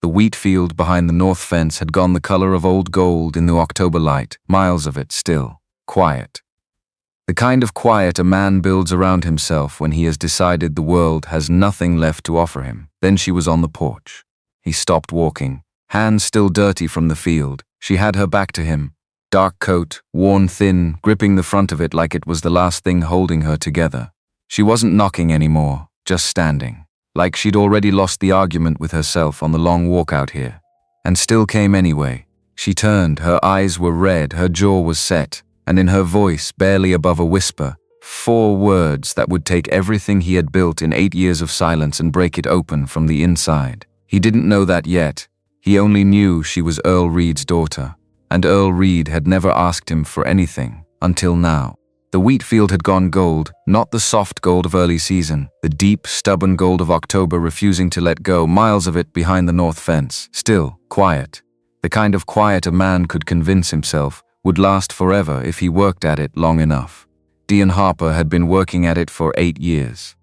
The wheat field behind the north fence had gone the color of old gold in the October light, miles of it still, quiet. The kind of quiet a man builds around himself when he has decided the world has nothing left to offer him. Then she was on the porch. He stopped walking, hands still dirty from the field. She had her back to him, dark coat, worn thin, gripping the front of it like it was the last thing holding her together. She wasn't knocking anymore, just standing, like she'd already lost the argument with herself on the long walk out here, and still came anyway. She turned, her eyes were red, her jaw was set, and in her voice, barely above a whisper, 4 words that would take everything he had built in 8 years of silence and break it open from the inside. He didn't know that yet. He only knew she was Earl Reed's daughter, and Earl Reed had never asked him for anything, until now. The wheat field had gone gold, not the soft gold of early season, the deep, stubborn gold of October refusing to let go, miles of it behind the north fence, still, quiet. The kind of quiet a man could convince himself would last forever if he worked at it long enough. Dion Harper had been working at it for 8 years.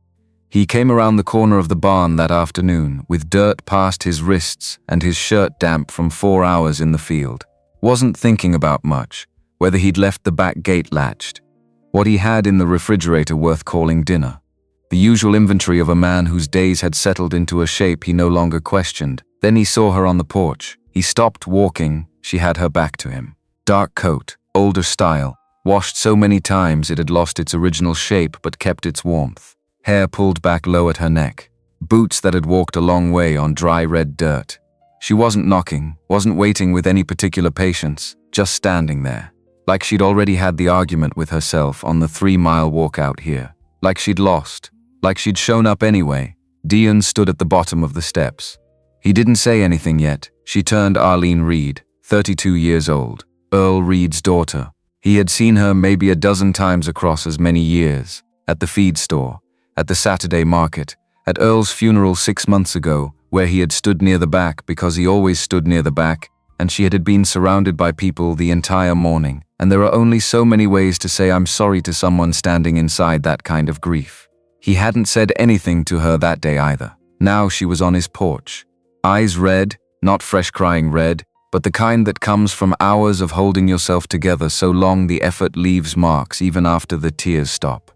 He came around the corner of the barn that afternoon, with dirt past his wrists and his shirt damp from 4 hours in the field. Wasn't thinking about much, whether he'd left the back gate latched, what he had in the refrigerator worth calling dinner. The usual inventory of a man whose days had settled into a shape he no longer questioned. Then he saw her on the porch. He stopped walking. She had her back to him. Dark coat, older style, washed so many times it had lost its original shape but kept its warmth. Hair pulled back low at her neck. Boots that had walked a long way on dry red dirt. She wasn't knocking, wasn't waiting with any particular patience, just standing there. Like she'd already had the argument with herself on the 3-mile walk out here. Like she'd lost. Like she'd shown up anyway. Dion stood at the bottom of the steps. He didn't say anything yet. She turned. Arlene Reed, 32 years old. Earl Reed's daughter. He had seen her maybe a dozen times across as many years. At the feed store. At the Saturday market. At Earl's funeral 6 months ago, where he had stood near the back because he always stood near the back, and she had been surrounded by people the entire morning. And there are only so many ways to say I'm sorry to someone standing inside that kind of grief. He hadn't said anything to her that day either. Now she was on his porch. Eyes red, not fresh crying red, but the kind that comes from hours of holding yourself together so long the effort leaves marks even after the tears stop.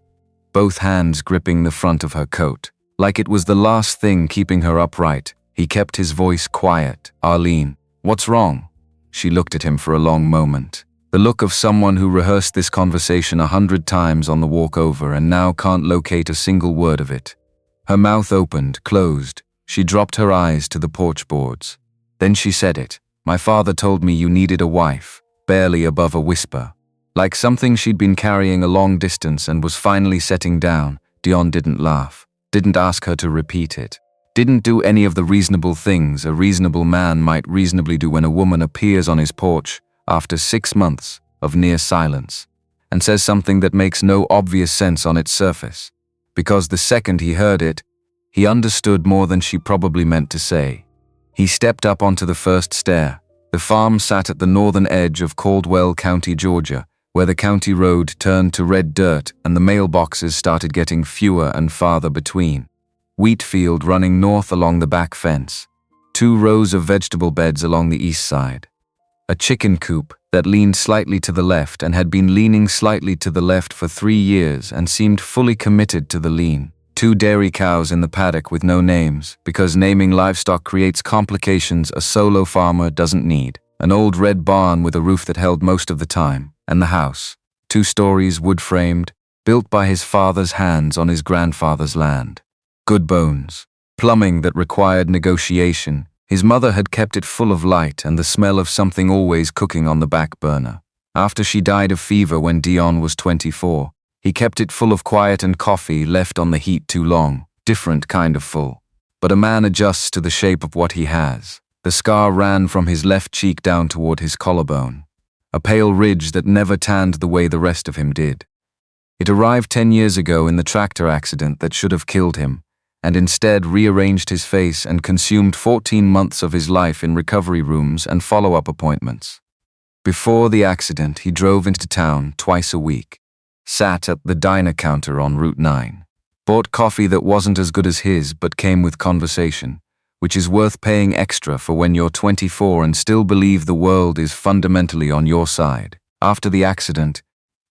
Both hands gripping the front of her coat. Like it was the last thing keeping her upright, he kept his voice quiet. Arlene, what's wrong? She looked at him for a long moment. The look of someone who rehearsed this conversation 100 times on the walk over and now can't locate a single word of it. Her mouth opened, closed. She dropped her eyes to the porch boards. Then she said it. My father told me you needed a wife, barely above a whisper. Like something she'd been carrying a long distance and was finally setting down. Dion didn't laugh, didn't ask her to repeat it. Didn't do any of the reasonable things a reasonable man might reasonably do when a woman appears on his porch after 6 months of near silence, and says something that makes no obvious sense on its surface, because the second he heard it, he understood more than she probably meant to say. He stepped up onto the first stair. The farm sat at the northern edge of Caldwell County, Georgia, where the county road turned to red dirt and the mailboxes started getting fewer and farther between. Wheat field running north along the back fence. 2 rows of vegetable beds along the east side. A chicken coop that leaned slightly to the left and had been leaning slightly to the left for 3 years and seemed fully committed to the lean. 2 dairy cows in the paddock with no names, because naming livestock creates complications a solo farmer doesn't need. An old red barn with a roof that held most of the time, and the house. 2 stories, wood-framed, built by his father's hands on his grandfather's land. Good bones. Plumbing that required negotiation. His mother had kept it full of light and the smell of something always cooking on the back burner. After she died of fever when Dion was 24, he kept it full of quiet and coffee left on the heat too long. Different kind of full. But a man adjusts to the shape of what he has. The scar ran from his left cheek down toward his collarbone. A pale ridge that never tanned the way the rest of him did. It arrived 10 years ago in the tractor accident that should have killed him, and instead rearranged his face and consumed 14 months of his life in recovery rooms and follow-up appointments. Before the accident, he drove into town twice a week, sat at the diner counter on Route 9, bought coffee that wasn't as good as his but came with conversation, which is worth paying extra for when you're 24 and still believe the world is fundamentally on your side. After the accident,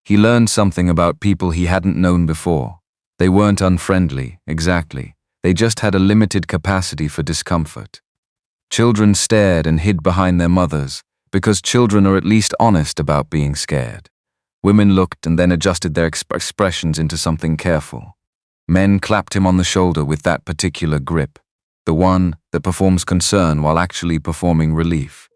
he learned something about people he hadn't known before. They weren't unfriendly, exactly. They just had a limited capacity for discomfort. Children stared and hid behind their mothers, because children are at least honest about being scared. Women looked and then adjusted their expressions into something careful. Men clapped him on the shoulder with that particular grip, the one that performs concern while actually performing relief.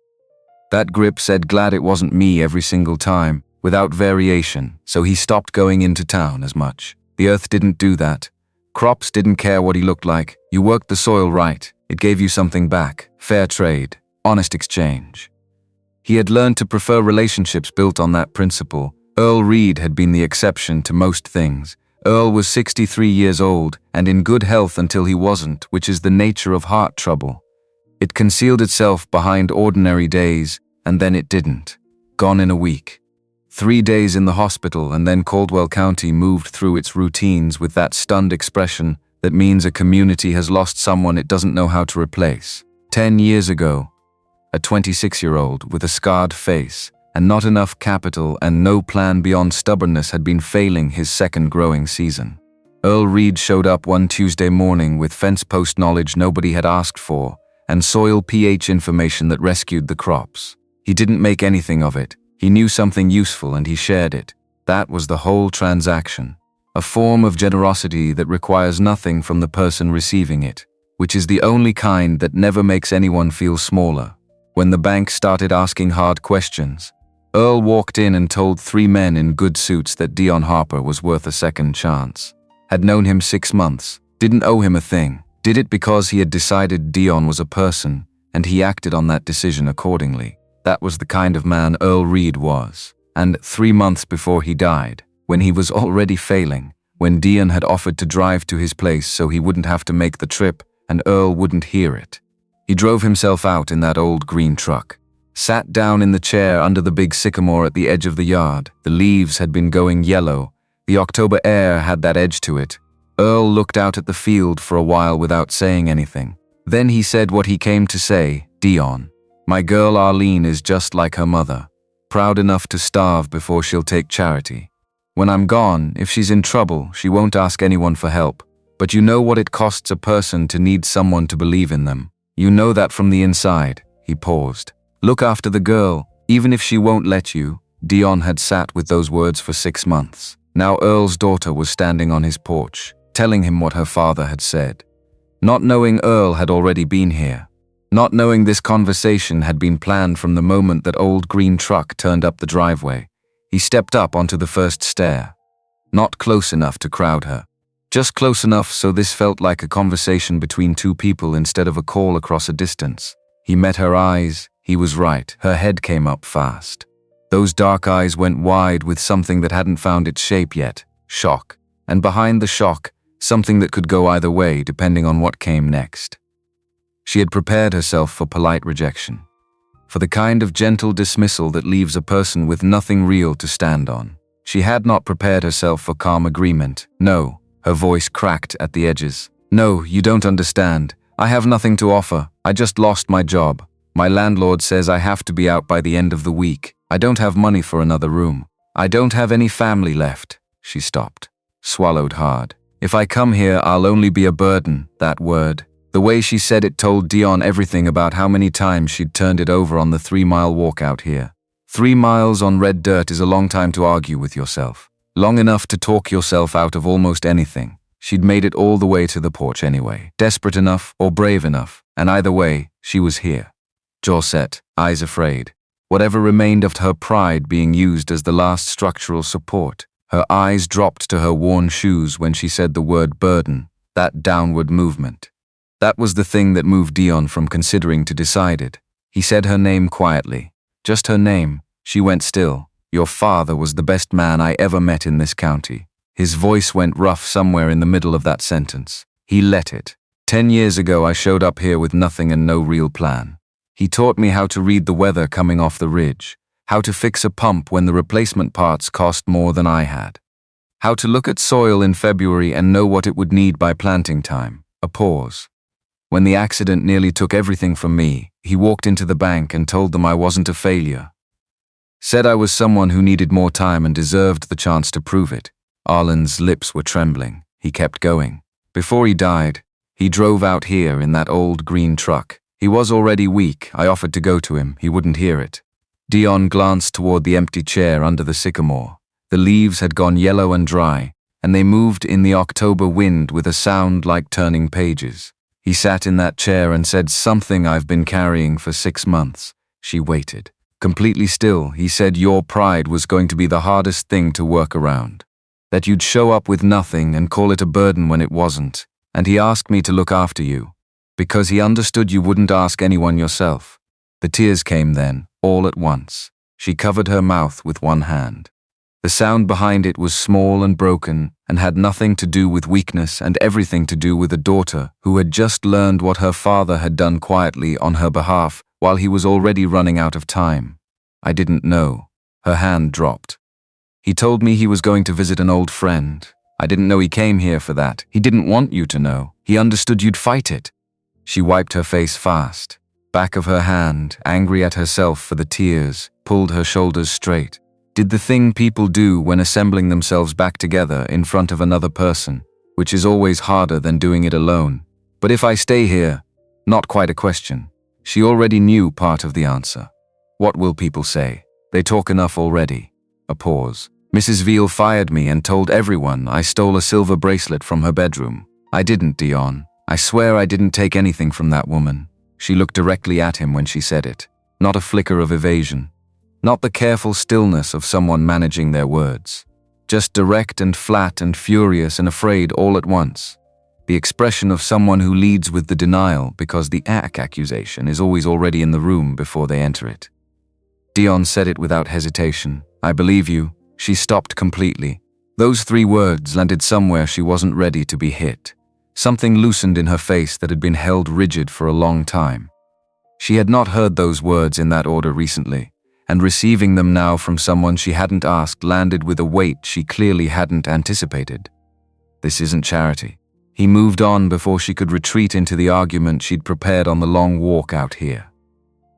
That grip said glad it wasn't me every single time, without variation, so he stopped going into town as much. The earth didn't do that. Crops didn't care what he looked like. You worked the soil right. It gave you something back. Fair trade. Honest exchange. He had learned to prefer relationships built on that principle. Earl Reed had been the exception to most things. Earl was 63 years old and in good health until he wasn't, which is the nature of heart trouble. It concealed itself behind ordinary days, and then it didn't. Gone in a week. 3 days in the hospital, and then Caldwell County moved through its routines with that stunned expression that means a community has lost someone it doesn't know how to replace. 10 years ago, a 26-year-old with a scarred face and not enough capital and no plan beyond stubbornness had been failing his second growing season. Earl Reed showed up one Tuesday morning with fence post knowledge nobody had asked for and soil pH information that rescued the crops. He didn't make anything of it. He knew something useful and he shared it. That was the whole transaction. A form of generosity that requires nothing from the person receiving it, which is the only kind that never makes anyone feel smaller. When the bank started asking hard questions, Earl walked in and told 3 men in good suits that Dion Harper was worth a second chance. Had known him 6 months, didn't owe him a thing, did it because he had decided Dion was a person, and he acted on that decision accordingly. That was the kind of man Earl Reed was. And 3 months before he died, when he was already failing, when Dion had offered to drive to his place so he wouldn't have to make the trip and Earl wouldn't hear it, he drove himself out in that old green truck, sat down in the chair under the big sycamore at the edge of the yard. The leaves had been going yellow. The October air had that edge to it. Earl looked out at the field for a while without saying anything. Then he said what he came to say, "Dion, my girl Arlene is just like her mother, proud enough to starve before she'll take charity. When I'm gone, if she's in trouble, she won't ask anyone for help. But you know what it costs a person to need someone to believe in them. You know that from the inside." He paused. "Look after the girl, even if she won't let you." Dion had sat with those words for 6 months. Now Earl's daughter was standing on his porch, telling him what her father had said. Not knowing Earl had already been here. Not knowing this conversation had been planned from the moment that old green truck turned up the driveway, he stepped up onto the first stair. Not close enough to crowd her. Just close enough so this felt like a conversation between 2 people instead of a call across a distance. He met her eyes. He was right. Her head came up fast. Those dark eyes went wide with something that hadn't found its shape yet. Shock. And behind the shock, something that could go either way depending on what came next. She had prepared herself for polite rejection, for the kind of gentle dismissal that leaves a person with nothing real to stand on. She had not prepared herself for calm agreement. No, her voice cracked at the edges. "No, you don't understand. I have nothing to offer. I just lost my job. My landlord says I have to be out by the end of the week. I don't have money for another room. I don't have any family left." She stopped, swallowed hard. "If I come here, I'll only be a burden." That word. The way she said it told Dion everything about how many times she'd turned it over on the 3-mile walk out here. 3 miles on red dirt is a long time to argue with yourself. Long enough to talk yourself out of almost anything. She'd made it all the way to the porch anyway. Desperate enough or brave enough, and either way, she was here. Jaw set, eyes afraid. Whatever remained of her pride being used as the last structural support. Her eyes dropped to her worn shoes when she said the word burden, that downward movement. That was the thing that moved Dion from considering to decided. He said her name quietly. Just her name. She went still. "Your father was the best man I ever met in this county." His voice went rough somewhere in the middle of that sentence. He let it. 10 years ago I showed up here with nothing and no real plan. He taught me how to read the weather coming off the ridge, how to fix a pump when the replacement parts cost more than I had, how to look at soil in February and know what it would need by planting time. A pause. When the accident nearly took everything from me, he walked into the bank and told them I wasn't a failure. Said I was someone who needed more time and deserved the chance to prove it. Arlene's lips were trembling. He kept going. Before he died, he drove out here in that old green truck. He was already weak. I offered to go to him. He wouldn't hear it. Dion glanced toward the empty chair under the sycamore. The leaves had gone yellow and dry, and they moved in the October wind with a sound like turning pages. He sat in that chair and said, "Something I've been carrying for 6 months." She waited. Completely still, he said your pride was going to be the hardest thing to work around. That you'd show up with nothing and call it a burden when it wasn't. And he asked me to look after you, because he understood you wouldn't ask anyone yourself. The tears came then, all at once. She covered her mouth with one hand. The sound behind it was small and broken and had nothing to do with weakness and everything to do with a daughter who had just learned what her father had done quietly on her behalf while he was already running out of time. I didn't know. Her hand dropped. He told me he was going to visit an old friend. I didn't know he came here for that. He didn't want you to know. He understood you'd fight it. She wiped her face fast. Back of her hand, angry at herself for the tears, pulled her shoulders straight. Did the thing people do when assembling themselves back together in front of another person, which is always harder than doing it alone. But if I stay here, not quite a question. She already knew part of the answer. What will people say? They talk enough already. A pause. Mrs. Veal fired me and told everyone I stole a silver bracelet from her bedroom. I didn't, Dion. I swear I didn't take anything from that woman. She looked directly at him when she said it. Not a flicker of evasion. Not the careful stillness of someone managing their words. Just direct and flat and furious and afraid all at once. The expression of someone who leads with the denial because the accusation is always already in the room before they enter it. Dion said it without hesitation. I believe you. She stopped completely. Those 3 words landed somewhere she wasn't ready to be hit. Something loosened in her face that had been held rigid for a long time. She had not heard those words in that order recently, and receiving them now from someone she hadn't asked landed with a weight she clearly hadn't anticipated. This isn't charity. He moved on before she could retreat into the argument she'd prepared on the long walk out here.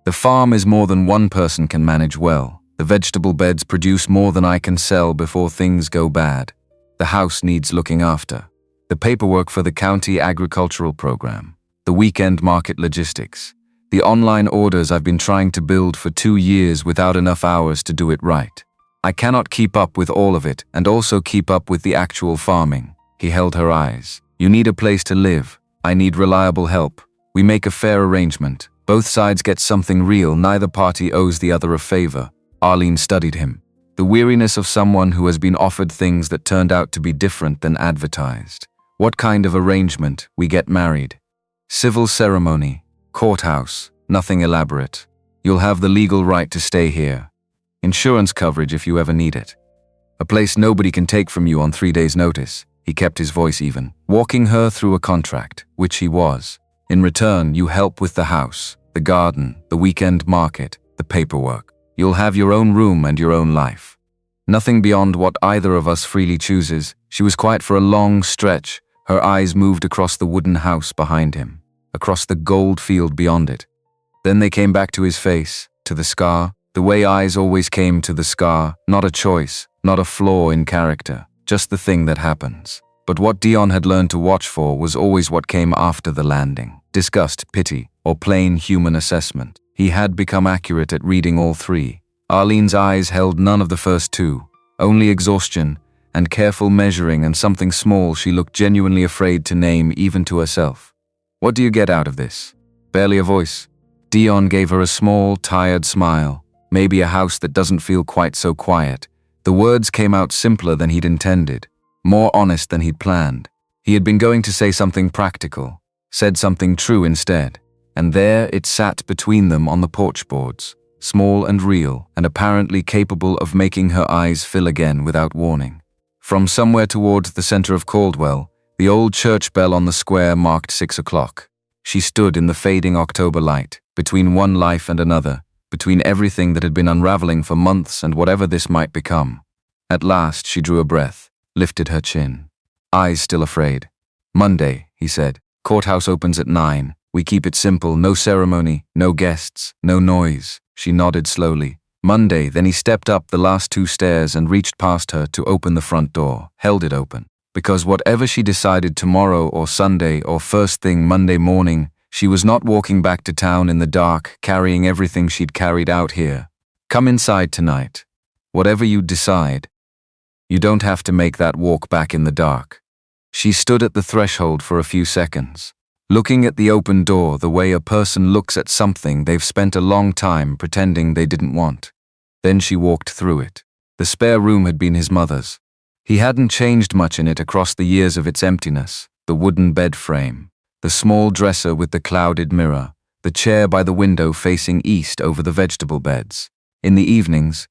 The farm is more than one person can manage well. The vegetable beds produce more than I can sell before things go bad. The house needs looking after. The paperwork for the county agricultural program. The weekend market logistics. The online orders I've been trying to build for 2 years without enough hours to do it right. I cannot keep up with all of it and also keep up with the actual farming. He held her eyes. You need a place to live. I need reliable help. We make a fair arrangement. Both sides get something real. Neither party owes the other a favor. Arlene studied him. The weariness of someone who has been offered things that turned out to be different than advertised. What kind of arrangement? We get married. Civil ceremony. Courthouse. Nothing elaborate. You'll have the legal right to stay here. Insurance coverage if you ever need it. A place nobody can take from you on 3 days' notice. He kept his voice even. Walking her through a contract, which he was. In return, you help with the house, the garden, the weekend market, the paperwork. You'll have your own room and your own life. Nothing beyond what either of us freely chooses. She was quiet for a long stretch. Her eyes moved across the wooden house behind him, across the gold field beyond it. Then they came back to his face, to the scar, the way eyes always came to the scar, not a choice, not a flaw in character, just the thing that happens. But what Dion had learned to watch for was always what came after the landing. Disgust, pity, or plain human assessment. He had become accurate at reading all 3. Arlene's eyes held none of the first 2, only exhaustion and careful measuring and something small she looked genuinely afraid to name even to herself. What do you get out of this? Barely a voice. Dion gave her a small, tired smile. Maybe a house that doesn't feel quite so quiet. The words came out simpler than he'd intended, more honest than he'd planned. He had been going to say something practical, said something true instead. And there it sat between them on the porch boards, small and real, and apparently capable of making her eyes fill again without warning. From somewhere towards the center of Caldwell, the old church bell on the square marked 6 o'clock. She stood in the fading October light, between one life and another, between everything that had been unraveling for months and whatever this might become. At last she drew a breath, lifted her chin. Eyes still afraid. Monday, he said. Courthouse opens at 9. We keep it simple, no ceremony, no guests, no noise. She nodded slowly. Monday, then he stepped up the last 2 stairs and reached past her to open the front door, held it open. Because whatever she decided tomorrow or Sunday or first thing Monday morning, she was not walking back to town in the dark, carrying everything she'd carried out here. Come inside tonight. Whatever you decide. You don't have to make that walk back in the dark. She stood at the threshold for a few seconds, looking at the open door the way a person looks at something they've spent a long time pretending they didn't want. Then she walked through it. The spare room had been his mother's. He hadn't changed much in it across the years of its emptiness. The wooden bed frame, the small dresser with the clouded mirror, the chair by the window facing east over the vegetable beds. In the evenings,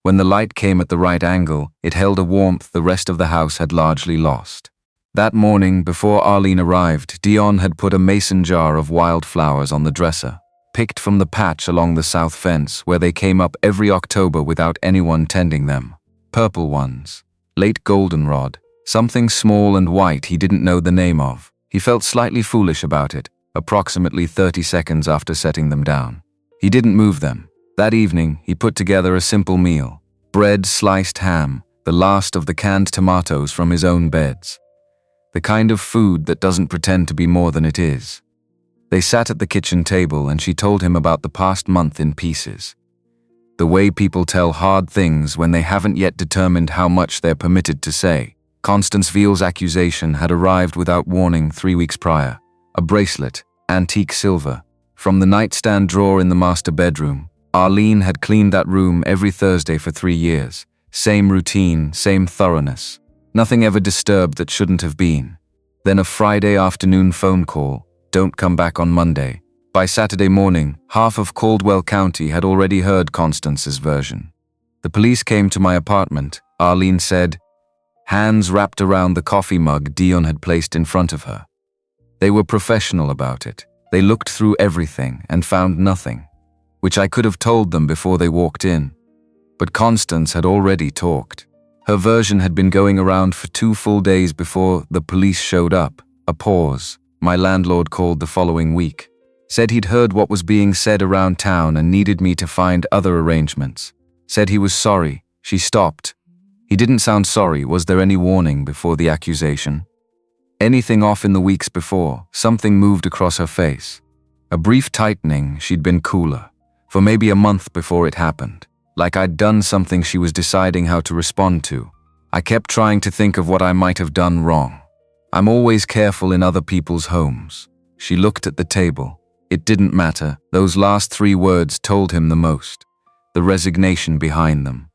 when the light came at the right angle, it held a warmth the rest of the house had largely lost. That morning, before Arlene arrived, Dion had put a mason jar of wildflowers on the dresser, picked from the patch along the south fence where they came up every October without anyone tending them. Purple ones. Late goldenrod. Something small and white he didn't know the name of. He felt slightly foolish about it, approximately 30 seconds after setting them down. He didn't move them. That evening, he put together a simple meal. Bread, sliced ham, the last of the canned tomatoes from his own beds. The kind of food that doesn't pretend to be more than it is. They sat at the kitchen table and she told him about the past month in pieces. The way people tell hard things when they haven't yet determined how much they're permitted to say. Constance Veal's accusation had arrived without warning 3 weeks prior. A bracelet, antique silver, from the nightstand drawer in the master bedroom. Arlene had cleaned that room every Thursday for 3 years. Same routine, same thoroughness. Nothing ever disturbed that shouldn't have been. Then a Friday afternoon phone call. Don't come back on Monday. By Saturday morning, half of Caldwell County had already heard Constance's version. The police came to my apartment, Arlene said, hands wrapped around the coffee mug Dion had placed in front of her. They were professional about it. They looked through everything and found nothing, which I could have told them before they walked in. But Constance had already talked. Her version had been going around for 2 full days before the police showed up. A pause. My landlord called the following week. Said he'd heard what was being said around town and needed me to find other arrangements. Said he was sorry. She stopped. He didn't sound sorry. Was there any warning before the accusation? Anything off in the weeks before? Something moved across her face. A brief tightening. She'd been cooler. For maybe a month before it happened. Like I'd done something she was deciding how to respond to. I kept trying to think of what I might have done wrong. I'm always careful in other people's homes. She looked at the table. It didn't matter. Those last 3 words told him the most. The resignation behind them.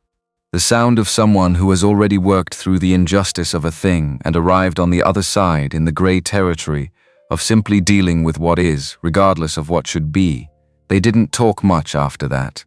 The sound of someone who has already worked through the injustice of a thing and arrived on the other side in the gray territory of simply dealing with what is, regardless of what should be. They didn't talk much after that.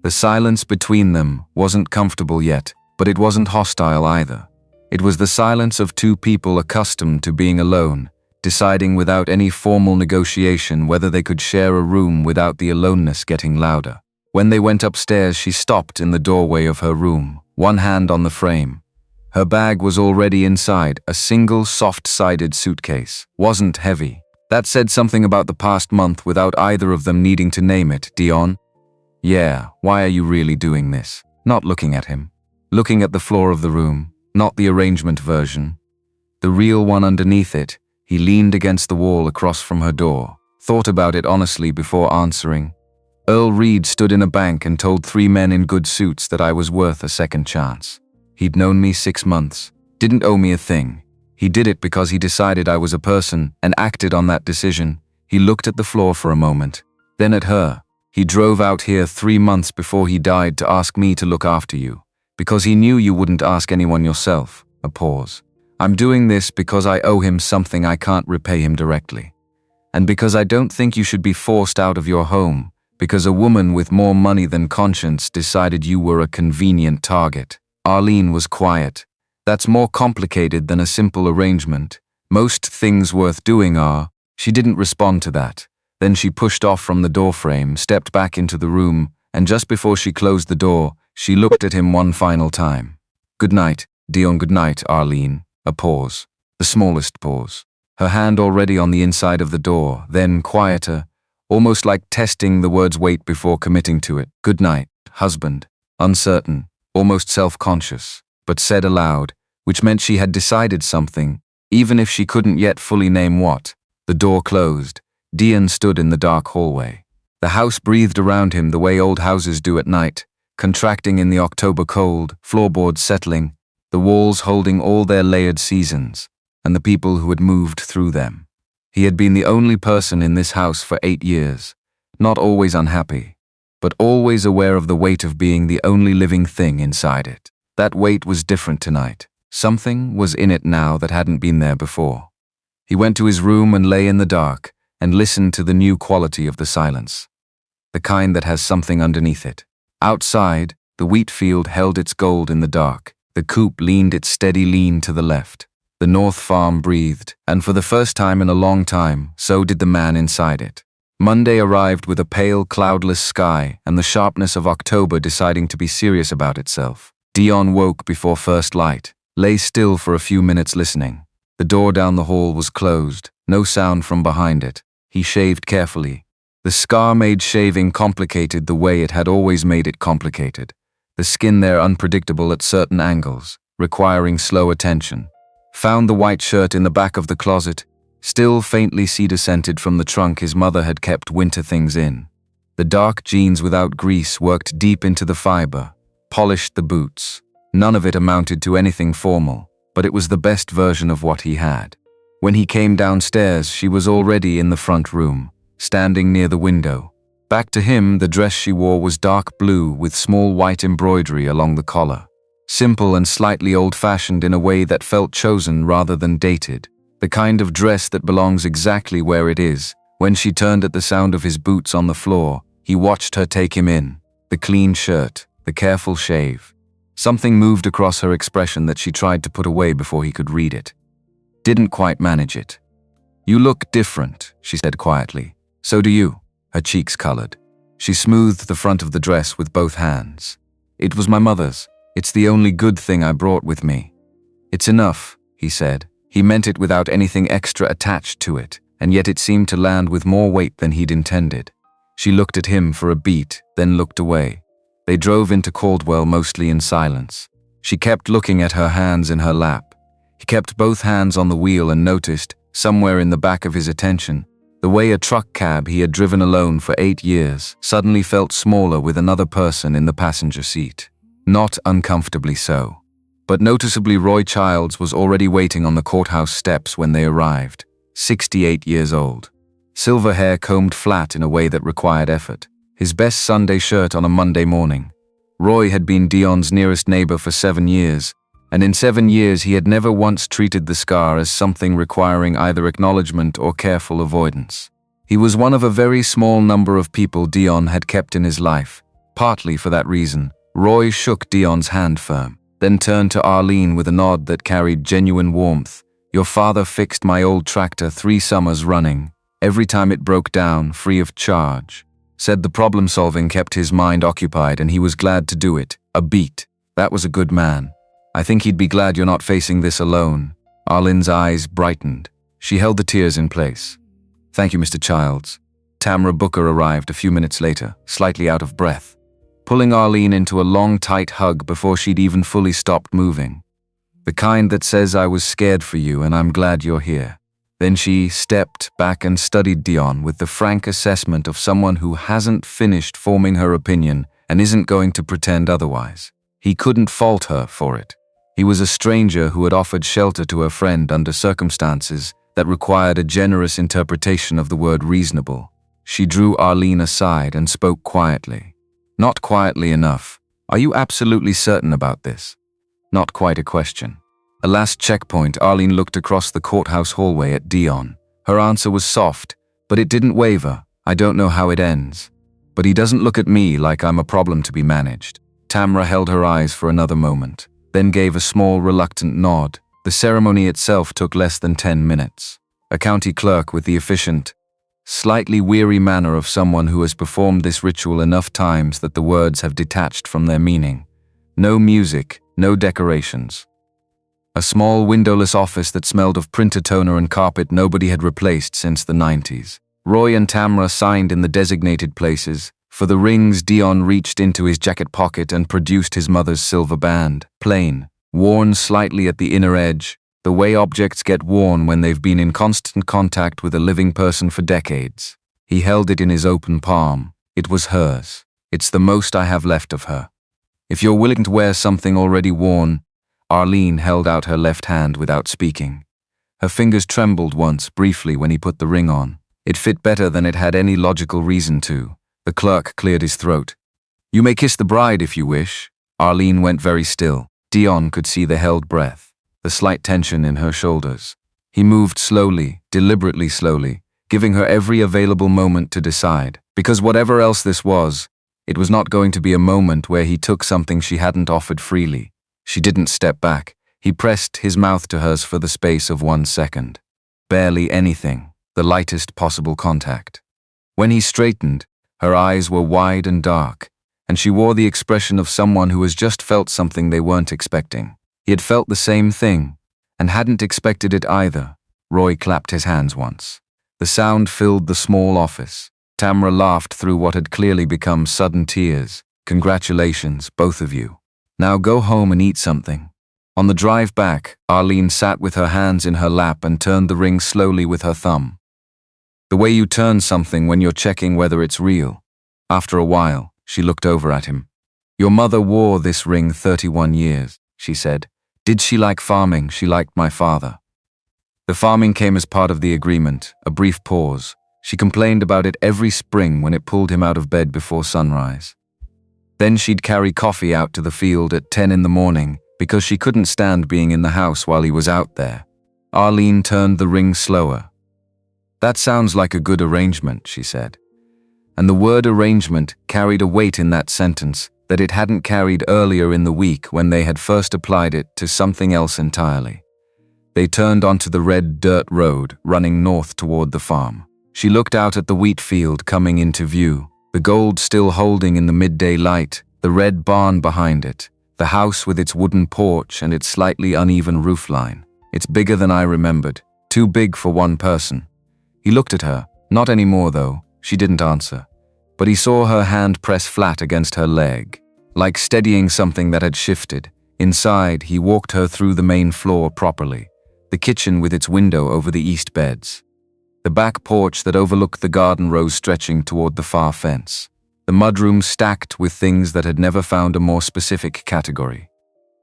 The silence between them wasn't comfortable yet, but it wasn't hostile either. It was the silence of 2 people accustomed to being alone, deciding without any formal negotiation whether they could share a room without the aloneness getting louder. When they went upstairs, she stopped in the doorway of her room, one hand on the frame. Her bag was already inside, a single soft-sided suitcase. Wasn't heavy. That said something about the past month without either of them needing to name it. Dion? Yeah, why are you really doing this? Not looking at him. Looking at the floor of the room, not the arrangement version. The real one underneath it. He leaned against the wall across from her door, thought about it honestly before answering. Arlene Reed stood in a bank and told 3 men in good suits that I was worth a second chance. He'd known me 6 months, didn't owe me a thing. He did it because he decided I was a person and acted on that decision. He looked at the floor for a moment, then at her. He drove out here 3 months before he died to ask me to look after you, because he knew you wouldn't ask anyone yourself. A pause. I'm doing this because I owe him something I can't repay him directly. And because I don't think you should be forced out of your home, because a woman with more money than conscience decided you were a convenient target. Arlene was quiet. That's more complicated than a simple arrangement. Most things worth doing are. She didn't respond to that. Then she pushed off from the doorframe, stepped back into the room, and just before she closed the door, she looked at him one final time. Good night, Dion. Good night, Arlene. A pause. The smallest pause. her hand already on the inside of the door, then quieter, almost like testing the word's weight before committing to it. "Good night, husband." Uncertain, almost self-conscious, but said aloud, which meant she had decided something, even if she couldn't yet fully name what. The door closed. Dion stood in the dark hallway. The house breathed around him the way old houses do at night, contracting in the October cold, floorboards settling, the walls holding all their layered seasons, and the people who had moved through them. He had been the only person in this house for 8 years, not always unhappy, but always aware of the weight of being the only living thing inside it. That weight was different tonight. Something was in it now that hadn't been there before. He went to his room and lay in the dark and listened to the new quality of the silence, the kind that has something underneath it. Outside, the wheat field held its gold in the dark. The coop leaned its steady lean to the left. The north farm breathed, and for the first time in a long time, so did the man inside it. Monday arrived with a pale, cloudless sky and the sharpness of October deciding to be serious about itself. Dion woke before first light, lay still for a few minutes listening. The door down the hall was closed, no sound from behind it. He shaved carefully. The scar made shaving complicated the way it had always made it complicated. The skin there unpredictable at certain angles, requiring slow attention. Found the white shirt in the back of the closet, still faintly cedar-scented from the trunk his mother had kept winter things in. The dark jeans without grease worked deep into the fiber, polished the boots. None of it amounted to anything formal, but it was the best version of what he had. When he came downstairs, she was already in the front room, standing near the window. Back to him, the dress she wore was dark blue with small white embroidery along the collar. Simple and slightly old-fashioned in a way that felt chosen rather than dated. The kind of dress that belongs exactly where it is. When she turned at the sound of his boots on the floor, he watched her take him in. The clean shirt, the careful shave. Something moved across her expression that she tried to put away before he could read it. Didn't quite manage it. "You look different," she said quietly. "So do you." Her cheeks colored. She smoothed the front of the dress with both hands. "It was my mother's. It's the only good thing I brought with me." "It's enough," he said. He meant it without anything extra attached to it, and yet it seemed to land with more weight than he'd intended. She looked at him for a beat, then looked away. They drove into Caldwell mostly in silence. She kept looking at her hands in her lap. He kept both hands on the wheel and noticed, somewhere in the back of his attention, the way a truck cab he had driven alone for 8 years suddenly felt smaller with another person in the passenger seat. Not uncomfortably so. But noticeably Roy Childs was already waiting on the courthouse steps when they arrived, 68 years old. Silver hair combed flat in a way that required effort. His best Sunday shirt on a Monday morning. Roy had been Dion's nearest neighbor for 7 years, and in 7 years he had never once treated the scar as something requiring either acknowledgement or careful avoidance. He was one of a very small number of people Dion had kept in his life. Partly for that reason, Roy shook Dion's hand firm, then turned to Arlene with a nod that carried genuine warmth. "Your father fixed my old tractor 3 summers running, every time it broke down, free of charge. Said the problem-solving kept his mind occupied and he was glad to do it. A beat. That was a good man. I think he'd be glad you're not facing this alone." Arlene's eyes brightened. She held the tears in place. "Thank you, Mr. Childs." Tamara Booker arrived a few minutes later, slightly out of breath, pulling Arlene into a long, tight hug before she'd even fully stopped moving. "The kind that says I was scared for you and I'm glad you're here." Then she stepped back and studied Dion with the frank assessment of someone who hasn't finished forming her opinion and isn't going to pretend otherwise. He couldn't fault her for it. He was a stranger who had offered shelter to her friend under circumstances that required a generous interpretation of the word reasonable. She drew Arlene aside and spoke quietly. "Not quietly enough. Are you absolutely certain about this?" Not quite a question. A last checkpoint, Arlene looked across the courthouse hallway at Dion. Her answer was soft, but it didn't waver. "I don't know how it ends. But he doesn't look at me like I'm a problem to be managed." Tamara held her eyes for another moment, then gave a small, reluctant nod. The ceremony itself took less than 10 minutes. A county clerk with the efficient, slightly weary manner of someone who has performed this ritual enough times that the words have detached from their meaning. No music, no decorations. A small windowless office that smelled of printer toner and carpet nobody had replaced since the 90s. Roy and Tamra signed in the designated places. For the rings, Dion reached into his jacket pocket and produced his mother's silver band, plain, worn slightly at the inner edge, the way objects get worn when they've been in constant contact with a living person for decades. He held it in his open palm. It was hers. It's the most I have left of her. If you're willing to wear something already worn. Arlene held out her left hand without speaking. Her fingers trembled once, briefly, when he put the ring on. It fit better than it had any logical reason to. The clerk cleared his throat. You may kiss the bride if you wish. Arlene went very still. Dion could see the held breath, the slight tension in her shoulders. He moved slowly, deliberately slowly, giving her every available moment to decide. Because whatever else this was, it was not going to be a moment where he took something she hadn't offered freely. She didn't step back. He pressed his mouth to hers for the space of 1 second. Barely anything, the lightest possible contact. When he straightened, her eyes were wide and dark, and she wore the expression of someone who has just felt something they weren't expecting. He had felt the same thing, and hadn't expected it either. Roy clapped his hands once. The sound filled the small office. Tamra laughed through what had clearly become sudden tears. Congratulations, both of you. Now go home and eat something. On the drive back, Arlene sat with her hands in her lap and turned the ring slowly with her thumb. The way you turn something when you're checking whether it's real. After a while, she looked over at him. Your mother wore this ring 31 years, she said. Did she like farming? She liked my father. The farming came as part of the agreement, a brief pause. She complained about it every spring when it pulled him out of bed before sunrise. Then she'd carry coffee out to the field at 10 in the morning because she couldn't stand being in the house while he was out there. Arlene turned the ring slower. That sounds like a good arrangement, she said. And the word arrangement carried a weight in that sentence that it hadn't carried earlier in the week when they had first applied it to something else entirely. They turned onto the red dirt road running north toward the farm. She looked out at the wheat field coming into view, the gold still holding in the midday light, the red barn behind it, the house with its wooden porch and its slightly uneven roofline. It's bigger than I remembered, too big for one person. He looked at her, not anymore though, she didn't answer. But he saw her hand press flat against her leg, like steadying something that had shifted. Inside, he walked her through the main floor properly, the kitchen with its window over the east beds. The back porch that overlooked the garden rose stretching toward the far fence. The mudroom stacked with things that had never found a more specific category.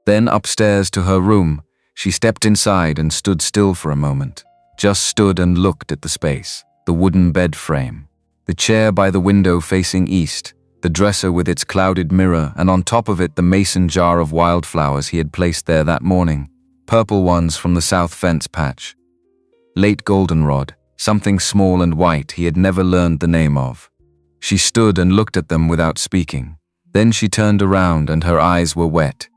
Then upstairs to her room, she stepped inside and stood still for a moment. Just stood and looked at the space, the wooden bed frame, the chair by the window facing east, the dresser with its clouded mirror, and on top of it the mason jar of wildflowers he had placed there that morning, purple ones from the south fence patch. Late goldenrod, something small and white he had never learned the name of. She stood and looked at them without speaking. Then she turned around and her eyes were wet,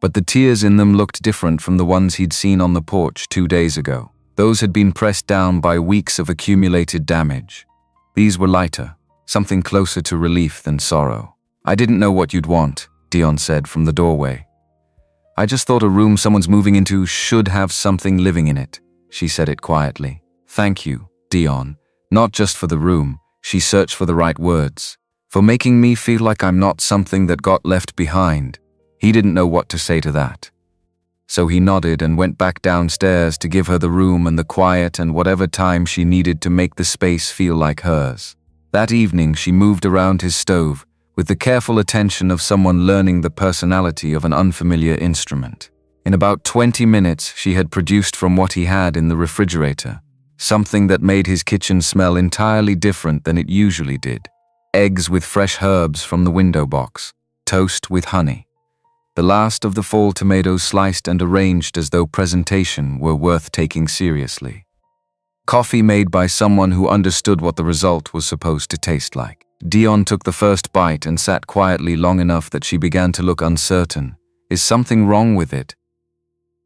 but the tears in them looked different from the ones he'd seen on the porch 2 days ago. Those had been pressed down by weeks of accumulated damage. These were lighter, something closer to relief than sorrow. I didn't know what you'd want, Dion said from the doorway. I just thought a room someone's moving into should have something living in it. She said it quietly. Thank you, Dion. Not just for the room, she searched for the right words. For making me feel like I'm not something that got left behind. He didn't know what to say to that. So he nodded and went back downstairs to give her the room and the quiet and whatever time she needed to make the space feel like hers. That evening she moved around his stove with the careful attention of someone learning the personality of an unfamiliar instrument. In about 20 minutes she had produced from what he had in the refrigerator, something that made his kitchen smell entirely different than it usually did. Eggs with fresh herbs from the window box, toast with honey. The last of the fall tomatoes sliced and arranged as though presentation were worth taking seriously. Coffee made by someone who understood what the result was supposed to taste like. Dion took the first bite and sat quietly long enough that she began to look uncertain. Is something wrong with it?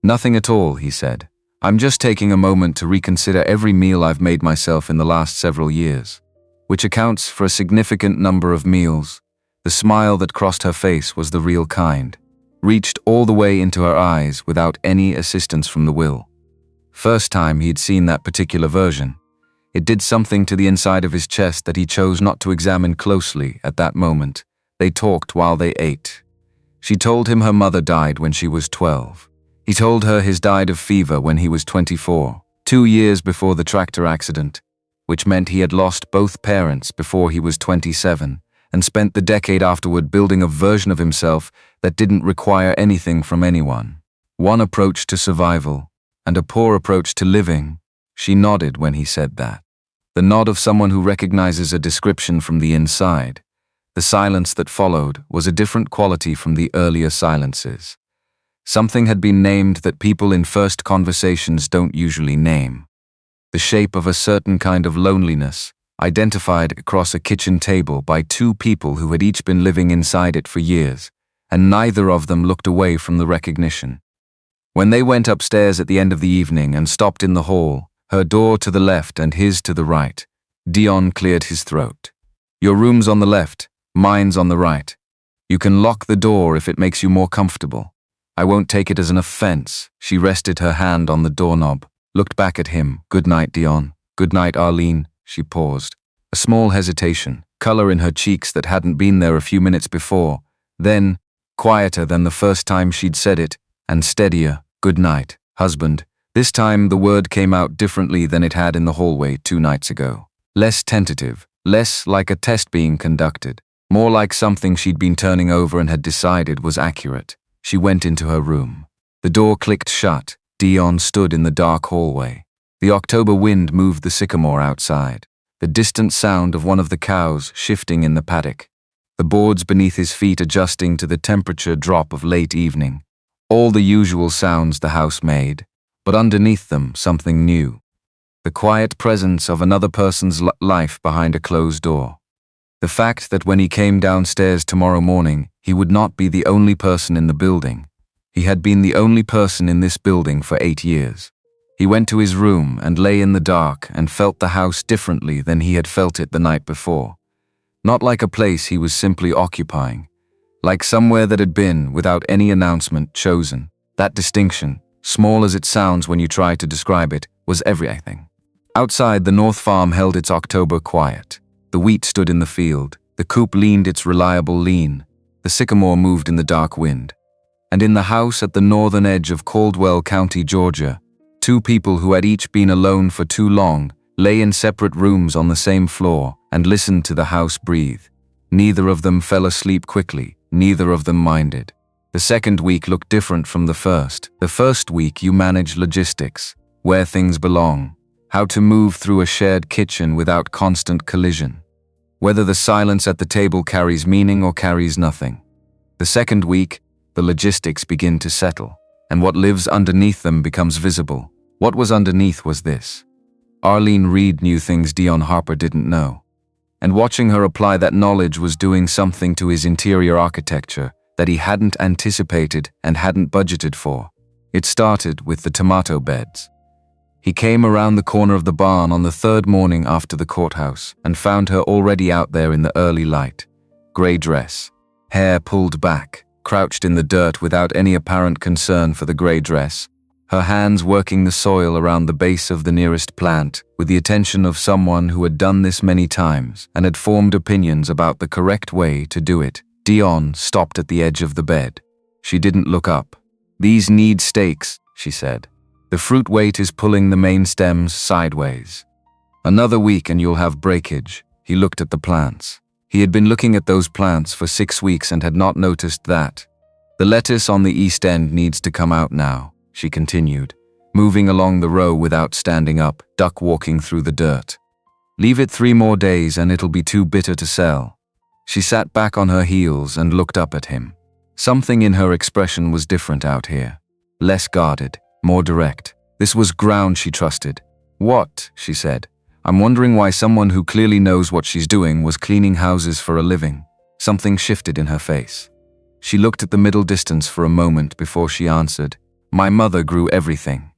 Nothing at all, he said. I'm just taking a moment to reconsider every meal I've made myself in the last several years, which accounts for a significant number of meals. The smile that crossed her face was the real kind. reached all the way into her eyes without any assistance from the will. First time he'd seen that particular version, it did something to the inside of his chest that he chose not to examine closely at that moment. They talked while they ate. She told him her mother died when she was 12. He told her his died of fever when he was 24, 2 years before the tractor accident, which meant he had lost both parents before he was 27, and spent the decade afterward building a version of himself that didn't require anything from anyone. One approach to survival, and a poor approach to living. She nodded when he said that. The nod of someone who recognizes a description from the inside. The silence that followed was a different quality from the earlier silences. Something had been named that people in first conversations don't usually name. The shape of a certain kind of loneliness, identified across a kitchen table by 2 people who had each been living inside it for years, and neither of them looked away from the recognition. When they went upstairs at the end of the evening and stopped in the hall, her door to the left and his to the right, Dion cleared his throat. Your room's on the left, mine's on the right. You can lock the door if it makes you more comfortable. I won't take it as an offense. She rested her hand on the doorknob, looked back at him. Good night, Dion. Good night, Arlene. She paused. A small hesitation, color in her cheeks that hadn't been there a few minutes before. Then, quieter than the first time she'd said it, and steadier. Good night, husband. This time the word came out differently than it had in the hallway 2 nights ago. Less tentative, less like a test being conducted, more like something she'd been turning over and had decided was accurate. She went into her room. The door clicked shut. Dion stood in the dark hallway. The October wind moved the sycamore outside, the distant sound of one of the cows shifting in the paddock, the boards beneath his feet adjusting to the temperature drop of late evening. All the usual sounds the house made, but underneath them something new. The quiet presence of another person's life behind a closed door. The fact that when he came downstairs tomorrow morning, he would not be the only person in the building. He had been the only person in this building for 8 years. He went to his room and lay in the dark and felt the house differently than he had felt it the night before. Not like a place he was simply occupying, like somewhere that had been, without any announcement, chosen. That distinction, small as it sounds when you try to describe it, was everything. Outside, the North Farm held its October quiet. The wheat stood in the field, the coop leaned its reliable lean, the sycamore moved in the dark wind. And in the house at the northern edge of Caldwell County, Georgia, 2 people who had each been alone for too long lay in separate rooms on the same floor and listened to the house breathe. Neither of them fell asleep quickly, neither of them minded. The second week looked different from the first. The first week you manage logistics, where things belong, how to move through a shared kitchen without constant collision, whether the silence at the table carries meaning or carries nothing. The second week, the logistics begin to settle, and what lives underneath them becomes visible. What was underneath was this. Arlene Reed knew things Dion Harper didn't know, and watching her apply that knowledge was doing something to his interior architecture that he hadn't anticipated and hadn't budgeted for. It started with the tomato beds. He came around the corner of the barn on the 3rd morning after the courthouse and found her already out there in the early light. Gray dress, hair pulled back, crouched in the dirt without any apparent concern for the gray dress, her hands working the soil around the base of the nearest plant with the attention of someone who had done this many times and had formed opinions about the correct way to do it. Dion stopped at the edge of the bed. She didn't look up. These need stakes, she said. The fruit weight is pulling the main stems sideways. Another week and you'll have breakage. He looked at the plants. He had been looking at those plants for 6 weeks and had not noticed that. The lettuce on the east end needs to come out now, she continued, moving along the row without standing up, duck walking through the dirt. Leave it 3 more days and it'll be too bitter to sell. She sat back on her heels and looked up at him. Something in her expression was different out here. Less guarded, more direct. This was ground she trusted. What? She said. I'm wondering why someone who clearly knows what she's doing was cleaning houses for a living. Something shifted in her face. She looked at the middle distance for a moment before she answered. My mother grew everything.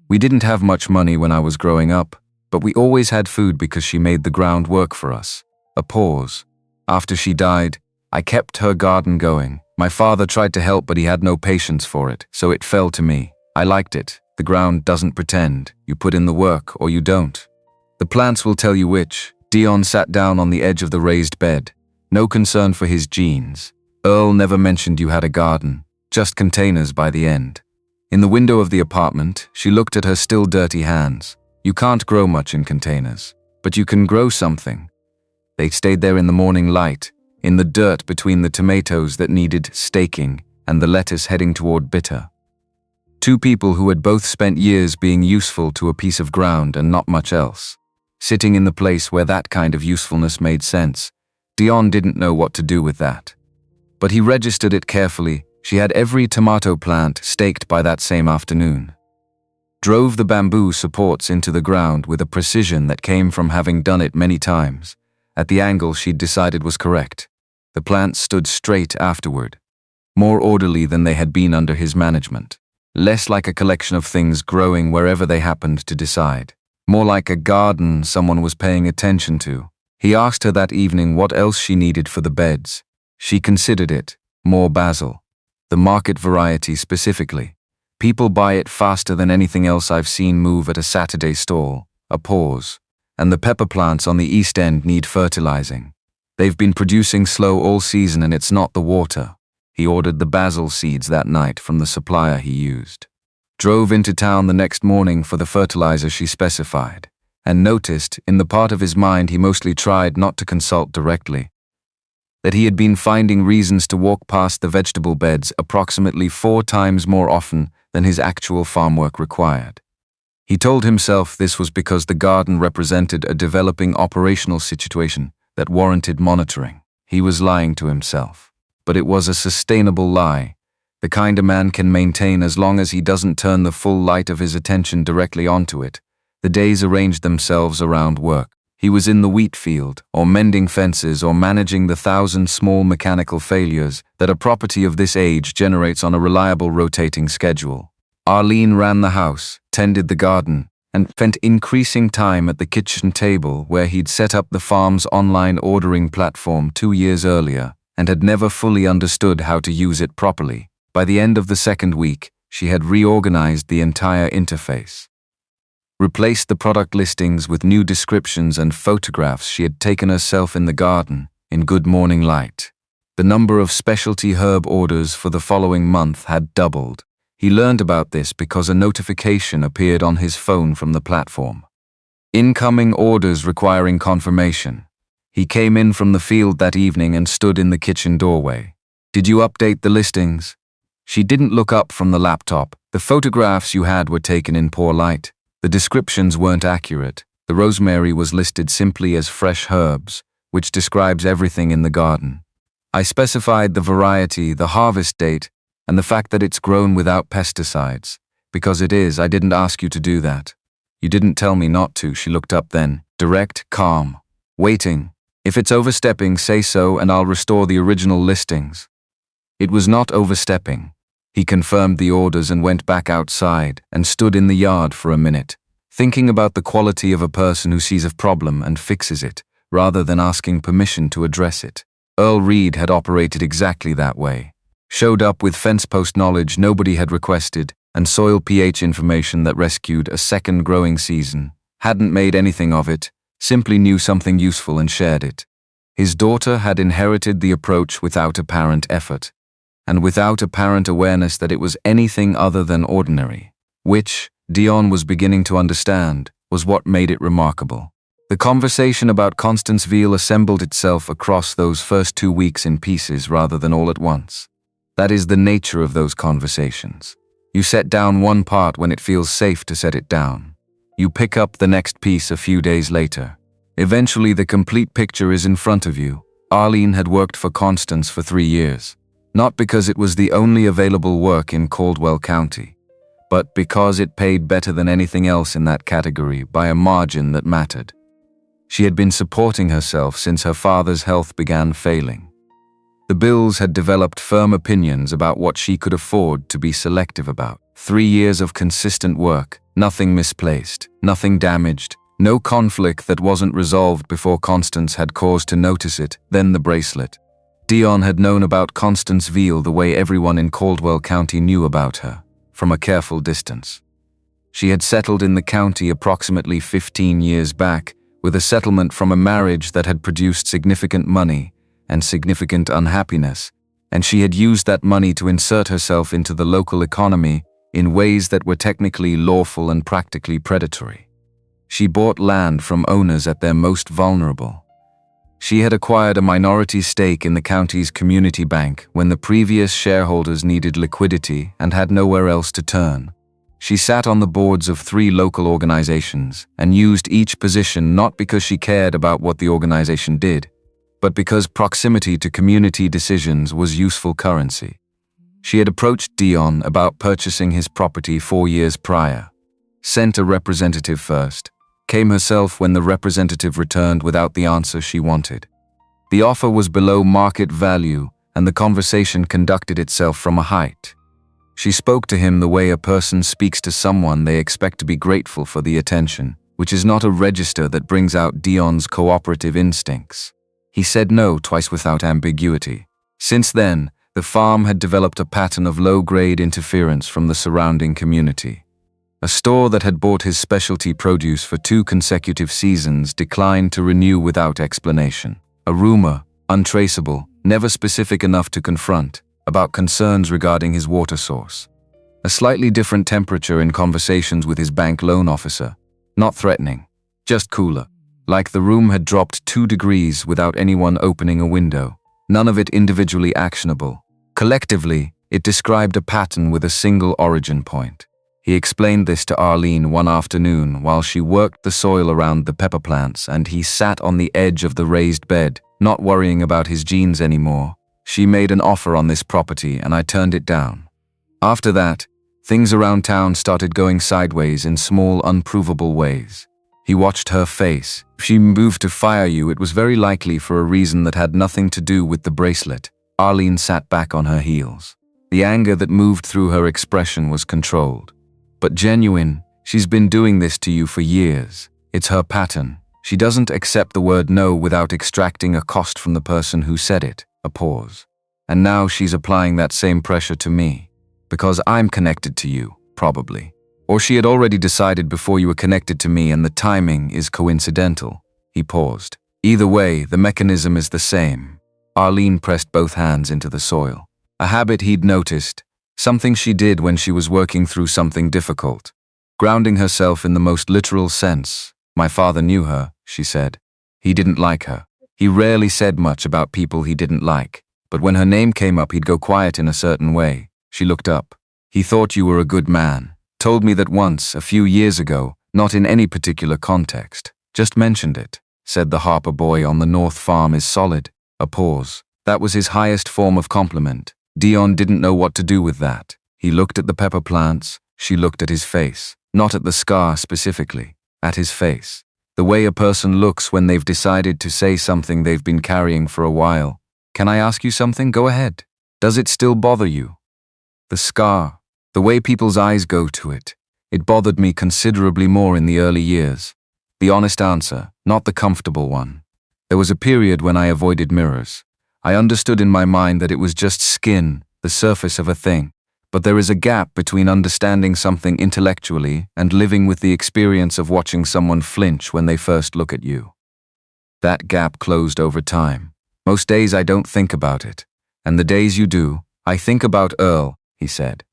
We didn't have much money when I was growing up, but we always had food because she made the ground work for us. A pause. After she died, I kept her garden going, My father tried to help, but he had no patience for it, so it fell to me. I liked it. The ground doesn't pretend. You put in the work or you don't. The plants will tell you which. Dion sat down on the edge of the raised bed. No concern for his genes. Earl never mentioned you had a garden. Just containers by the end. In the window of the apartment, she looked at her still dirty hands. You can't grow much in containers, but you can grow something. They stayed there in the morning light, in the dirt between the tomatoes that needed staking and the lettuce heading toward bitter. Two people who had both spent years being useful to a piece of ground and not much else. Sitting in the place where that kind of usefulness made sense, Dion didn't know what to do with that. But he registered it carefully. She had every tomato plant staked by that same afternoon. Drove the bamboo supports into the ground with a precision that came from having done it many times, at the angle she'd decided was correct. The plants stood straight afterward, more orderly than they had been under his management, less like a collection of things growing wherever they happened to decide, more like a garden someone was paying attention to. He asked her that evening what else she needed for the beds. She considered it, more basil. The market variety specifically. People buy it faster than anything else I've seen move at a Saturday stall. A pause. And the pepper plants on the East End need fertilizing. They've been producing slow all season and it's not the water. He ordered the basil seeds that night from the supplier he used. Drove into town the next morning for the fertilizer she specified, and noticed, in the part of his mind he mostly tried not to consult directly, that he had been finding reasons to walk past the vegetable beds approximately 4 times more often than his actual farm work required. He told himself this was because the garden represented a developing operational situation that warranted monitoring. He was lying to himself. But it was a sustainable lie, the kind a man can maintain as long as he doesn't turn the full light of his attention directly onto it. The days arranged themselves around work. He was in the wheat field, or mending fences, or managing the 1,000 small mechanical failures that a property of this age generates on a reliable rotating schedule. Arlene ran the house, tended the garden, and spent increasing time at the kitchen table where he'd set up the farm's online ordering platform 2 years earlier and had never fully understood how to use it properly. By the end of the second week, she had reorganized the entire interface. Replaced the product listings with new descriptions and photographs she had taken herself in the garden, in good morning light. The number of specialty herb orders for the following month had doubled. He learned about this because a notification appeared on his phone from the platform. Incoming orders requiring confirmation. He came in from the field that evening and stood in the kitchen doorway. Did you update the listings? She didn't look up from the laptop. The photographs you had were taken in poor light. The descriptions weren't accurate. The rosemary was listed simply as fresh herbs, which describes everything in the garden. I specified the variety, the harvest date, and the fact that it's grown without pesticides. Because it is, I didn't ask you to do that. You didn't tell me not to. She looked up then, direct, calm, waiting. If it's overstepping, say so and I'll restore the original listings. It was not overstepping. He confirmed the orders and went back outside and stood in the yard for a minute, thinking about the quality of a person who sees a problem and fixes it, rather than asking permission to address it. Earl Reed had operated exactly that way. Showed up with fence post knowledge nobody had requested and soil pH information that rescued a second growing season. Hadn't made anything of it, simply knew something useful and shared it. His daughter had inherited the approach without apparent effort, and without apparent awareness that it was anything other than ordinary, which, Dion was beginning to understand, was what made it remarkable. The conversation about Constanceville assembled itself across those first 2 weeks in pieces rather than all at once. That is the nature of those conversations. You set down one part when it feels safe to set it down. You pick up the next piece a few days later. Eventually the complete picture is in front of you. Arlene had worked for Constance for 3 years. Not because it was the only available work in Caldwell County, but because it paid better than anything else in that category by a margin that mattered. She had been supporting herself since her father's health began failing. The Bills had developed firm opinions about what she could afford to be selective about. 3 years of consistent work, nothing misplaced, nothing damaged, no conflict that wasn't resolved before Constance had cause to notice it, then the bracelet. Dion had known about Constance Veal the way everyone in Caldwell County knew about her, from a careful distance. She had settled in the county approximately 15 years back, with a settlement from a marriage that had produced significant money and significant unhappiness, and she had used that money to insert herself into the local economy in ways that were technically lawful and practically predatory. She bought land from owners at their most vulnerable. She had acquired a minority stake in the county's community bank when the previous shareholders needed liquidity and had nowhere else to turn. She sat on the boards of 3 local organizations and used each position not because she cared about what the organization did, but because proximity to community decisions was useful currency. She had approached Dion about purchasing his property 4 years prior, sent a representative first, came herself when the representative returned without the answer she wanted. The offer was below market value, and the conversation conducted itself from a height. She spoke to him the way a person speaks to someone they expect to be grateful for the attention, which is not a register that brings out Dion's cooperative instincts. He said no twice without ambiguity. Since then, the farm had developed a pattern of low-grade interference from the surrounding community. A store that had bought his specialty produce for 2 consecutive seasons declined to renew without explanation. A rumor, untraceable, never specific enough to confront, about concerns regarding his water source. A slightly different temperature in conversations with his bank loan officer. Not threatening, just cooler. Like the room had dropped 2 degrees without anyone opening a window. None of it individually actionable. Collectively, it described a pattern with a single origin point. He explained this to Arlene one afternoon while she worked the soil around the pepper plants, and he sat on the edge of the raised bed, not worrying about his genes anymore. She made an offer on this property and I turned it down. After that, things around town started going sideways in small, unprovable ways. He watched her face. If she moved to fire you, it was very likely for a reason that had nothing to do with the bracelet. Arlene sat back on her heels. The anger that moved through her expression was controlled. But genuine. She's been doing this to you for years. It's her pattern. She doesn't accept the word no without extracting a cost from the person who said it. A pause. And now she's applying that same pressure to me. Because I'm connected to you, probably. Or she had already decided before you were connected to me and the timing is coincidental. He paused. Either way, the mechanism is the same. Arlene pressed both hands into the soil. A habit he'd noticed. Something she did when she was working through something difficult. Grounding herself in the most literal sense. My father knew her, she said. He didn't like her. He rarely said much about people he didn't like, but when her name came up he'd go quiet in a certain way. She looked up. He thought you were a good man. Told me that once, a few years ago, not in any particular context. Just mentioned it. Said the Harper boy on the North Farm is solid. A pause. That was his highest form of compliment. Dion didn't know what to do with that. He looked at the pepper plants. She looked at his face. Not at the scar specifically. At his face. The way a person looks when they've decided to say something they've been carrying for a while. Can I ask you something? Go ahead. Does it still bother you? The scar. The way people's eyes go to it. It bothered me considerably more in the early years. The honest answer, not the comfortable one. There was a period when I avoided mirrors. I understood in my mind that it was just skin, the surface of a thing. But there is a gap between understanding something intellectually and living with the experience of watching someone flinch when they first look at you. That gap closed over time. Most days I don't think about it. And the days you do, I think about Earl, he said.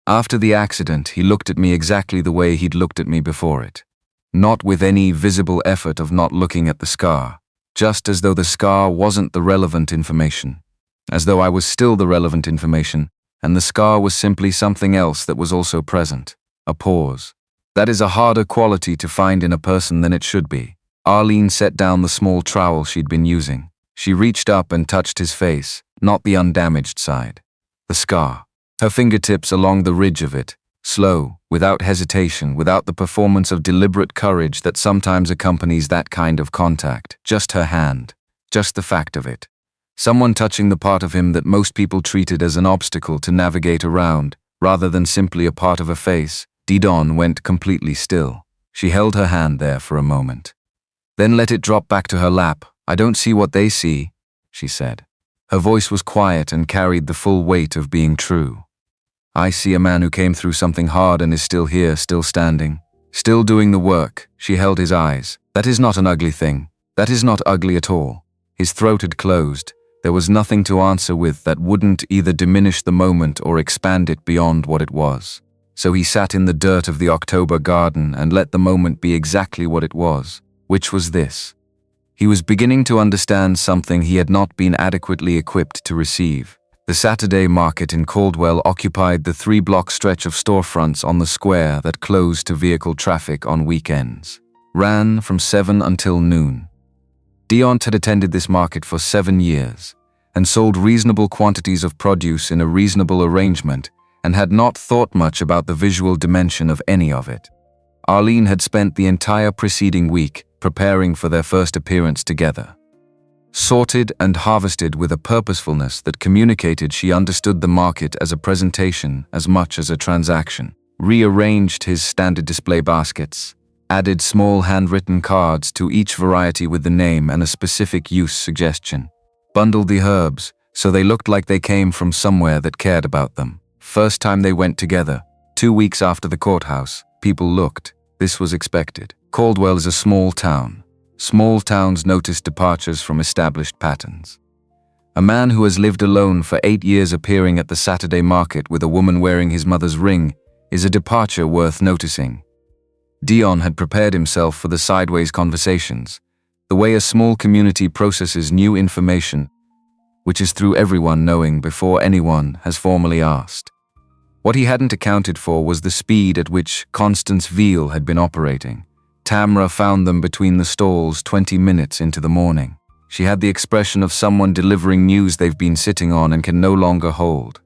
After the accident, he looked at me exactly the way he'd looked at me before it. Not with any visible effort of not looking at the scar. Just as though the scar wasn't the relevant information. As though I was still the relevant information, and the scar was simply something else that was also present. A pause. That is a harder quality to find in a person than it should be. Arlene set down the small trowel she'd been using. She reached up and touched his face, not the undamaged side. The scar. Her fingertips along the ridge of it, slow, without hesitation, without the performance of deliberate courage that sometimes accompanies that kind of contact. Just her hand. Just the fact of it. Someone touching the part of him that most people treated as an obstacle to navigate around, rather than simply a part of a face. Dion went completely still. She held her hand there for a moment. Then let it drop back to her lap. I don't see what they see, she said. Her voice was quiet and carried the full weight of being true. I see a man who came through something hard and is still here, still standing, still doing the work. She held his eyes. That is not an ugly thing. That is not ugly at all. His throat had closed. There was nothing to answer with that wouldn't either diminish the moment or expand it beyond what it was. So he sat in the dirt of the October garden and let the moment be exactly what it was, which was this. He was beginning to understand something he had not been adequately equipped to receive. The Saturday market in Caldwell occupied the 3-block stretch of storefronts on the square that closed to vehicle traffic on weekends. Ran from 7 until noon. Dion had attended this market for 7 years and sold reasonable quantities of produce in a reasonable arrangement and had not thought much about the visual dimension of any of it. Arlene had spent the entire preceding week preparing for their first appearance together. Sorted and harvested with a purposefulness that communicated she understood the market as a presentation as much as a transaction. Rearranged his standard display baskets, added small handwritten cards to each variety with the name and a specific use suggestion. Bundled the herbs so they looked like they came from somewhere that cared about them. First time they went together, 2 weeks after the courthouse, people looked. This was expected. Caldwell is a small town. Small towns notice departures from established patterns. A man who has lived alone for 8 years appearing at the Saturday market with a woman wearing his mother's ring is a departure worth noticing. Dion had prepared himself for the sideways conversations, the way a small community processes new information, which is through everyone knowing before anyone has formally asked. What he hadn't accounted for was the speed at which Constance Veal had been operating. Tamra found them between the stalls 20 minutes into the morning. She had the expression of someone delivering news they've been sitting on and can no longer hold.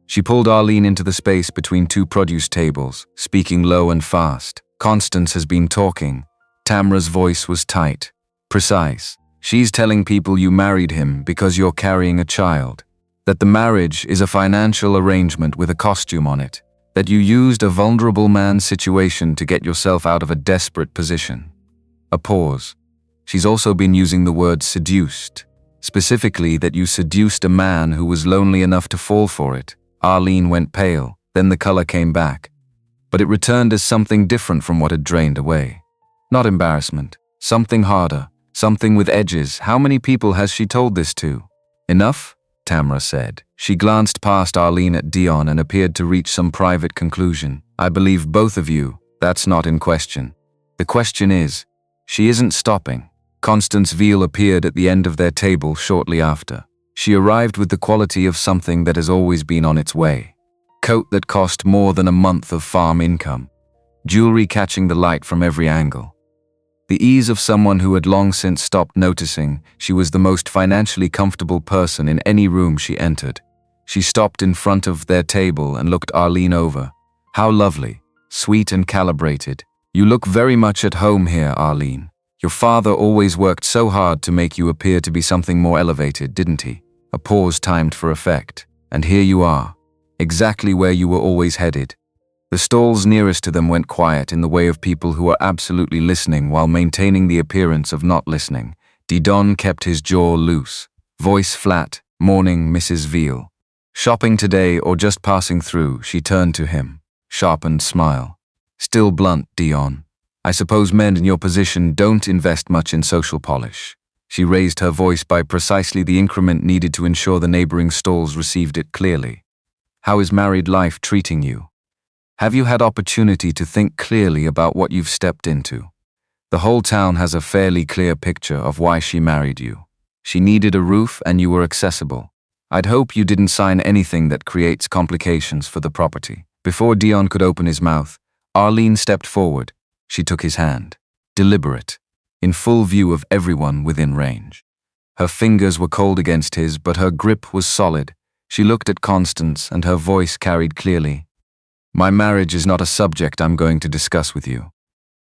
She pulled Arlene into the space between 2 produce tables, speaking low and fast. Constance has been talking. Tamra's voice was tight, precise. She's telling people you married him because you're carrying a child. That the marriage is a financial arrangement with a costume on it. That you used a vulnerable man's situation to get yourself out of a desperate position. A pause. She's also been using the word seduced. Specifically that you seduced a man who was lonely enough to fall for it. Arlene went pale, then the color came back. But it returned as something different from what had drained away. Not embarrassment. Something harder. Something with edges. How many people has she told this to? Enough? Tamra said. She glanced past Arlene at Dion and appeared to reach some private conclusion. I believe both of you. That's not in question. The question is, she isn't stopping. Constance Veal appeared at the end of their table shortly after. She arrived with the quality of something that has always been on its way. Coat that cost more than a month of farm income. Jewelry catching the light from every angle. The ease of someone who had long since stopped noticing she was the most financially comfortable person in any room she entered. She stopped in front of their table and looked Arlene over. How lovely, sweet and calibrated. You look very much at home here, Arlene. Your father always worked so hard to make you appear to be something more elevated, didn't he? A pause timed for effect. And here you are. Exactly where you were always headed. The stalls nearest to them went quiet in the way of people who are absolutely listening while maintaining the appearance of not listening. Dion kept his jaw loose, voice flat. Morning, Mrs. Veal. Shopping today or just passing through? She turned to him, sharpened smile. Still blunt, Dion. I suppose men in your position don't invest much in social polish. She raised her voice by precisely the increment needed to ensure the neighboring stalls received it clearly. How is married life treating you? Have you had opportunity to think clearly about what you've stepped into? The whole town has a fairly clear picture of why she married you. She needed a roof and you were accessible. I'd hope you didn't sign anything that creates complications for the property. Before Dion could open his mouth, Arlene stepped forward. She took his hand, deliberate, in full view of everyone within range. Her fingers were cold against his, but her grip was solid. She looked at Constance and her voice carried clearly. My marriage is not a subject I'm going to discuss with you.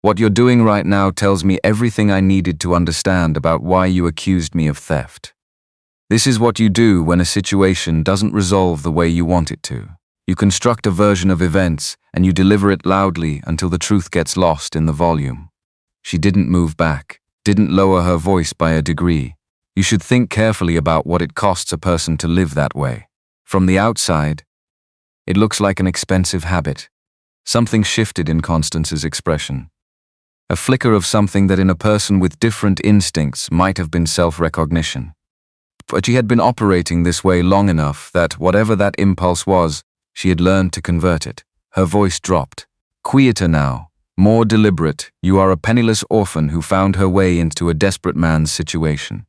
What you're doing right now tells me everything I needed to understand about why you accused me of theft. This is what you do when a situation doesn't resolve the way you want it to. You construct a version of events and you deliver it loudly until the truth gets lost in the volume. She didn't move back, didn't lower her voice by a degree. You should think carefully about what it costs a person to live that way. From the outside, it looks like an expensive habit. Something shifted in Constance's expression. A flicker of something that in a person with different instincts might have been self-recognition. But she had been operating this way long enough that whatever that impulse was, she had learned to convert it. Her voice dropped. Quieter now, more deliberate. You are a penniless orphan who found her way into a desperate man's situation.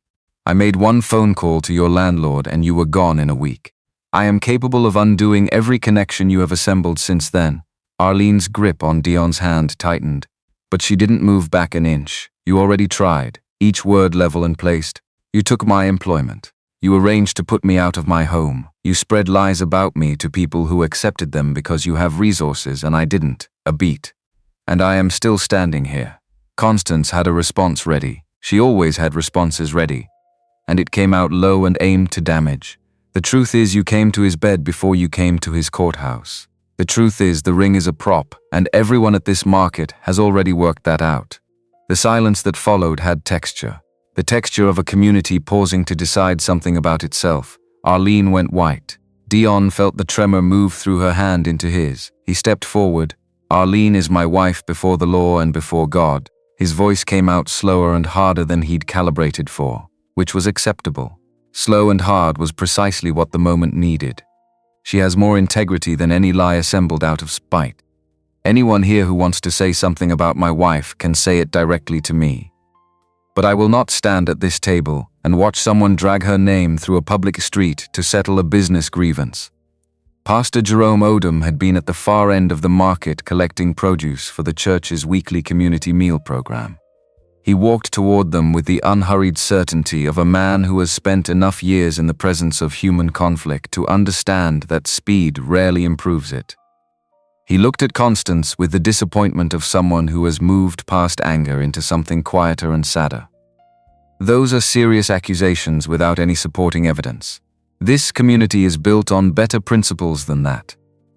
I made one phone call to your landlord and you were gone in a week. I am capable of undoing every connection you have assembled since then. Arlene's grip on Dion's hand tightened, but she didn't move back an inch. You already tried, each word level and placed. You took my employment. You arranged to put me out of my home. You spread lies about me to people who accepted them because you have resources and I didn't. A beat. And I am still standing here. Constance had a response ready. She always had responses ready. And it came out low and aimed to damage. The truth is you came to his bed before you came to his courthouse. The truth is the ring is a prop, and everyone at this market has already worked that out. The silence that followed had texture. The texture of a community pausing to decide something about itself. Arlene went white. Dion felt the tremor move through her hand into his. He stepped forward. Arlene is my wife before the law and before God. His voice came out slower and harder than he'd calibrated for, which was acceptable. Slow and hard was precisely what the moment needed. She has more integrity than any lie assembled out of spite. Anyone here who wants to say something about my wife can say it directly to me. But I will not stand at this table and watch someone drag her name through a public street to settle a business grievance. Pastor Jerome Odom had been at the far end of the market collecting produce for the church's weekly community meal program. He walked toward them with the unhurried certainty of a man who has spent enough years in the presence of human conflict to understand that speed rarely improves it. He looked at Constance with the disappointment of someone who has moved past anger into something quieter and sadder. Those are serious accusations without any supporting evidence. This community is built on better principles than that.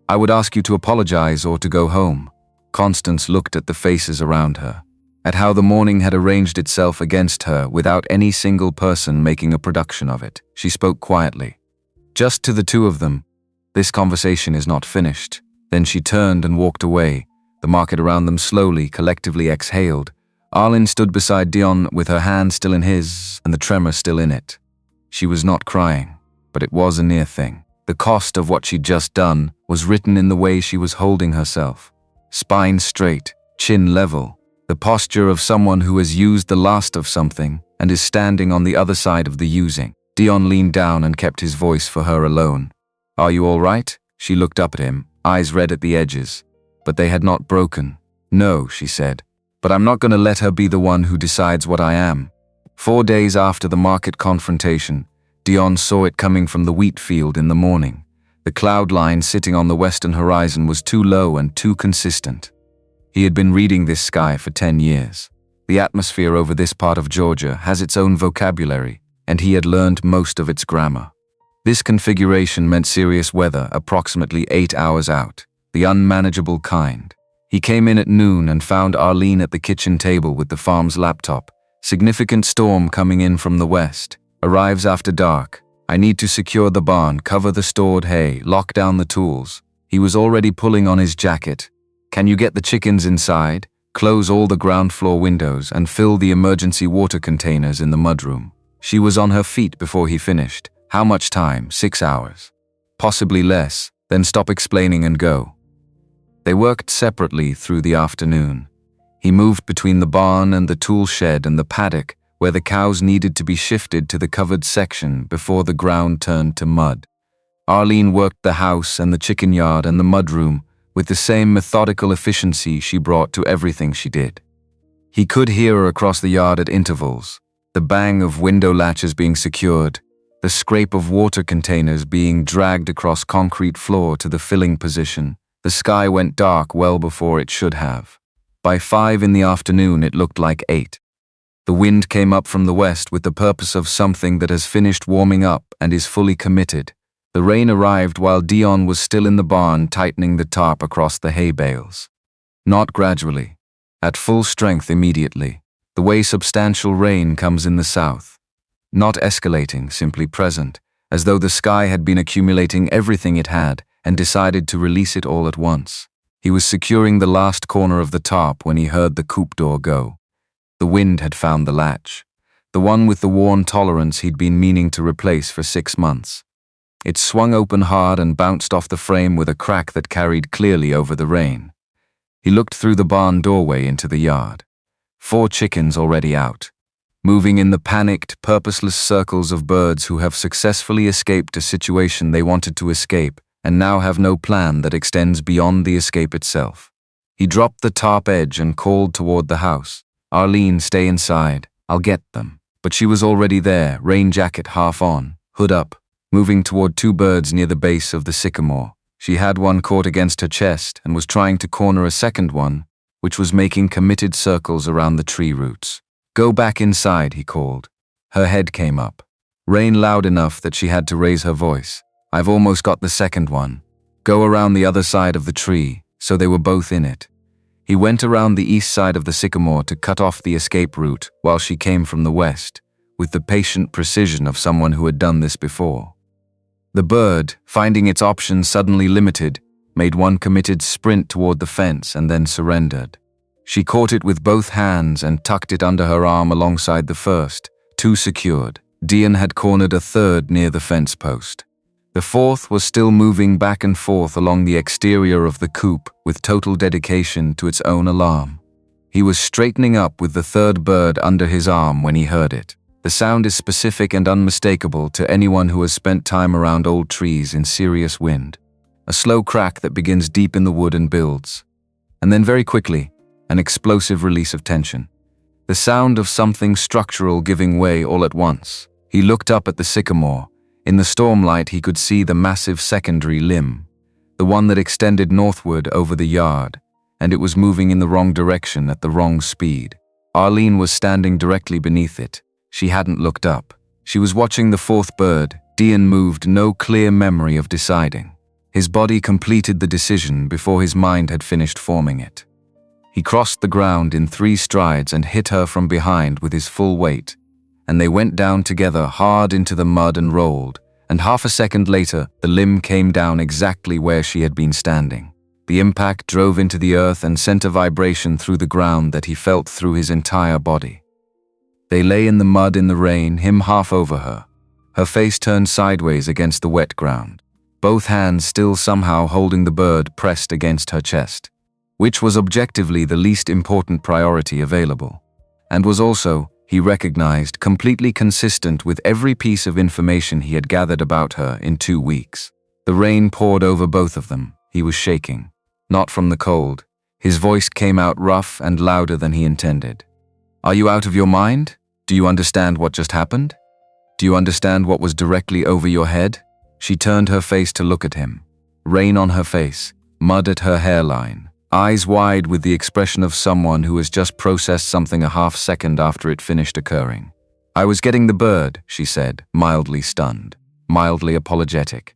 I would ask you to apologize or to go home. Constance looked at the faces around her, at how the morning had arranged itself against her without any single person making a production of it. She spoke quietly. Just to the two of them, this conversation is not finished. Then she turned and walked away. The market around them slowly, collectively exhaled. Arlene stood beside Dion with her hand still in his and the tremor still in it. She was not crying, but it was a near thing. The cost of what she'd just done was written in the way she was holding herself. Spine straight, chin level, the posture of someone who has used the last of something and is standing on the other side of the using. Dion leaned down and kept his voice for her alone. Are you all right? She looked up at him, eyes red at the edges, but they had not broken. No, she said, but I'm not going to let her be the one who decides what I am. 4 days after the market confrontation, Dion saw it coming from the wheat field in the morning. The cloud line sitting on the western horizon was too low and too consistent. He had been reading this sky for 10 years. The atmosphere over this part of Georgia has its own vocabulary, and he had learned most of its grammar. This configuration meant serious weather approximately 8 hours out, the unmanageable kind. He came in at noon and found Arlene at the kitchen table with the farm's laptop. Significant storm coming in from the west. Arrives after dark. I need to secure the barn, cover the stored hay, lock down the tools. He was already pulling on his jacket. Can you get the chickens inside? Close all the ground floor windows and fill the emergency water containers in the mudroom. She was on her feet before he finished. How much time? 6 hours. Possibly less, then stop explaining and go. They worked separately through the afternoon. He moved between the barn and the tool shed and the paddock, where the cows needed to be shifted to the covered section before the ground turned to mud. Arlene worked the house and the chicken yard and the mudroom with the same methodical efficiency she brought to everything she did. He could hear her across the yard at intervals, the bang of window latches being secured, the scrape of water containers being dragged across concrete floor to the filling position. The sky went dark well before it should have. By 5 in the afternoon it looked like 8. The wind came up from the west with the purpose of something that has finished warming up and is fully committed. The rain arrived while Dion was still in the barn tightening the tarp across the hay bales. Not gradually. At full strength immediately, the way substantial rain comes in the south. not escalating, simply present, as though the sky had been accumulating everything it had and decided to release it all at once. He was securing the last corner of the tarp when he heard the coupe door go. The wind had found the latch, the one with the worn tolerance he'd been meaning to replace for 6 months. It swung open hard and bounced off the frame with a crack that carried clearly over the rain. He looked through the barn doorway into the yard. 4 chickens already out, moving in the panicked, purposeless circles of birds who have successfully escaped a situation they wanted to escape and now have no plan that extends beyond the escape itself. He dropped the tarp edge and called toward the house. "Arlene, stay inside. I'll get them." But she was already there, rain jacket half on, hood up, moving toward 2 birds near the base of the sycamore. She had one caught against her chest and was trying to corner a second one, which was making committed circles around the tree roots. "Go back inside," he called. Her head came up. Rain loud enough that she had to raise her voice. "I've almost got the second one. Go around the other side of the tree," so they were both in it. He went around the east side of the sycamore to cut off the escape route while she came from the west, with the patient precision of someone who had done this before. The bird, finding its options suddenly limited, made one committed sprint toward the fence and then surrendered. She caught it with both hands and tucked it under her arm alongside the first, 2 secured. Dion had cornered a third near the fence post. The fourth was still moving back and forth along the exterior of the coop with total dedication to its own alarm. He was straightening up with the third bird under his arm when he heard it. The sound is specific and unmistakable to anyone who has spent time around old trees in serious wind. A slow crack that begins deep in the wood and builds. And then very quickly, an explosive release of tension. The sound of something structural giving way all at once. He looked up at the sycamore. In the stormlight he could see the massive secondary limb, the one that extended northward over the yard, and it was moving in the wrong direction at the wrong speed. Arlene was standing directly beneath it. She hadn't looked up. She was watching the fourth bird. Dion moved, no clear memory of deciding. His body completed the decision before his mind had finished forming it. He crossed the ground in 3 strides and hit her from behind with his full weight, and they went down together hard into the mud and rolled, and half a second later the limb came down exactly where she had been standing. The impact drove into the earth and sent a vibration through the ground that he felt through his entire body. They lay in the mud in the rain, him half over her, her face turned sideways against the wet ground, both hands still somehow holding the bird pressed against her chest, which was objectively the least important priority available, and was also, he recognized, completely consistent with every piece of information he had gathered about her in 2 weeks. The rain poured over both of them. He was shaking. Not from the cold. His voice came out rough and louder than he intended. "Are you out of your mind? Do you understand what just happened? Do you understand what was directly over your head?" She turned her face to look at him. Rain on her face, mud at her hairline, eyes wide with the expression of someone who has just processed something a half second after it finished occurring. "I was getting the bird," she said, mildly stunned, mildly apologetic.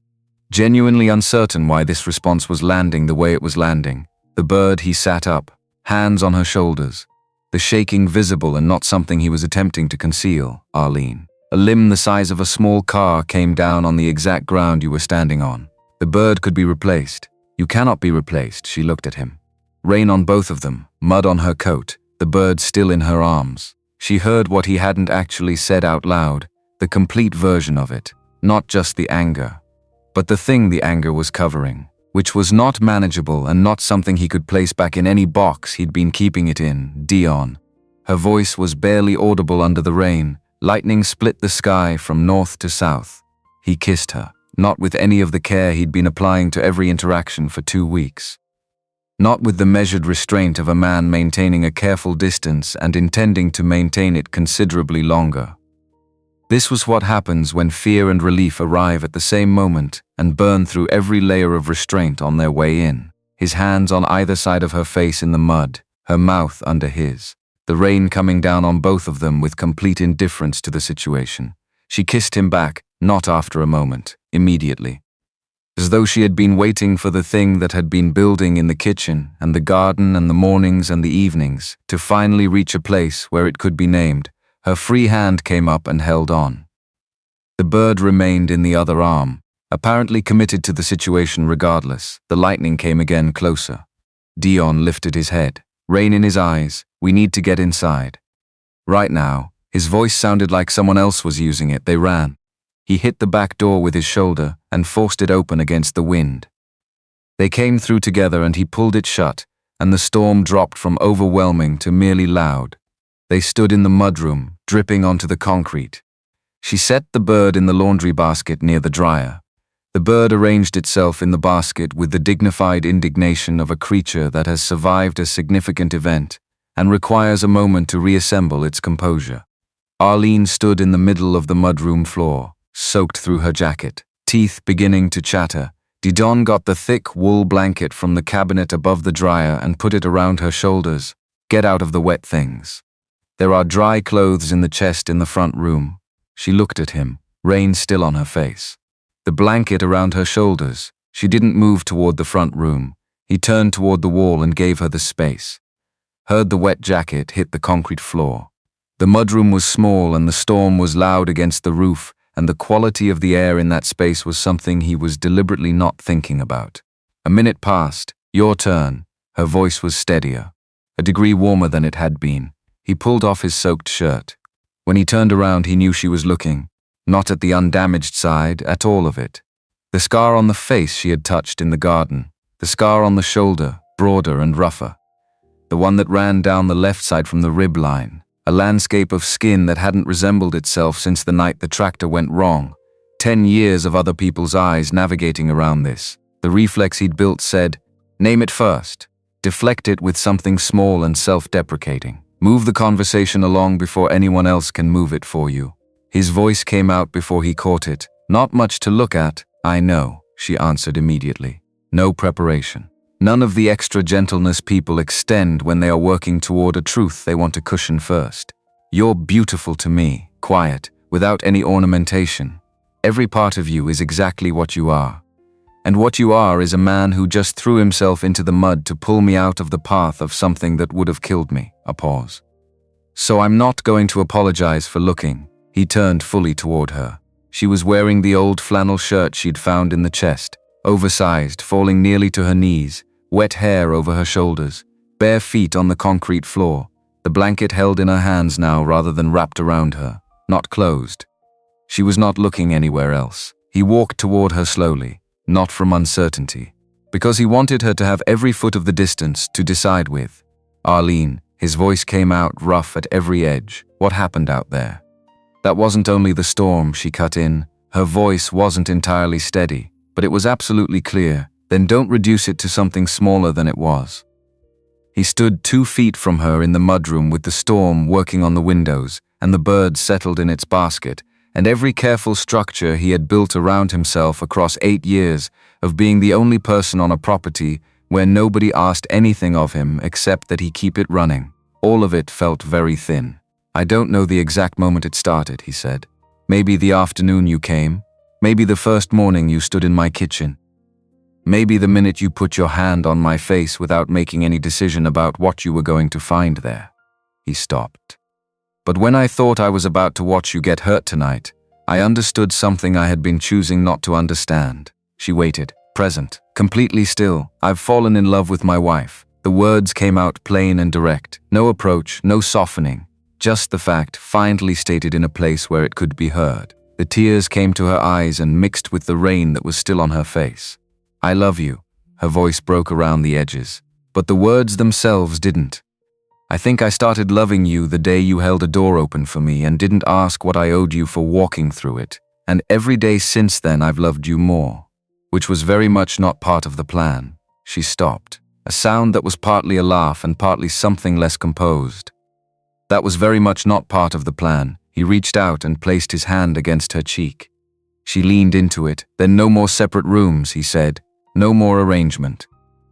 Genuinely uncertain why this response was landing the way it was landing. The bird, he sat up, hands on her shoulders, the shaking visible and not something he was attempting to conceal. "Arlene." A limb the size of a small car came down on the exact ground you were standing on. "The bird could be replaced." "You cannot be replaced," she looked at him. Rain on both of them, mud on her coat, the bird still in her arms. She heard what he hadn't actually said out loud, the complete version of it, not just the anger, but the thing the anger was covering, which was not manageable and not something he could place back in any box he'd been keeping it in. "Dion." Her voice was barely audible under the rain. Lightning split the sky from north to south. He kissed her, not with any of the care he'd been applying to every interaction for 2 weeks. Not with the measured restraint of a man maintaining a careful distance and intending to maintain it considerably longer. This was what happens when fear and relief arrive at the same moment and burn through every layer of restraint on their way in. His hands on either side of her face in the mud, her mouth under his. The rain coming down on both of them with complete indifference to the situation. She kissed him back, not after a moment, immediately. As though she had been waiting for the thing that had been building in the kitchen and the garden and the mornings and the evenings to finally reach a place where it could be named, Her free hand came up and held on. The bird remained in the other arm, apparently committed to the situation regardless. The lightning came again closer. Dion lifted his head, rain in his eyes. We need to get inside. Right now, his voice sounded like someone else was using it. They ran. He hit the back door with his shoulder and forced it open against the wind. They came through together and he pulled it shut, and the storm dropped from overwhelming to merely loud. They stood in the mudroom, dripping onto the concrete. She set the bird in the laundry basket near the dryer. The bird arranged itself in the basket with the dignified indignation of a creature that has survived a significant event and requires a moment to reassemble its composure. Arlene stood in the middle of the mudroom floor, soaked through her jacket, teeth beginning to chatter. Dion got the thick wool blanket from the cabinet above the dryer and put it around her shoulders. Get out of the wet things. There are dry clothes in the chest in the front room. She looked at him, rain still on her face. The blanket around her shoulders. She didn't move toward the front room. He turned toward the wall and gave her the space. Heard the wet jacket hit the concrete floor. The mudroom was small and the storm was loud against the roof, and the quality of the air in that space was something he was deliberately not thinking about. A minute passed. Your turn. Her voice was steadier, a degree warmer than it had been. He pulled off his soaked shirt. When he turned around, he knew she was looking, not at the undamaged side, at all of it. The scar on the face she had touched in the garden, the scar on the shoulder, broader and rougher. The one that ran down the left side from the rib line, a landscape of skin that hadn't resembled itself since the night the tractor went wrong. 10 years of other people's eyes navigating around this. The reflex he'd built said, name it first. Deflect it with something small and self-deprecating. Move the conversation along before anyone else can move it for you. His voice came out before he caught it. Not much to look at, I know, she answered immediately. No preparation. None of the extra gentleness people extend when they are working toward a truth they want to cushion first. You're beautiful to me, quiet, without any ornamentation. Every part of you is exactly what you are. And what you are is a man who just threw himself into the mud to pull me out of the path of something that would have killed me. A pause. So I'm not going to apologize for looking. He turned fully toward her. She was wearing the old flannel shirt she'd found in the chest, oversized, falling nearly to her knees, wet hair over her shoulders, bare feet on the concrete floor, the blanket held in her hands now rather than wrapped around her, not closed. She was not looking anywhere else. He walked toward her slowly. Not from uncertainty, because he wanted her to have every foot of the distance to decide with. Arlene, his voice came out rough at every edge. What happened out there? That wasn't only the storm, she cut in. Her voice wasn't entirely steady, but it was absolutely clear. Then don't reduce it to something smaller than it was. He stood 2 feet from her in the mudroom with the storm working on the windows and the bird settled in its basket, and every careful structure he had built around himself across 8 years of being the only person on a property where nobody asked anything of him except that he keep it running. All of it felt very thin. I don't know the exact moment it started, he said. Maybe the afternoon you came. Maybe the first morning you stood in my kitchen. Maybe the minute you put your hand on my face without making any decision about what you were going to find there. He stopped. But when I thought I was about to watch you get hurt tonight, I understood something I had been choosing not to understand. She waited, present, completely still. I've fallen in love with my wife. The words came out plain and direct. No approach, no softening. Just the fact, finally stated in a place where it could be heard. The tears came to her eyes and mixed with the rain that was still on her face. I love you. Her voice broke around the edges. But the words themselves didn't. I think I started loving you the day you held a door open for me and didn't ask what I owed you for walking through it. And every day since then I've loved you more. Which was very much not part of the plan. She stopped. A sound that was partly a laugh and partly something less composed. That was very much not part of the plan. He reached out and placed his hand against her cheek. She leaned into it. Then no more separate rooms, he said. No more arrangement.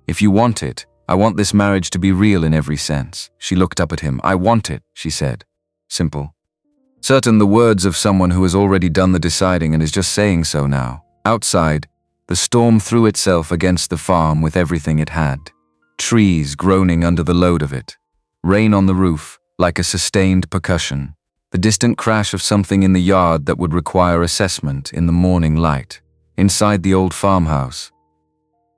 If you want it, I want this marriage to be real in every sense. She looked up at him. I want it, she said. Simple. Certain the words of someone who has already done the deciding and is just saying so now. Outside, the storm threw itself against the farm with everything it had. Trees groaning under the load of it. Rain on the roof, like a sustained percussion. The distant crash of something in the yard that would require assessment in the morning light. Inside the old farmhouse.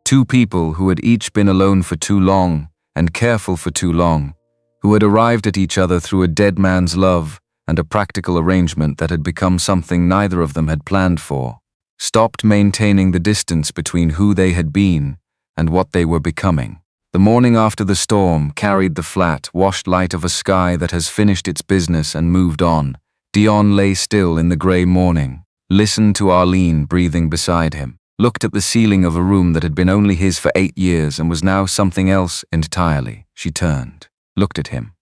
Two people who had each been alone for too long and careful for too long, who had arrived at each other through a dead man's love and a practical arrangement that had become something neither of them had planned for, stopped maintaining the distance between who they had been and what they were becoming. The morning after the storm carried the flat, washed light of a sky that has finished its business and moved on. Dion lay still in the grey morning, listened to Arlene breathing beside him, looked at the ceiling of a room that had been only his for 8 years and was now something else entirely. She turned, looked at him.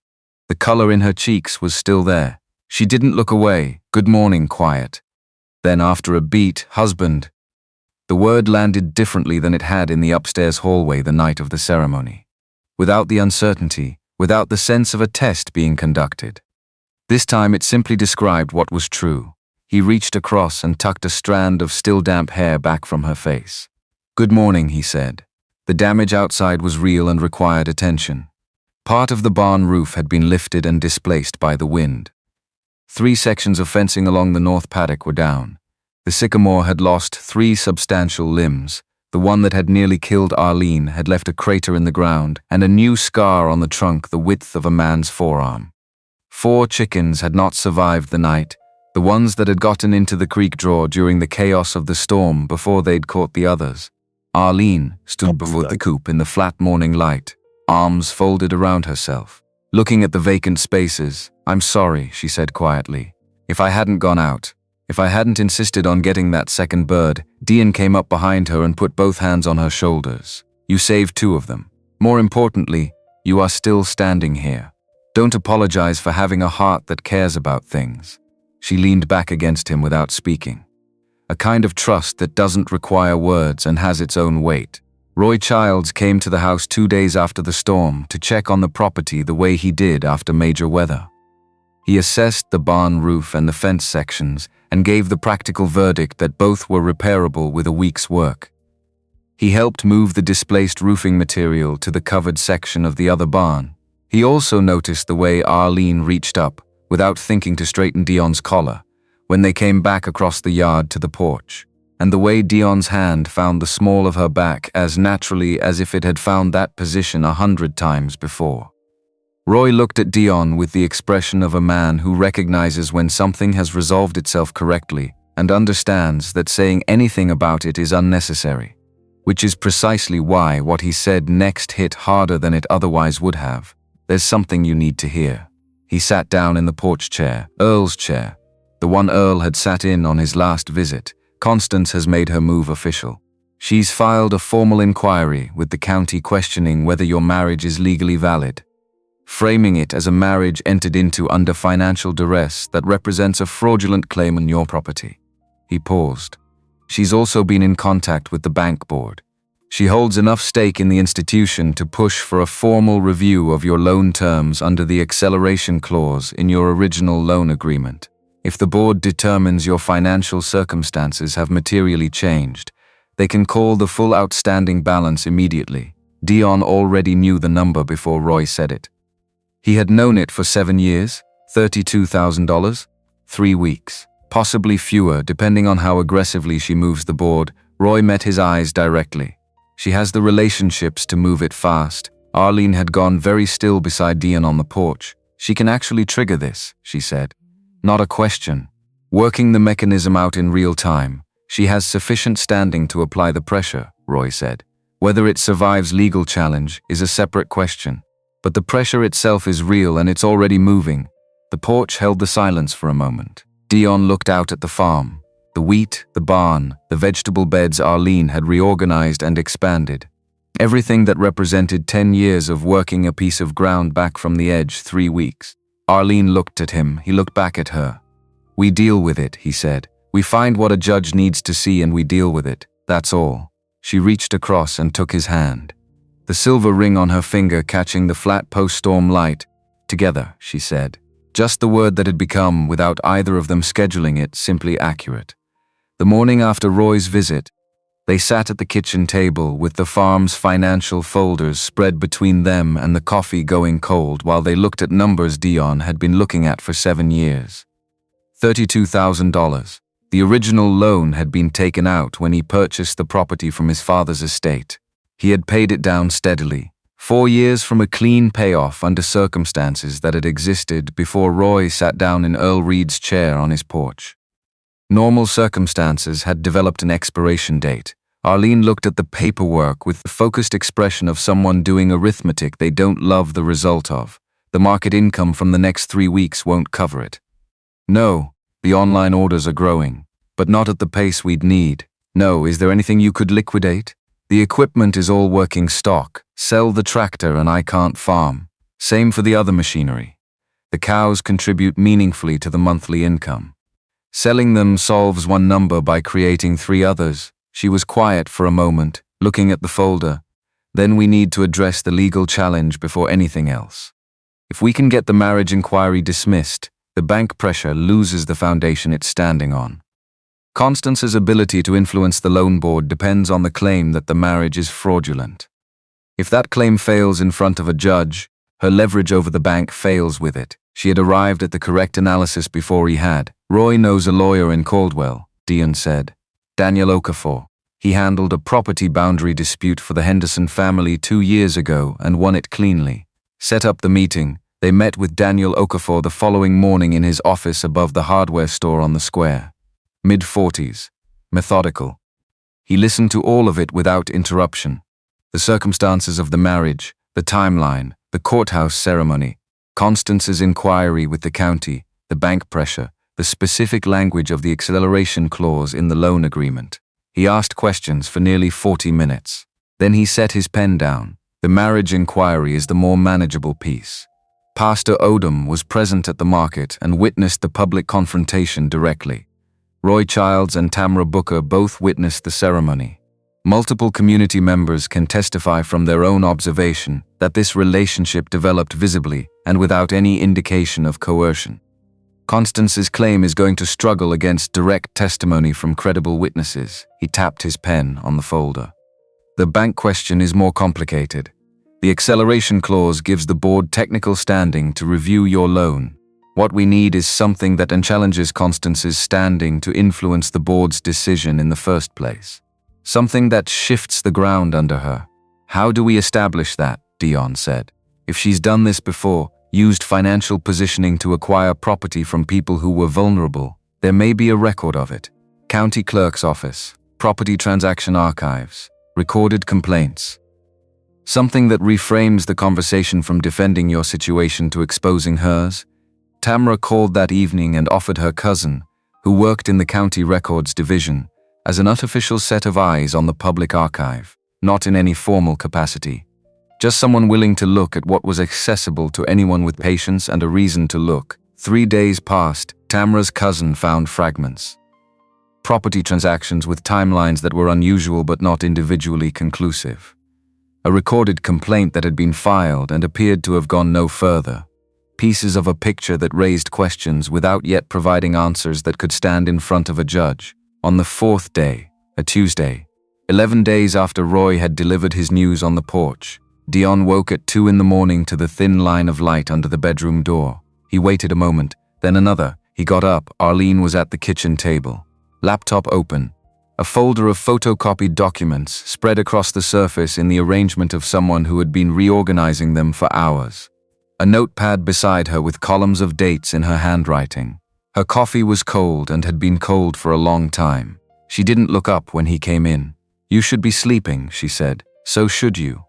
The color in her cheeks was still there. She didn't look away. Good morning, quiet. Then after a beat, husband. The word landed differently than it had in the upstairs hallway the night of the ceremony. Without the uncertainty, without the sense of a test being conducted. This time it simply described what was true. He reached across and tucked a strand of still damp hair back from her face. Good morning, he said. The damage outside was real and required attention. Part of the barn roof had been lifted and displaced by the wind. 3 sections of fencing along the north paddock were down. The sycamore had lost 3 substantial limbs. The one that had nearly killed Arlene had left a crater in the ground and a new scar on the trunk the width of a man's forearm. 4 chickens had not survived the night, the ones that had gotten into the creek draw during the chaos of the storm before they'd caught the others. Arlene stood before the coop in the flat morning light, arms folded around herself. Looking at the vacant spaces, I'm sorry, she said quietly. If I hadn't gone out, if I hadn't insisted on getting that second bird, Dion came up behind her and put both hands on her shoulders. You saved 2 of them. More importantly, you are still standing here. Don't apologize for having a heart that cares about things. She leaned back against him without speaking. A kind of trust that doesn't require words and has its own weight. Roy Childs came to the house 2 days after the storm to check on the property the way he did after major weather. He assessed the barn roof and the fence sections and gave the practical verdict that both were repairable with a week's work. He helped move the displaced roofing material to the covered section of the other barn. He also noticed the way Arlene reached up, without thinking, to straighten Dion's collar when they came back across the yard to the porch, and the way Dion's hand found the small of her back as naturally as if it had found that position 100 times before. Roy looked at Dion with the expression of a man who recognizes when something has resolved itself correctly and understands that saying anything about it is unnecessary, which is precisely why what he said next hit harder than it otherwise would have. There's something you need to hear. He sat down in the porch chair, Earl's chair, the one Earl had sat in on his last visit. Constance has made her move official. She's filed a formal inquiry with the county questioning whether your marriage is legally valid, framing it as a marriage entered into under financial duress that represents a fraudulent claim on your property. He paused. She's also been in contact with the bank board. She holds enough stake in the institution to push for a formal review of your loan terms under the acceleration clause in your original loan agreement. If the board determines your financial circumstances have materially changed, they can call the full outstanding balance immediately. Dion already knew the number before Roy said it. He had known it for 7 years, $32,000, 3 weeks, possibly fewer depending on how aggressively she moves the board. Roy met his eyes directly. She has the relationships to move it fast. Arlene had gone very still beside Dion on the porch. She can actually trigger this, she said. Not a question. Working the mechanism out in real time, she has sufficient standing to apply the pressure, Roy said. Whether it survives legal challenge is a separate question. But the pressure itself is real and it's already moving. The porch held the silence for a moment. Dion looked out at the farm. The wheat, the barn, the vegetable beds Arlene had reorganized and expanded. Everything that represented 10 years of working a piece of ground back from the edge 3 weeks. Arlene looked at him, he looked back at her. We deal with it, he said. We find what a judge needs to see and we deal with it. That's all. She reached across and took his hand. The silver ring on her finger catching the flat post-storm light. Together, she said. Just the word that had become, without either of them scheduling it, simply accurate. The morning after Roy's visit, They sat at the kitchen table with the farm's financial folders spread between them and the coffee going cold while they looked at numbers Dion had been looking at for 7 years. $32,000. The original loan had been taken out when he purchased the property from his father's estate. He had paid it down steadily. 4 years from a clean payoff under circumstances that had existed before Roy sat down in Arlene Reed's chair on his porch. Normal circumstances had developed an expiration date. Arlene looked at the paperwork with the focused expression of someone doing arithmetic they don't love the result of. The market income from the next 3 weeks won't cover it. No, the online orders are growing, but not at the pace we'd need. No, is there anything you could liquidate? The equipment is all working stock. Sell the tractor and I can't farm. Same for the other machinery. The cows contribute meaningfully to the monthly income. Selling them solves one number by creating 3 others. She was quiet for a moment, looking at the folder. Then we need to address the legal challenge before anything else. If we can get the marriage inquiry dismissed, the bank pressure loses the foundation it's standing on. Constance's ability to influence the loan board depends on the claim that the marriage is fraudulent. If that claim fails in front of a judge, her leverage over the bank fails with it. She had arrived at the correct analysis before he had. Roy knows a lawyer in Caldwell, Dion said. Daniel Okafor. He handled a property boundary dispute for the Henderson family 2 years ago and won it cleanly. Set up the meeting. They met with Daniel Okafor the following morning in his office above the hardware store on the square. Mid-40s. Methodical. He listened to all of it without interruption. The circumstances of the marriage, the timeline, the courthouse ceremony, Constance's inquiry with the county, the bank pressure, the specific language of the acceleration clause in the loan agreement. He asked questions for nearly 40 minutes. Then he set his pen down. The marriage inquiry is the more manageable piece. Pastor Odom was present at the market and witnessed the public confrontation directly. Roy Childs and Tamra Booker both witnessed the ceremony. Multiple community members can testify from their own observation that this relationship developed visibly and without any indication of coercion. Constance's claim is going to struggle against direct testimony from credible witnesses. He tapped his pen on the folder. The bank question is more complicated. The acceleration clause gives the board technical standing to review your loan. What we need is something that unchallenges Constance's standing to influence the board's decision in the first place. Something that shifts the ground under her. How do we establish that? Dion said. If she's done this before, used financial positioning to acquire property from people who were vulnerable, there may be a record of it. County Clerk's Office, Property Transaction Archives, recorded complaints. Something that reframes the conversation from defending your situation to exposing hers. Tamra called that evening and offered her cousin, who worked in the county records division, as an unofficial set of eyes on the public archive, not in any formal capacity. Just someone willing to look at what was accessible to anyone with patience and a reason to look. 3 days passed. Tamra's cousin found fragments. Property transactions with timelines that were unusual but not individually conclusive. A recorded complaint that had been filed and appeared to have gone no further. Pieces of a picture that raised questions without yet providing answers that could stand in front of a judge. On the 4th day, a Tuesday, 11 days after Roy had delivered his news on the porch, Dion woke at 2 a.m. to the thin line of light under the bedroom door. He waited a moment, then another. He got up. Arlene was at the kitchen table. Laptop open. A folder of photocopied documents spread across the surface in the arrangement of someone who had been reorganizing them for hours. A notepad beside her with columns of dates in her handwriting. Her coffee was cold and had been cold for a long time. She didn't look up when he came in. "You should be sleeping," she said. "So should you."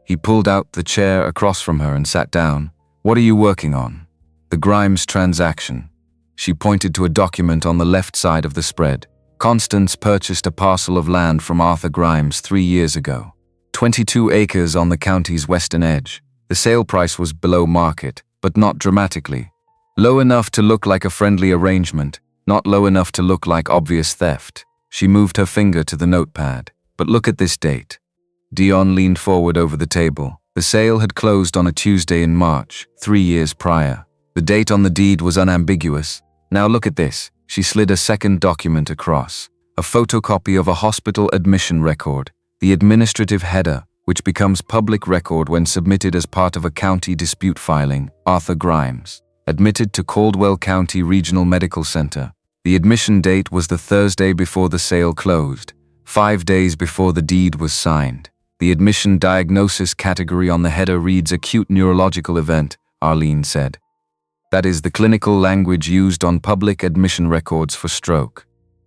He pulled out the chair across from her and sat down. "What are you working on?" "The Grimes transaction." She pointed to a document on the left side of the spread. Constance purchased a parcel of land from Arthur Grimes 3 years ago. 22 acres on the county's western edge. The sale price was below market, but not dramatically. Low enough to look like a friendly arrangement, not low enough to look like obvious theft. She moved her finger to the notepad. "But look at this date." Dion leaned forward over the table. The sale had closed on a Tuesday in March, 3 years prior. The date on the deed was unambiguous. "Now look at this." She slid a second document across. a photocopy of a hospital admission record, the administrative header, which becomes public record when submitted as part of a county dispute filing. Arthur Grimes, admitted to Caldwell County Regional Medical Center. The admission date was the Thursday before the sale closed, 5 days before the deed was signed. The admission diagnosis category on the header reads acute neurological event, Arlene said. That is the clinical language used on public admission records for stroke.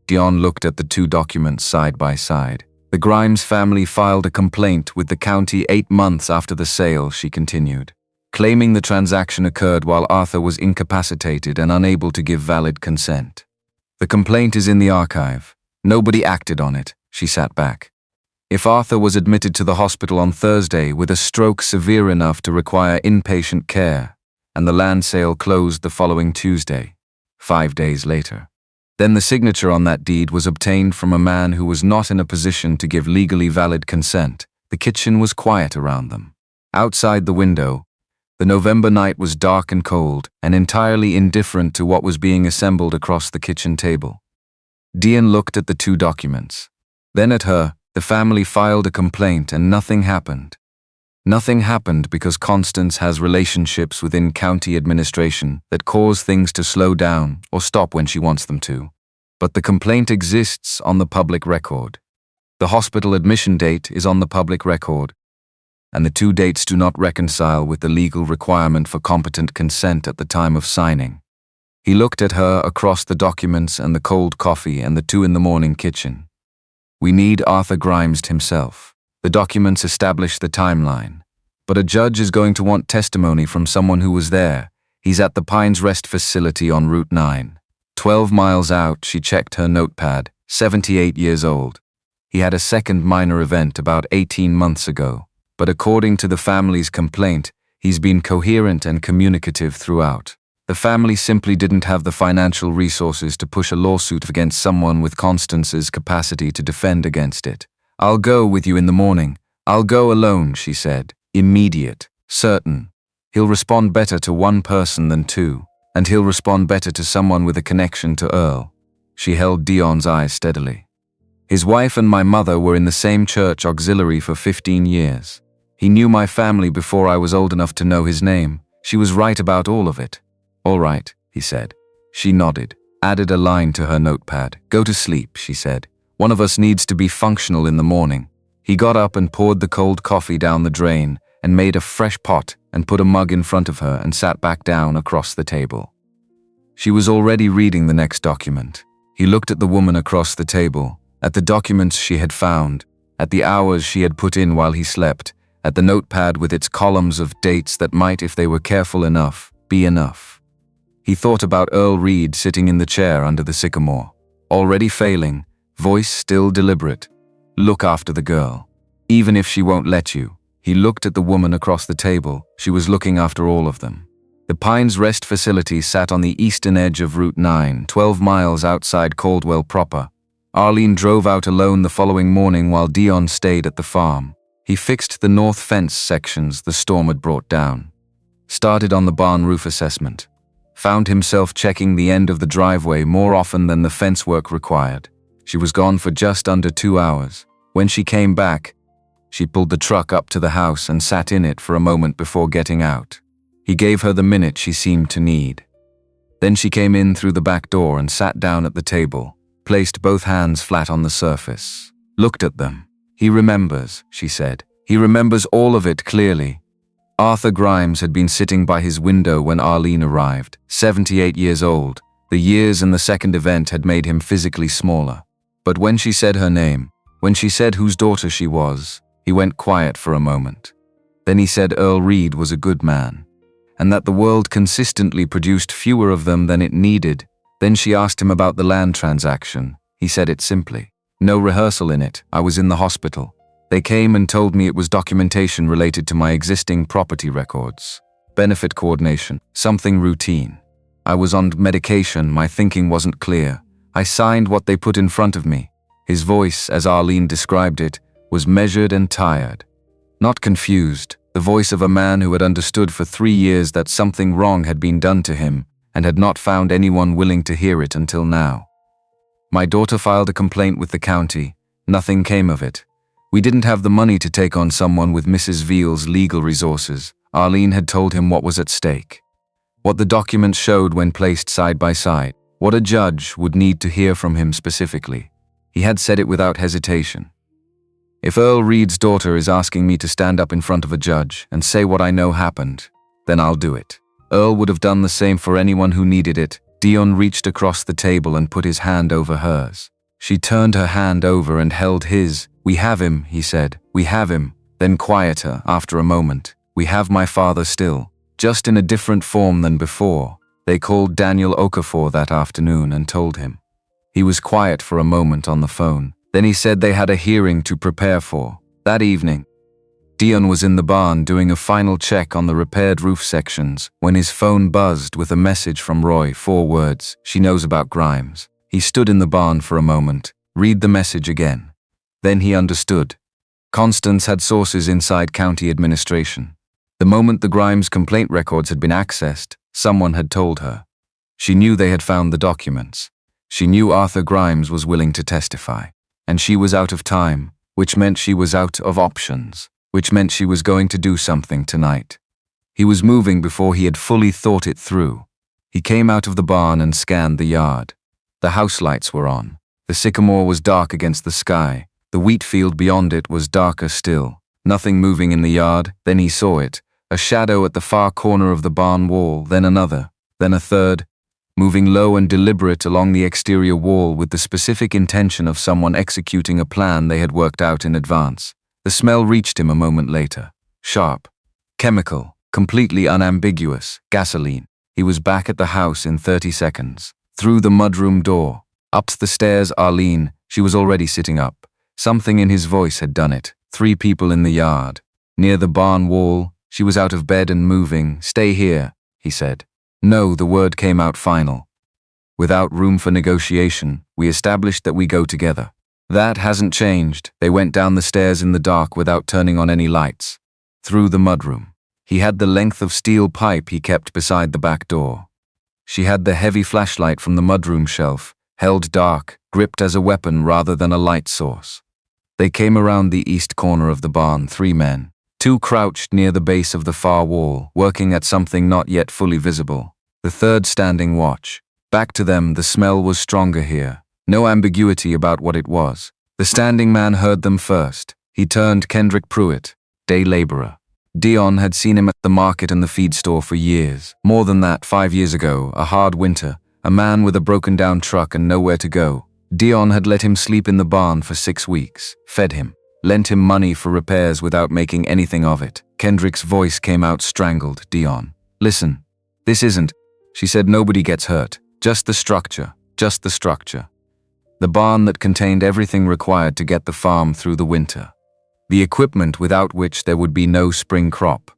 Dion looked at the two documents side by side. The Grimes family filed a complaint with the county 8 months after the sale, she continued, claiming the transaction occurred while Arthur was incapacitated and unable to give valid consent. The complaint is in the archive. Nobody acted on it, she sat back. If Arthur was admitted to the hospital on Thursday with a stroke severe enough to require inpatient care, and the land sale closed the following Tuesday, 5 days later, then the signature on that deed was obtained from a man who was not in a position to give legally valid consent. The kitchen was quiet around them. Outside the window, the November night was dark and cold, and entirely indifferent to what was being assembled across the kitchen table. Dion looked at the two documents. Then at her. The family filed a complaint and nothing happened. Nothing happened because Constance has relationships within county administration that cause things to slow down or stop when she wants them to. But the complaint exists on the public record. The hospital admission date is on the public record, and the two dates do not reconcile with the legal requirement for competent consent at the time of signing. He looked at her across the documents and the cold coffee and the 2 in the morning kitchen. We need Arthur Grimes himself. The documents establish the timeline. But a judge is going to want testimony from someone who was there. He's at the Pines Rest facility on Route 9. 12 miles out, she checked her notepad, 78 years old. He had a second minor event about 18 months ago, but according to the family's complaint, he's been coherent and communicative throughout. The family simply didn't have the financial resources to push a lawsuit against someone with Constance's capacity to defend against it. I'll go with you in the morning. I'll go alone, she said. Immediate. Certain. He'll respond better to one person than two, and he'll respond better to someone with a connection to Earl. She held Dion's eyes steadily. His wife and my mother were in the same church auxiliary for 15 years. He knew my family before I was old enough to know his name. She was right about all of it. All right, he said. She nodded, added a line to her notepad. Go to sleep, she said. One of us needs to be functional in the morning. He got up and poured the cold coffee down the drain and made a fresh pot and put a mug in front of her and sat back down across the table. She was already reading the next document. He looked at the woman across the table, at the documents she had found, at the hours she had put in while he slept, at the notepad with its columns of dates that might, if they were careful enough, be enough. He thought about Earl Reed sitting in the chair under the sycamore, already failing, voice still deliberate. Look after the girl. Even if she won't let you. He looked at the woman across the table. She was looking after all of them. The Pines Rest facility sat on the eastern edge of Route 9, 12 miles outside Caldwell proper. Arlene drove out alone the following morning while Dion stayed at the farm. He fixed the north fence sections the storm had brought down. Started on the barn roof assessment. Found himself checking the end of the driveway more often than the fence work required. She was gone for just under 2 hours. When she came back, she pulled the truck up to the house and sat in it for a moment before getting out. He gave her the minute she seemed to need. Then she came in through the back door and sat down at the table, placed both hands flat on the surface. Looked at them. He remembers, she said. He remembers all of it clearly. Arthur Grimes had been sitting by his window when Arlene arrived, 78 years old. The years and the second event had made him physically smaller. But when she said her name, when she said whose daughter she was, he went quiet for a moment. Then he said Earl Reed was a good man, and that the world consistently produced fewer of them than it needed. Then she asked him about the land transaction. He said it simply. No rehearsal in it. I was in the hospital. They came and told me it was documentation related to my existing property records. Benefit coordination. Something routine. I was on medication. My thinking wasn't clear. I signed what they put in front of me. His voice, as Arlene described it, was measured and tired. Not confused. The voice of a man who had understood for 3 years that something wrong had been done to him and had not found anyone willing to hear it until now. My daughter filed a complaint with the county. Nothing came of it. We didn't have the money to take on someone with Mrs. Veal's legal resources. Arlene had told him what was at stake. What the documents showed when placed side by side. What a judge would need to hear from him specifically. He had said it without hesitation. If Earl Reed's daughter is asking me to stand up in front of a judge and say what I know happened, then I'll do it. Earl would have done the same for anyone who needed it. Dion reached across the table and put his hand over hers. She turned her hand over and held his. "We have him," he said. "We have him." Then quieter, after a moment, "We have my father still, just in a different form than before." They called Daniel Okafor that afternoon and told him. He was quiet for a moment on the phone. Then he said they had a hearing to prepare for. That evening, Dion was in the barn doing a final check on the repaired roof sections when his phone buzzed with a message from Roy. 4 words, "She knows about Grimes." He stood in the barn for a moment, read the message again. Then he understood. Constance had sources inside county administration. The moment the Grimes complaint records had been accessed, someone had told her. She knew they had found the documents. She knew Arthur Grimes was willing to testify. And she was out of time, which meant she was out of options, which meant she was going to do something tonight. He was moving before he had fully thought it through. He came out of the barn and scanned the yard. The house lights were on. The sycamore was dark against the sky. The wheat field beyond it was darker still. Nothing moving in the yard. Then he saw it, a shadow at the far corner of the barn wall, then another, then a third, moving low and deliberate along the exterior wall with the specific intention of someone executing a plan they had worked out in advance. The smell reached him a moment later. Sharp. Chemical. Completely unambiguous. Gasoline. He was back at the house in 30 seconds. Through the mudroom door. Up the stairs, Arlene. She was already sitting up. Something in his voice had done it. 3 people in the yard. Near the barn wall. She was out of bed and moving. "Stay here," he said. "No," the word came out final. Without room for negotiation, we established that we go together. That hasn't changed. They went down the stairs in the dark without turning on any lights. Through the mudroom. He had the length of steel pipe he kept beside the back door. She had the heavy flashlight from the mudroom shelf, held dark, gripped as a weapon rather than a light source. They came around the east corner of the barn, 3 men. 2 crouched near the base of the far wall, working at something not yet fully visible. The 3rd standing watch. Back to them, the smell was stronger here. No ambiguity about what it was. The standing man heard them first. He turned. Kendrick Pruitt, day laborer. Dion had seen him at the market and the feed store for years. More than that, 5 years ago, a hard winter, a man with a broken-down truck and nowhere to go. Dion had let him sleep in the barn for 6 weeks, fed him, lent him money for repairs without making anything of it. Kendrick's voice came out strangled. "Dion, listen, this isn't," she said. "Nobody gets hurt. Just the structure, just the structure. The barn that contained everything required to get the farm through the winter. The equipment without which there would be no spring crop.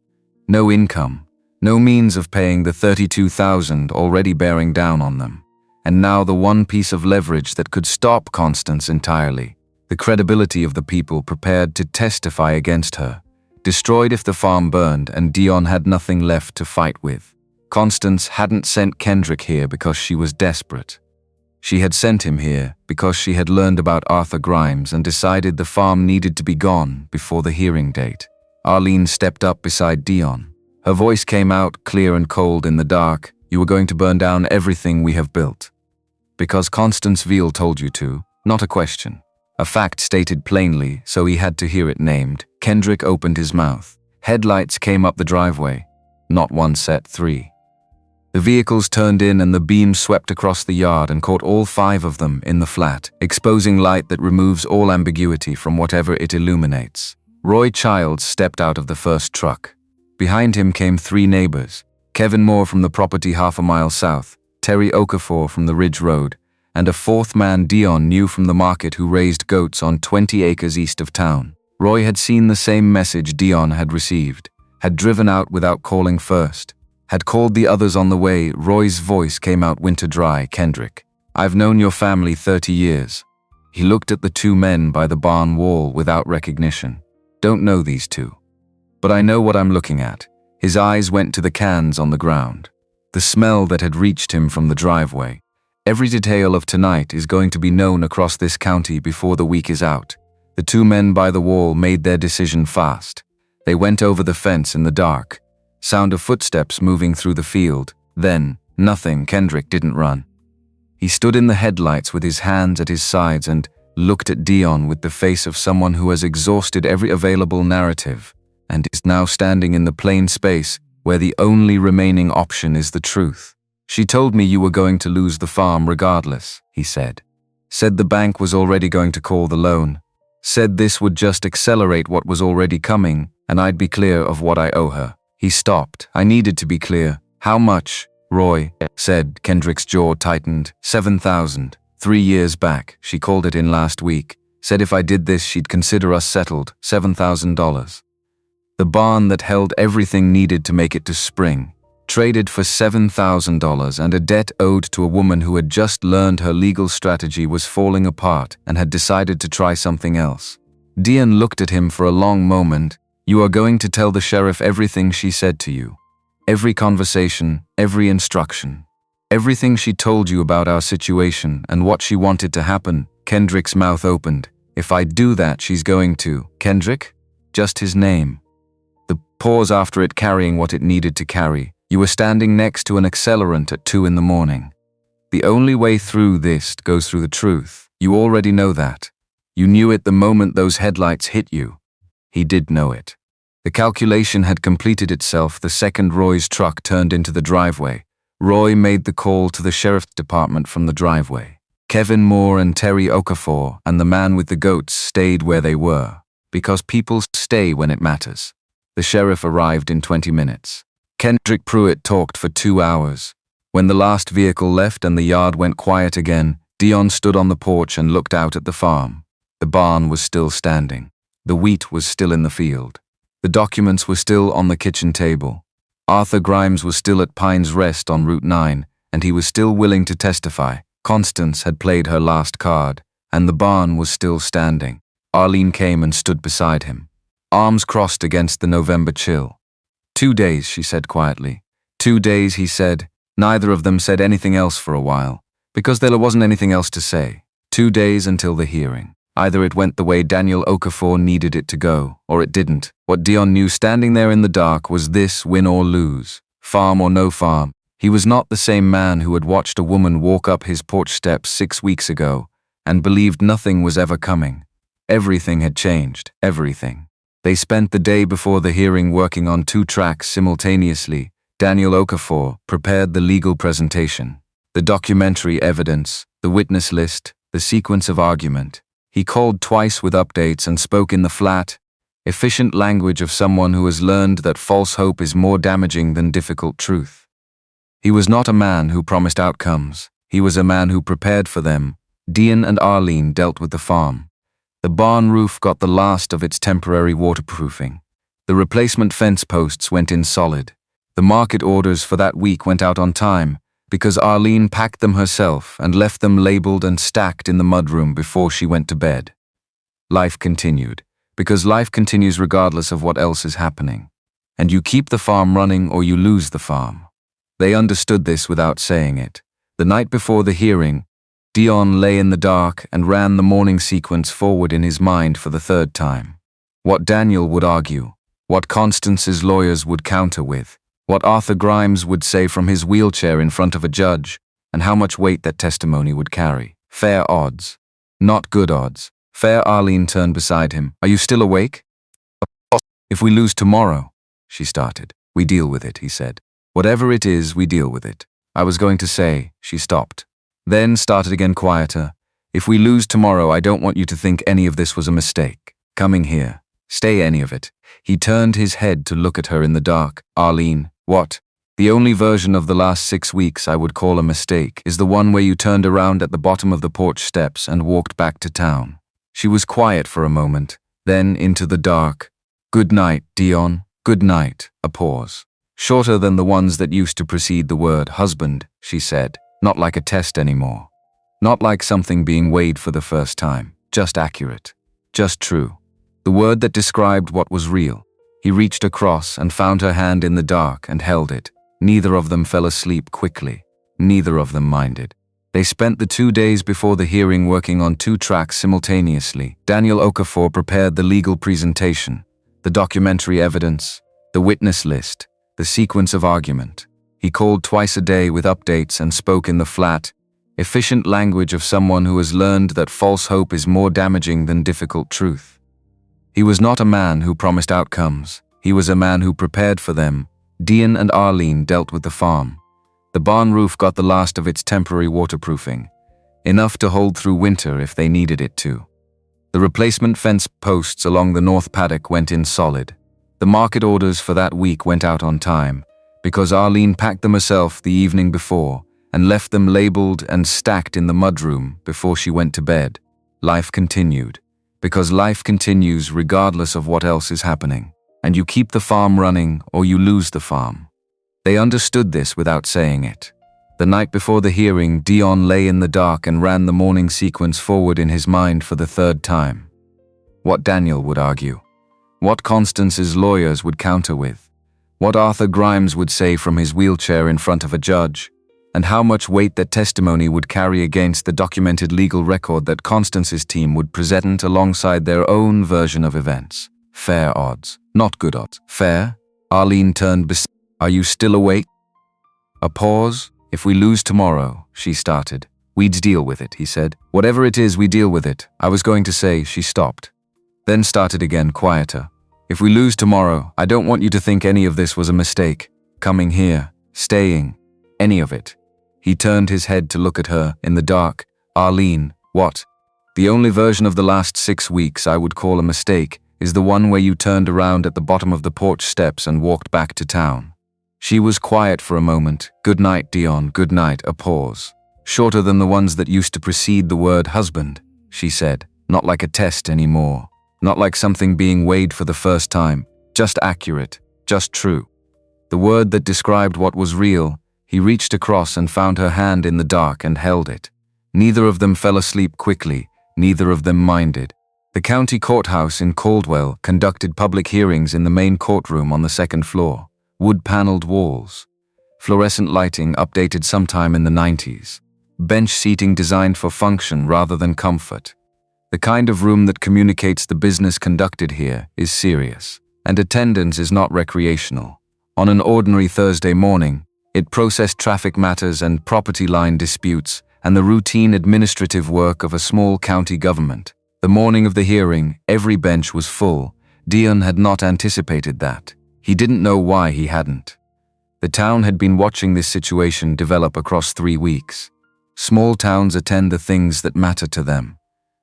No income, no means of paying the $32,000 already bearing down on them. And now the one piece of leverage that could stop Constance entirely. The credibility of the people prepared to testify against her. Destroyed if the farm burned and Dion had nothing left to fight with. Constance hadn't sent Kendrick here because she was desperate. She had sent him here because she had learned about Arthur Grimes and decided the farm needed to be gone before the hearing date. Arlene stepped up beside Dion. Her voice came out clear and cold in the dark. "You are going to burn down everything we have built. Because Constance Veal told you to, not a question. A fact stated plainly, so he had to hear it named." Kendrick opened his mouth. Headlights came up the driveway. Not one set, 3. The vehicles turned in and the beam swept across the yard and caught all 5 of them in the flat, exposing light that removes all ambiguity from whatever it illuminates. Roy Childs stepped out of the first truck. Behind him came 3 neighbors. Kevin Moore from the property half a mile south, Terry Okafor from the Ridge Road, and a 4th man Dion knew from the market who raised goats on 20 acres east of town. Roy had seen the same message Dion had received, had driven out without calling first, had called the others on the way. Roy's voice came out winter dry. "Kendrick, I've known your family 30 years. He looked at the 2 men by the barn wall without recognition. "Don't know these 2. But I know what I'm looking at." His eyes went to the cans on the ground. The smell that had reached him from the driveway. Every detail of tonight is going to be known across this county before the week is out. The two men by the wall made their decision fast. They went over the fence in the dark. Sound of footsteps moving through the field. Then, nothing. Kendrick didn't run. He stood in the headlights with his hands at his sides and looked at Dion with the face of someone who has exhausted every available narrative and is now standing in the plain space where the only remaining option is the truth. "She told me you were going to lose the farm regardless," he said. "Said the bank was already going to call the loan. Said this would just accelerate what was already coming and I'd be clear of what I owe her." He stopped. "I needed to be clear. How much?" Roy said. Kendrick's jaw tightened. 7,000. 3 years back. She called it in last week. Said if I did this she'd consider us settled. $7,000. The barn that held everything needed to make it to spring. Traded for $7,000 and a debt owed to a woman who had just learned her legal strategy was falling apart and had decided to try something else. Dion looked at him for a long moment. "You are going to tell the sheriff everything she said to you. Every conversation, every instruction. Everything she told you about our situation and what she wanted to happen." Kendrick's mouth opened. "If I do that, she's going to." Kendrick? Just his name. The pause after it carrying what it needed to carry. "You were standing next to an accelerant at 2 in the morning. The only way through this goes through the truth. You already know that. You knew it the moment those headlights hit you." He did know it. The calculation had completed itself the second Roy's truck turned into the driveway. Roy made the call to the sheriff's department from the driveway. Kevin Moore and Terry Okafor and the man with the goats stayed where they were, because people stay when it matters. The sheriff arrived in 20 minutes. Kendrick Pruitt talked for 2 hours. When the last vehicle left and the yard went quiet again, Dion stood on the porch and looked out at the farm. The barn was still standing. The wheat was still in the field. The documents were still on the kitchen table. Arthur Grimes was still at Pine's Rest on Route 9, and he was still willing to testify. Constance had played her last card, and the barn was still standing. Arlene came and stood beside him, arms crossed against the November chill. 2 days, she said quietly. 2 days, he said. Neither of them said anything else for a while, because there wasn't anything else to say. 2 days until the hearing. Either it went the way Daniel Okafor needed it to go, or it didn't. What Dion knew standing there in the dark was this: win or lose, farm or no farm. He was not the same man who had watched a woman walk up his porch steps 6 weeks ago and believed nothing was ever coming. Everything had changed, everything. They spent the day before the hearing working on 2 tracks simultaneously. Daniel Okafor prepared the legal presentation, the documentary evidence, the witness list, the sequence of argument. He called twice with updates and spoke in the flat, efficient language of someone who has learned that false hope is more damaging than difficult truth. He was not a man who promised outcomes. He was a man who prepared for them. Dion and Arlene dealt with the farm. The barn roof got the last of its temporary waterproofing. The replacement fence posts went in solid. The market orders for that week went out on time because Arlene packed them herself and left them labeled and stacked in the mudroom before she went to bed. Life continued, because life continues regardless of what else is happening. And you keep the farm running or you lose the farm. They understood this without saying it. The night before the hearing, Dion lay in the dark and ran the morning sequence forward in his mind for the 3rd time. What Daniel would argue, what Constance's lawyers would counter with, what Arthur Grimes would say from his wheelchair in front of a judge, and how much weight that testimony would carry. Fair odds. Not good odds. Fair. Arlene turned beside him. Are you still awake? If we lose tomorrow, she started. We deal with it, he said. Whatever it is, we deal with it. I was going to say, she stopped. Then started again quieter. If we lose tomorrow, I don't want you to think any of this was a mistake. Coming here. Stay any of it. He turned his head to look at her in the dark. Arlene, what? The only version of the last 6 weeks I would call a mistake is the one where you turned around at the bottom of the porch steps and walked back to town. She was quiet for a moment, then into the dark. Good night, Dion. Good night. A pause. Shorter than the ones that used to precede the word husband, she said. Not like a test anymore. Not like something being weighed for the first time. Just accurate. Just true. The word that described what was real. He reached across and found her hand in the dark and held it. Neither of them fell asleep quickly. Neither of them minded. They spent the 2 days before the hearing working on 2 tracks simultaneously. Daniel Okafor prepared the legal presentation, the documentary evidence, the witness list, the sequence of argument. He called twice a day with updates and spoke in the flat, efficient language of someone who has learned that false hope is more damaging than difficult truth. He was not a man who promised outcomes. He was a man who prepared for them. Dion and Arlene dealt with the farm. The barn roof got the last of its temporary waterproofing, enough to hold through winter if they needed it to. The replacement fence posts along the north paddock went in solid. The market orders for that week went out on time, because Arlene packed them herself the evening before and left them labeled and stacked in the mudroom before she went to bed. Life continued, because life continues regardless of what else is happening, and you keep the farm running or you lose the farm. They understood this without saying it. The night before the hearing, Dion lay in the dark and ran the morning sequence forward in his mind for the 3rd time. What Daniel would argue. What Constance's lawyers would counter with. What Arthur Grimes would say from his wheelchair in front of a judge. And how much weight that testimony would carry against the documented legal record that Constance's team would present alongside their own version of events. Fair odds, not good odds. Fair? Arlene turned Are you still awake? A pause. If we lose tomorrow, she started. We'd deal with it, he said. Whatever it is, we deal with it. I was going to say, she stopped. Then started again, quieter. If we lose tomorrow, I don't want you to think any of this was a mistake. Coming here, staying, any of it. He turned his head to look at her, in the dark. Arlene, what? The only version of the last 6 weeks I would call a mistake is the one where you turned around at the bottom of the porch steps and walked back to town. She was quiet for a moment. Good night, Dion, good night, a pause. Shorter than the ones that used to precede the word husband, she said. Not like a test anymore. Not like something being weighed for the first time. Just accurate, just true. The word that described what was real. He reached across and found her hand in the dark and held it. Neither of them fell asleep quickly. Neither of them minded. The county courthouse in Caldwell conducted public hearings in the main courtroom on the 2nd floor. Wood-paneled walls. Fluorescent lighting updated sometime in the 90s. Bench seating designed for function rather than comfort. The kind of room that communicates the business conducted here is serious, and attendance is not recreational. On an ordinary Thursday morning, it processed traffic matters and property line disputes and the routine administrative work of a small county government. The morning of the hearing, every bench was full. Dion had not anticipated that. He didn't know why he hadn't. The town had been watching this situation develop across 3 weeks. Small towns attend the things that matter to them.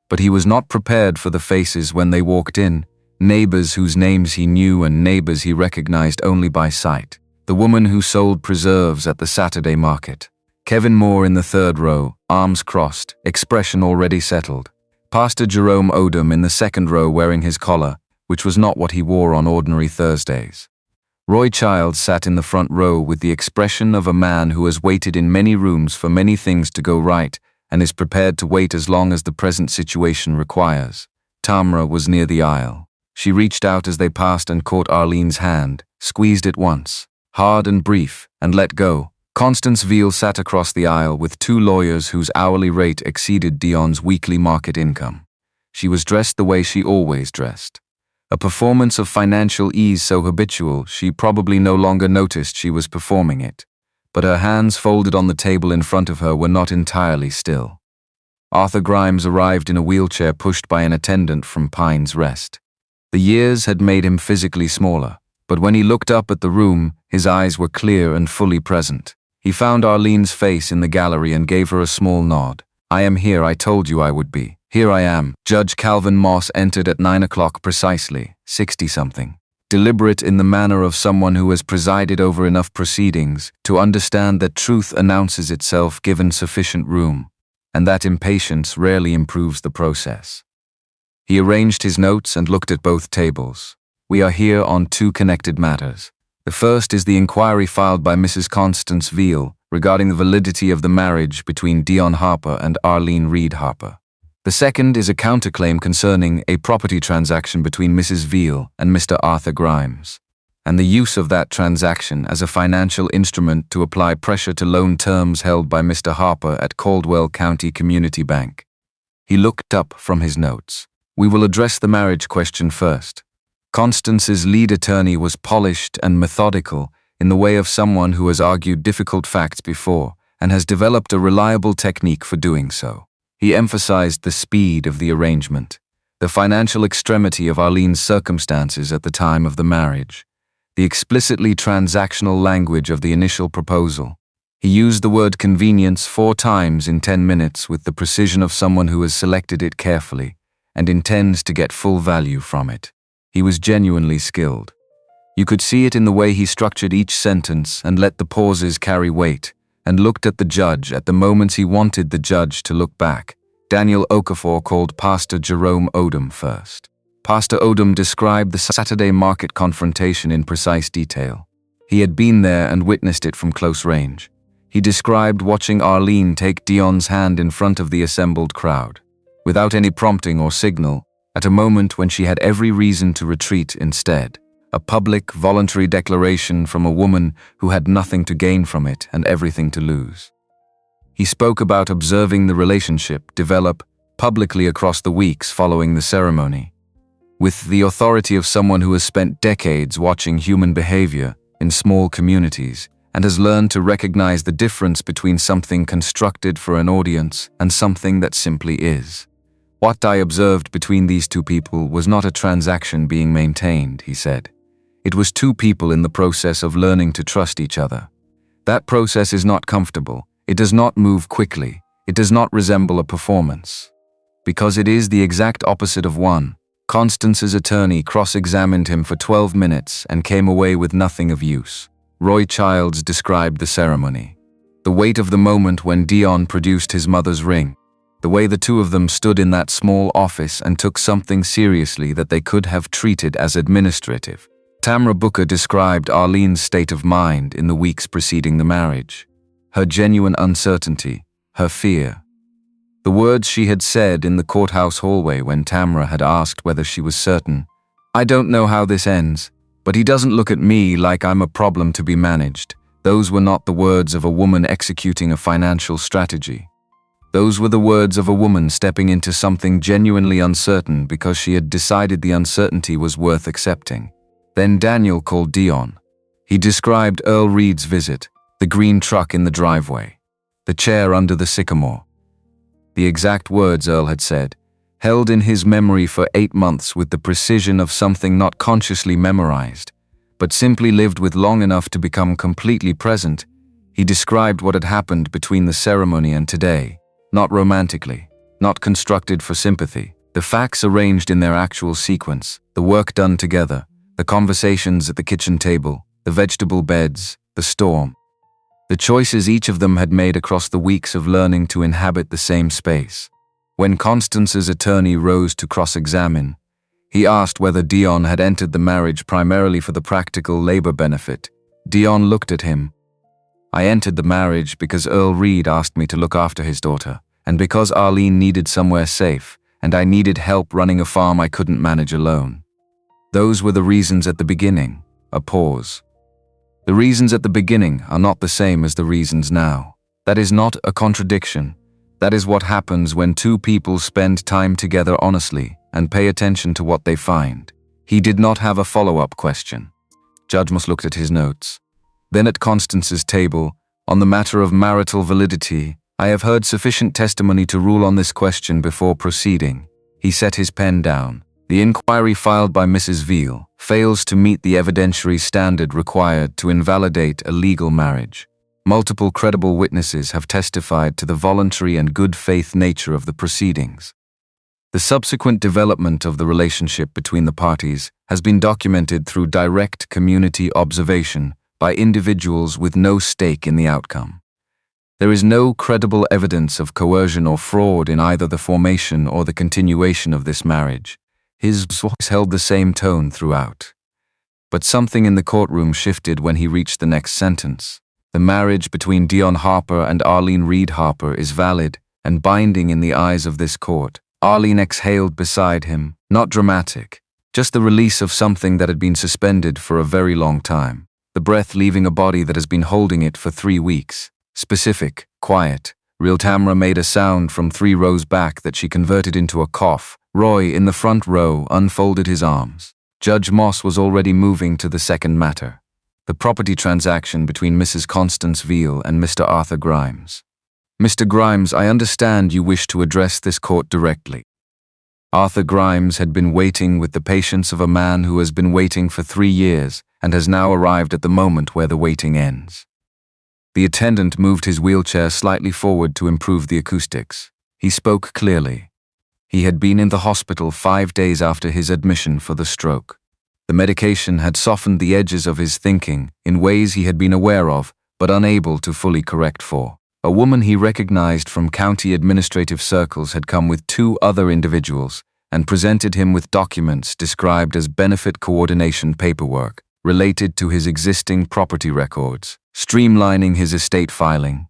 But he was not prepared for the faces when they walked in, neighbors whose names he knew and neighbors he recognized only by sight. The woman who sold preserves at the Saturday market. Kevin Moore in the 3rd row, arms crossed, expression already settled. Pastor Jerome Odom in the 2nd row wearing his collar, which was not what he wore on ordinary Thursdays. Roy Childs sat in the front row with the expression of a man who has waited in many rooms for many things to go right and is prepared to wait as long as the present situation requires. Tamra was near the aisle. She reached out as they passed and caught Arlene's hand, squeezed it once, hard and brief, and let go. Constance Veal sat across the aisle with 2 lawyers whose hourly rate exceeded Dion's weekly market income. She was dressed the way she always dressed. A performance of financial ease so habitual she probably no longer noticed she was performing it. But her hands folded on the table in front of her were not entirely still. Arthur Grimes arrived in a wheelchair pushed by an attendant from Pine's Rest. The years had made him physically smaller, but when he looked up at the room, his eyes were clear and fully present. He found Arlene's face in the gallery and gave her a small nod. I am here, I told you I would be. Here I am. Judge Calvin Moss entered at 9 o'clock precisely, 60-something. Deliberate in the manner of someone who has presided over enough proceedings to understand that truth announces itself given sufficient room, and that impatience rarely improves the process. He arranged his notes and looked at both tables. We are here on 2 connected matters. The first is the inquiry filed by Mrs. Constance Veal regarding the validity of the marriage between Dion Harper and Arlene Reed Harper. The second is a counterclaim concerning a property transaction between Mrs. Veal and Mr. Arthur Grimes. and the use of that transaction as a financial instrument to apply pressure to loan terms held by Mr. Harper at Caldwell County Community Bank. He looked up from his notes. "We will address the marriage question first." Constance's lead attorney was polished and methodical in the way of someone who has argued difficult facts before and has developed a reliable technique for doing so. He emphasized the speed of the arrangement, the financial extremity of Arlene's circumstances at the time of the marriage, the explicitly transactional language of the initial proposal. He used the word convenience 4 times in 10 minutes with the precision of someone who has selected it carefully and intends to get full value from it. He was genuinely skilled. You could see it in the way he structured each sentence and let the pauses carry weight, and looked at the judge at the moments he wanted the judge to look back. Daniel Okafor called Pastor Jerome Odom first. Pastor Odom described the Saturday market confrontation in precise detail. He had been there and witnessed it from close range. He described watching Arlene take Dion's hand in front of the assembled crowd, without any prompting or signal, at a moment when she had every reason to retreat instead. A public, voluntary declaration from a woman who had nothing to gain from it and everything to lose. He spoke about observing the relationship develop publicly across the weeks following the ceremony, with the authority of someone who has spent decades watching human behavior in small communities and has learned to recognize the difference between something constructed for an audience and something that simply is. "What I observed between these two people was not a transaction being maintained," he said. "It was two people in the process of learning to trust each other. That process is not comfortable. It does not move quickly. It does not resemble a performance. Because it is the exact opposite of one." Constance's attorney cross-examined him for 12 minutes and came away with nothing of use. Roy Childs described the ceremony. The weight of the moment when Dion produced his mother's ring. The way the two of them stood in that small office and took something seriously that they could have treated as administrative. Tamra Booker described Arlene's state of mind in the weeks preceding the marriage. Her genuine uncertainty, her fear. The words she had said in the courthouse hallway when Tamra had asked whether she was certain. "I don't know how this ends, but he doesn't look at me like I'm a problem to be managed." Those were not the words of a woman executing a financial strategy. Those were the words of a woman stepping into something genuinely uncertain because she had decided the uncertainty was worth accepting. Then Daniel called Dion. He described Earl Reed's visit, the green truck in the driveway, the chair under the sycamore. The exact words Earl had said, held in his memory for 8 months with the precision of something not consciously memorized, but simply lived with long enough to become completely present. He described what had happened between the ceremony and today, not romantically, not constructed for sympathy. The facts arranged in their actual sequence, the work done together, the conversations at the kitchen table, the vegetable beds, the storm. The choices each of them had made across the weeks of learning to inhabit the same space. When Constance's attorney rose to cross-examine, he asked whether Dion had entered the marriage primarily for the practical labor benefit. Dion looked at him. "I entered the marriage because Earl Reed asked me to look after his daughter, and because Arlene needed somewhere safe, and I needed help running a farm I couldn't manage alone. Those were the reasons at the beginning." A pause. "The reasons at the beginning are not the same as the reasons now. That is not a contradiction. That is what happens when two people spend time together honestly and pay attention to what they find." He did not have a follow-up question. Judge Moss looked at his notes. Then at Constance's table, "On the matter of marital validity, I have heard sufficient testimony to rule on this question before proceeding." He set his pen down. "The inquiry filed by Mrs. Veal fails to meet the evidentiary standard required to invalidate a legal marriage. Multiple credible witnesses have testified to the voluntary and good faith nature of the proceedings. The subsequent development of the relationship between the parties has been documented through direct community observation by individuals with no stake in the outcome. There is no credible evidence of coercion or fraud in either the formation or the continuation of this marriage." His voice held the same tone throughout. But something in the courtroom shifted when he reached the next sentence. "The marriage between Dion Harper and Arlene Reed Harper is valid and binding in the eyes of this court." Arlene exhaled beside him, not dramatic, Just the release of something that had been suspended for a very long time. The breath leaving a body that has been holding it for 3 weeks. Specific, quiet. Real Tamra made a sound from 3 rows back that she converted into a cough. Roy, in the front row, unfolded his arms. Judge Moss was already moving to the second matter. The property transaction between Mrs. Constance Veal and Mr. Arthur Grimes. Mr. Grimes, I understand you wish to address this court directly. Arthur Grimes had been waiting with the patience of a man who has been waiting for 3 years and has now arrived at the moment where the waiting ends. The attendant moved his wheelchair slightly forward to improve the acoustics. He spoke clearly. He had been in the hospital 5 days after his admission for the stroke. The medication had softened the edges of his thinking in ways he had been aware of, but unable to fully correct for. A woman he recognized from county administrative circles had come with 2 other individuals and presented him with documents described as benefit coordination paperwork related to his existing property records, streamlining his estate filing.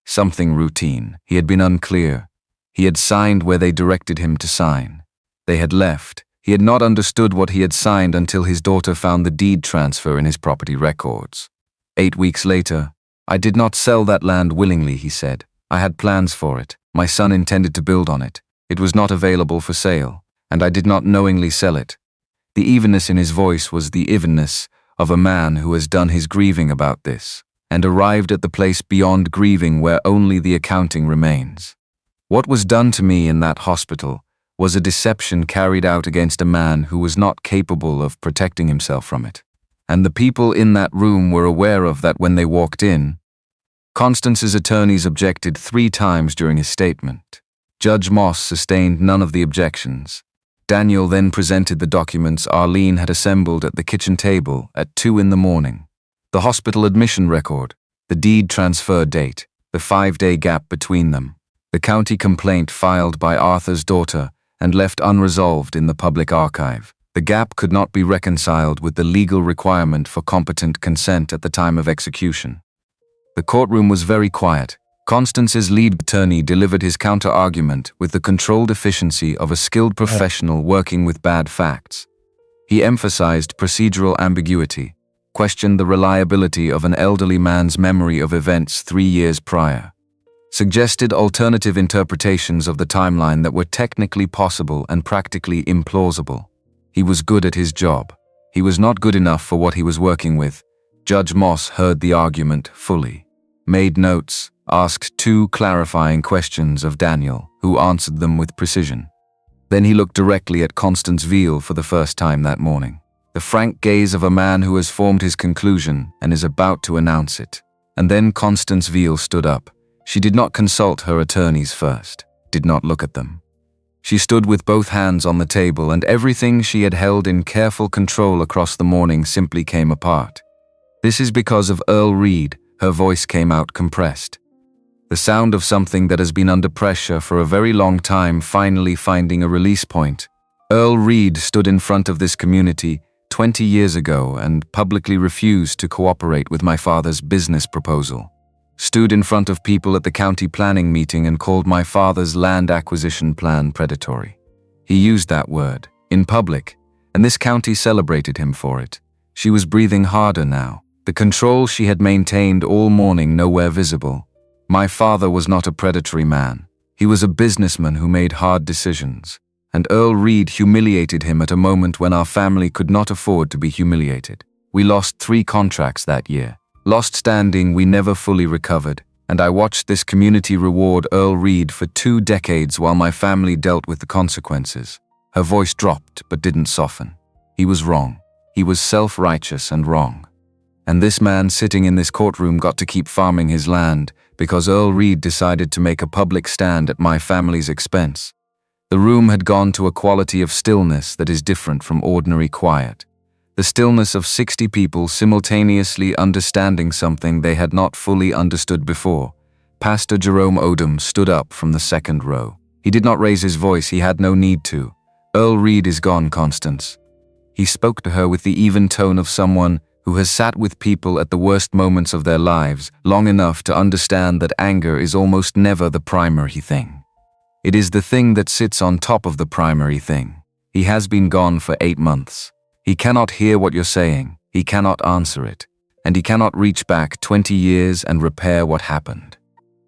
Something routine. He had been unclear. He had signed where they directed him to sign. They had left. He had not understood what he had signed until his daughter found the deed transfer in his property records. 8 weeks later, I did not sell that land willingly, he said. I had plans for it. My son intended to build on it. It was not available for sale, and I did not knowingly sell it. The evenness in his voice was the evenness of a man who has done his grieving about this, and arrived at the place beyond grieving where only the accounting remains. What was done to me in that hospital was a deception carried out against a man who was not capable of protecting himself from it. And the people in that room were aware of that when they walked in. Constance's attorneys objected 3 times during his statement. Judge Moss sustained none of the objections. Daniel then presented the documents Arlene had assembled at the kitchen table at 2 in the morning. The hospital admission record, the deed transfer date, the 5-day gap between them, the county complaint filed by Arthur's daughter and left unresolved in the public archive. The gap could not be reconciled with the legal requirement for competent consent at the time of execution. The courtroom was very quiet. Constance's lead attorney delivered his counter-argument with the controlled efficiency of a skilled professional working with bad facts. He emphasized procedural ambiguity, questioned the reliability of an elderly man's memory of events 3 years prior, suggested alternative interpretations of the timeline that were technically possible and practically implausible. He was good at his job. He was not good enough for what he was working with. Judge Moss heard the argument fully, made notes, asked 2 clarifying questions of Daniel, who answered them with precision. Then he looked directly at Constance Veal for the first time that morning. The frank gaze of a man who has formed his conclusion and is about to announce it. And then Constance Veal stood up. She did not consult her attorneys first, did not look at them. She stood with both hands on the table, and everything she had held in careful control across the morning simply came apart. This is because of Earl Reed. Her voice came out compressed. The sound of something that has been under pressure for a very long time finally finding a release point. Earl Reed stood in front of this community 20 years ago and publicly refused to cooperate with my father's business proposal. Stood in front of people at the county planning meeting and called my father's land acquisition plan predatory. He used that word, in public, and this county celebrated him for it. She was breathing harder now, the control she had maintained all morning nowhere visible. My father was not a predatory man. He was a businessman who made hard decisions, and Earl Reed humiliated him at a moment when our family could not afford to be humiliated. We lost 3 contracts that year. Lost standing we never fully recovered, and I watched this community reward Earl Reed for 2 decades while my family dealt with the consequences. Her voice dropped but didn't soften. He was wrong. He was self-righteous and wrong. And this man sitting in this courtroom got to keep farming his land because Earl Reed decided to make a public stand at my family's expense. The room had gone to a quality of stillness that is different from ordinary quiet. The stillness of 60 people simultaneously understanding something they had not fully understood before. Pastor Jerome Odom stood up from the second row. He did not raise his voice, he had no need to. Earl Reed is gone, Constance. He spoke to her with the even tone of someone who has sat with people at the worst moments of their lives long enough to understand that anger is almost never the primary thing. It is the thing that sits on top of the primary thing. He has been gone for 8 months. He cannot hear what you're saying, he cannot answer it, and he cannot reach back 20 years and repair what happened.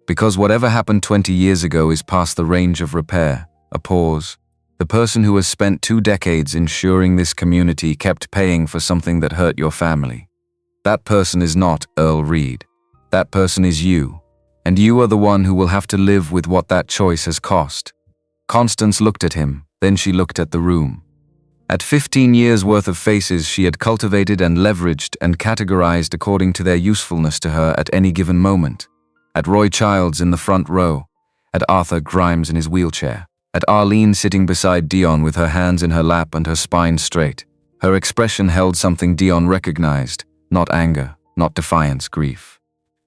Because whatever happened 20 years ago is past the range of repair. A pause. The person who has spent 2 decades ensuring this community kept paying for something that hurt your family. That person is not Earl Reed. That person is you. And you are the one who will have to live with what that choice has cost. Constance looked at him, then she looked at the room. At 15 years' worth of faces she had cultivated and leveraged and categorized according to their usefulness to her at any given moment. At Roy Childs in the front row, at Arthur Grimes in his wheelchair, at Arlene sitting beside Dion with her hands in her lap and her spine straight. Her expression held something Dion recognized, not anger, not defiance, grief.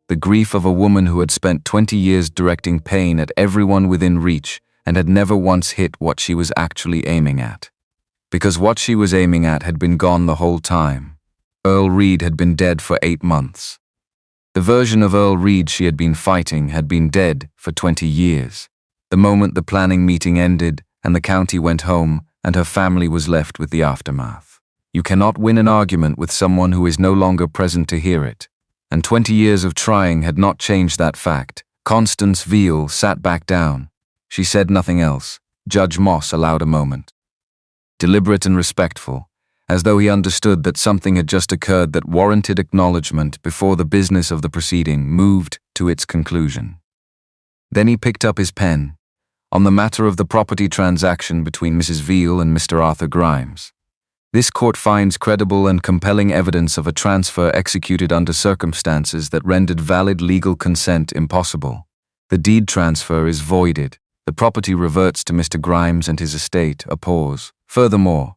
The grief of a woman who had spent 20 years directing pain at everyone within reach and had never once hit what she was actually aiming at. Because what she was aiming at had been gone the whole time. Earl Reed had been dead for 8 months. The version of Earl Reed she had been fighting had been dead for 20 years. The moment the planning meeting ended and the county went home and her family was left with the aftermath. You cannot win an argument with someone who is no longer present to hear it. And 20 years of trying had not changed that fact. Constance Veal sat back down. She said nothing else. Judge Moss allowed a moment. Deliberate and respectful, as though he understood that something had just occurred that warranted acknowledgement before the business of the proceeding moved to its conclusion. Then he picked up his pen. On the matter of the property transaction between Mrs. Veal and Mr. Arthur Grimes. This court finds credible and compelling evidence of a transfer executed under circumstances that rendered valid legal consent impossible. The deed transfer is voided. The property reverts to Mr. Grimes and his estate. A pause. Furthermore,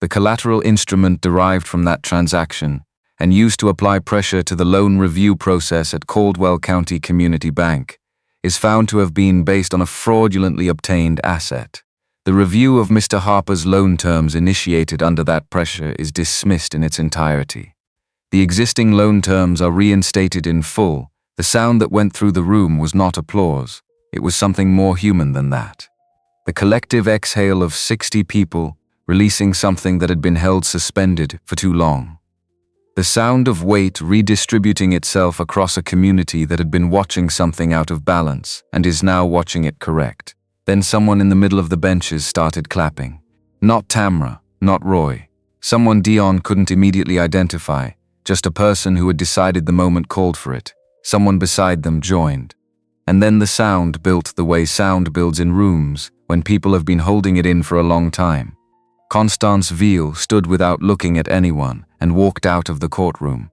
the collateral instrument derived from that transaction and used to apply pressure to the loan review process at Caldwell County Community Bank is found to have been based on a fraudulently obtained asset. The review of Mr. Harper's loan terms initiated under that pressure is dismissed in its entirety. The existing loan terms are reinstated in full. The sound that went through the room was not applause. It was something more human than that. The collective exhale of 60 people releasing something that had been held suspended for too long. The sound of weight redistributing itself across a community that had been watching something out of balance and is now watching it correct. Then someone in the middle of the benches started clapping. Not Tamra, not Roy. Someone Dion couldn't immediately identify, just a person who had decided the moment called for it. Someone beside them joined. And then the sound built the way sound builds in rooms when people have been holding it in for a long time. Constance Veal stood without looking at anyone and walked out of the courtroom.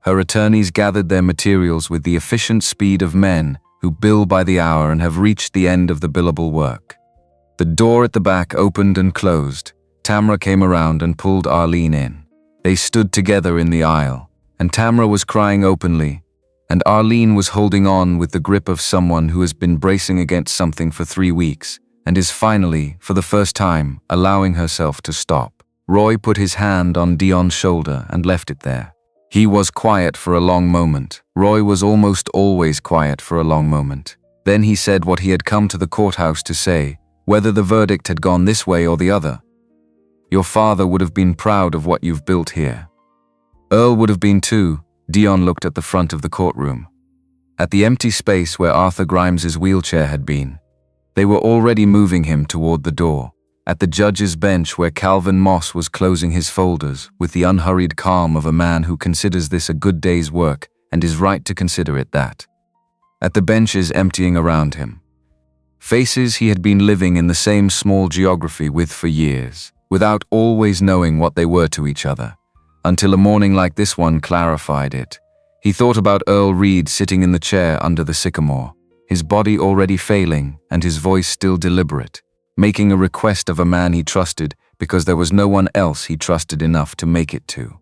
Her attorneys gathered their materials with the efficient speed of men who bill by the hour and have reached the end of the billable work. The door at the back opened and closed. Tamra came around and pulled Arlene in. They stood together in the aisle, and Tamra was crying openly, and Arlene was holding on with the grip of someone who has been bracing against something for 3 weeks and is finally, for the first time, allowing herself to stop. Roy put his hand on Dion's shoulder and left it there. He was quiet for a long moment. Roy was almost always quiet for a long moment. Then he said what he had come to the courthouse to say, whether the verdict had gone this way or the other. Your father would have been proud of what you've built here. Earl would have been too. Dion looked at the front of the courtroom. At the empty space where Arthur Grimes's wheelchair had been. They were already moving him toward the door. At the judge's bench where Calvin Moss was closing his folders with the unhurried calm of a man who considers this a good day's work and is right to consider it that. At the benches emptying around him. Faces he had been living in the same small geography with for years, without always knowing what they were to each other, until a morning like this one clarified it. He thought about Earl Reed sitting in the chair under the sycamore, his body already failing and his voice still deliberate, making a request of a man he trusted because there was no one else he trusted enough to make it to.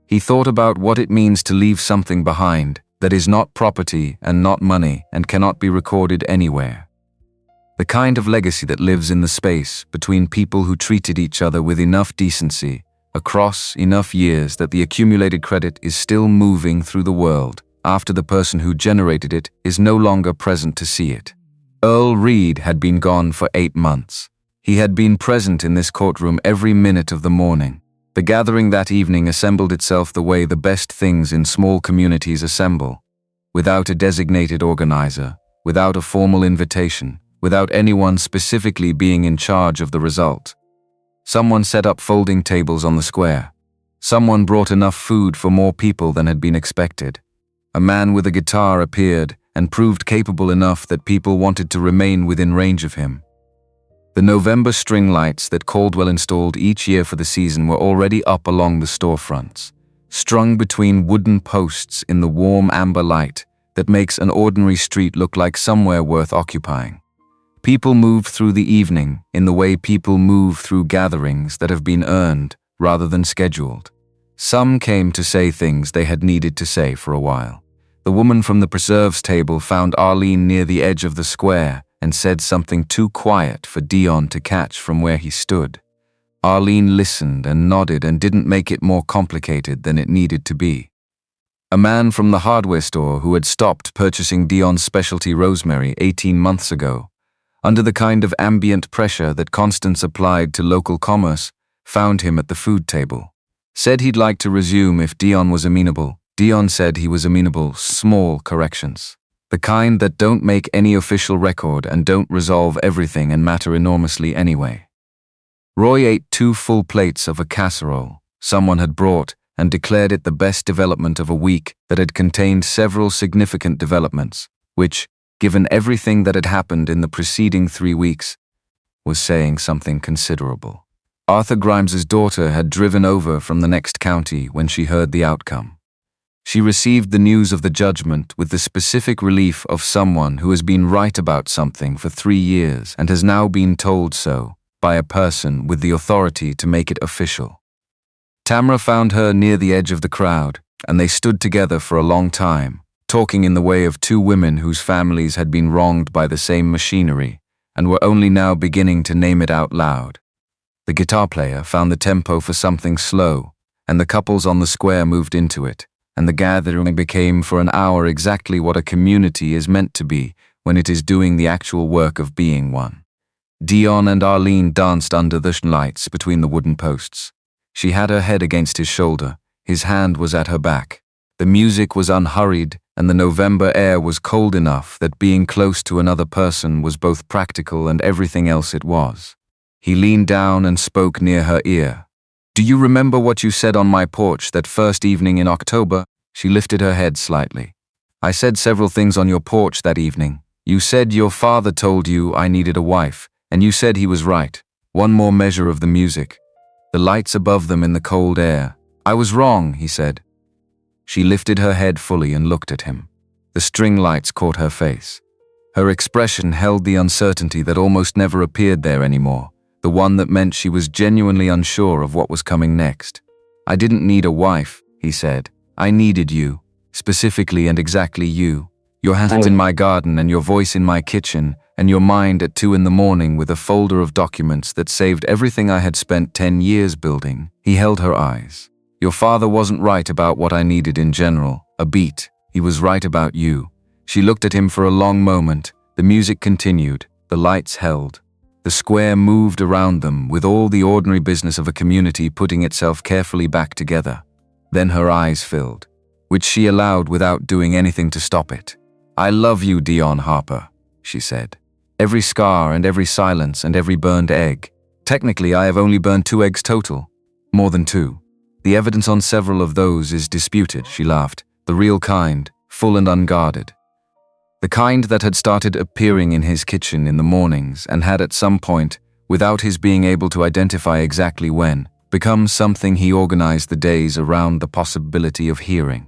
He thought about what it means to leave something behind that is not property and not money and cannot be recorded anywhere. The kind of legacy that lives in the space between people who treated each other with enough decency across enough years that the accumulated credit is still moving through the world after the person who generated it is no longer present to see it. Earl Reed had been gone for 8 months. He had been present in this courtroom every minute of the morning. The gathering that evening assembled itself the way the best things in small communities assemble, without a designated organizer, without a formal invitation, without anyone specifically being in charge of the result. Someone set up folding tables on the square. Someone brought enough food for more people than had been expected. A man with a guitar appeared and proved capable enough that people wanted to remain within range of him. The November string lights that Caldwell installed each year for the season were already up along the storefronts, strung between wooden posts in the warm amber light that makes an ordinary street look like somewhere worth occupying. People move through the evening in the way people move through gatherings that have been earned rather than scheduled. Some came to say things they had needed to say for a while. The woman from the preserves table found Arlene near the edge of the square and said something too quiet for Dion to catch from where he stood. Arlene listened and nodded and didn't make it more complicated than it needed to be. A man from the hardware store who had stopped purchasing Dion's specialty rosemary 18 months ago, under the kind of ambient pressure that Constance applied to local commerce, found him at the food table. Said he'd like to resume if Dion was amenable. Dion said he was amenable. Small corrections. The kind that don't make any official record and don't resolve everything and matter enormously anyway. Roy ate 2 full plates of a casserole someone had brought and declared it the best development of a week that had contained several significant developments, which, given everything that had happened in the preceding 3 weeks, was saying something considerable. Arthur Grimes's daughter had driven over from the next county when she heard the outcome. She received the news of the judgment with the specific relief of someone who has been right about something for 3 years and has now been told so by a person with the authority to make it official. Tamra found her near the edge of the crowd, and they stood together for a long time, talking in the way of 2 women whose families had been wronged by the same machinery and were only now beginning to name it out loud. The guitar player found the tempo for something slow, and the couples on the square moved into it, and the gathering became for an hour exactly what a community is meant to be when it is doing the actual work of being one. Dion and Arlene danced under the lights between the wooden posts. She had her head against his shoulder, his hand was at her back. The music was unhurried, and the November air was cold enough that being close to another person was both practical and everything else it was. He leaned down and spoke near her ear. "Do you remember what you said on my porch that first evening in October?" She lifted her head slightly. "I said several things on your porch that evening. You said your father told you I needed a wife, and you said he was right. One more measure of the music. The lights above them in the cold air. I was wrong," he said. She lifted her head fully and looked at him. The string lights caught her face. Her expression held the uncertainty that almost never appeared there anymore, the one that meant she was genuinely unsure of what was coming next. "I didn't need a wife," he said. "I needed you, specifically and exactly you. Your hands in my garden and your voice in my kitchen and your mind at 2 in the morning with a folder of documents that saved everything I had spent 10 years building." He held her eyes. "Your father wasn't right about what I needed in general, a beat. He was right about you." She looked at him for a long moment. The music continued. The lights held. The square moved around them with all the ordinary business of a community putting itself carefully back together. Then her eyes filled, which she allowed without doing anything to stop it. "I love you, Dion Harper," she said. "Every scar and every silence and every burned egg. Technically, I have only burned 2 eggs total. More than 2. The evidence on several of those is disputed," she laughed. "The real kind, full and unguarded. The kind that had started appearing in his kitchen in the mornings and had at some point, without his being able to identify exactly when, become something he organized the days around the possibility of hearing."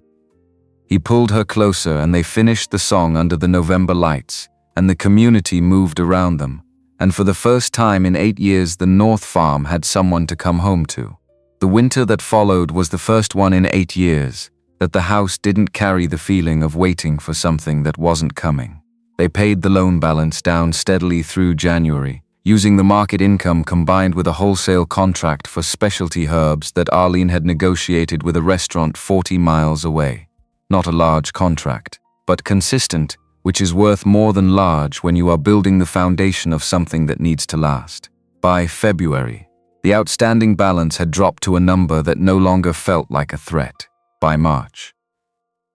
He pulled her closer and they finished the song under the November lights, and the community moved around them, and for the first time in 8 years the North Farm had someone to come home to. The winter that followed was the first one in 8 years, that the house didn't carry the feeling of waiting for something that wasn't coming. They paid the loan balance down steadily through January, using the market income combined with a wholesale contract for specialty herbs that Arlene had negotiated with a restaurant 40 miles away. Not a large contract, but consistent, which is worth more than large when you are building the foundation of something that needs to last. By February, the outstanding balance had dropped to a number that no longer felt like a threat. By March,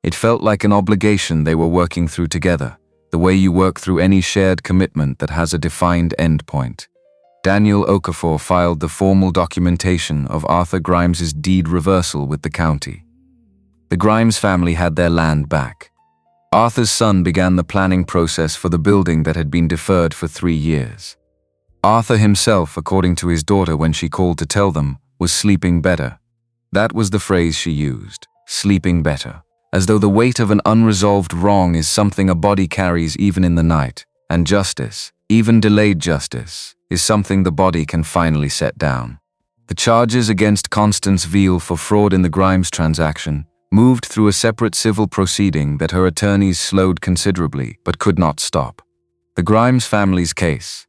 it felt like an obligation they were working through together, the way you work through any shared commitment that has a defined endpoint. Daniel Okafor filed the formal documentation of Arthur Grimes's deed reversal with the county. The Grimes family had their land back. Arthur's son began the planning process for the building that had been deferred for 3 years. Arthur himself, according to his daughter when she called to tell them, was sleeping better. That was the phrase she used, sleeping better. As though the weight of an unresolved wrong is something a body carries even in the night, and justice, even delayed justice, is something the body can finally set down. The charges against Constance Veal for fraud in the Grimes transaction moved through a separate civil proceeding that her attorneys slowed considerably but could not stop. The Grimes family's case,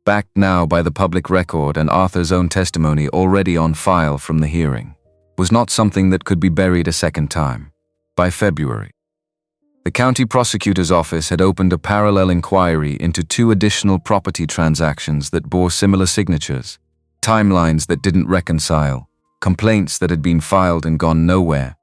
backed now by the public record and Arthur's own testimony already on file from the hearing, was not something that could be buried a second time. By February, the county prosecutor's office had opened a parallel inquiry into 2 additional property transactions that bore similar signatures, timelines that didn't reconcile, complaints that had been filed and gone nowhere,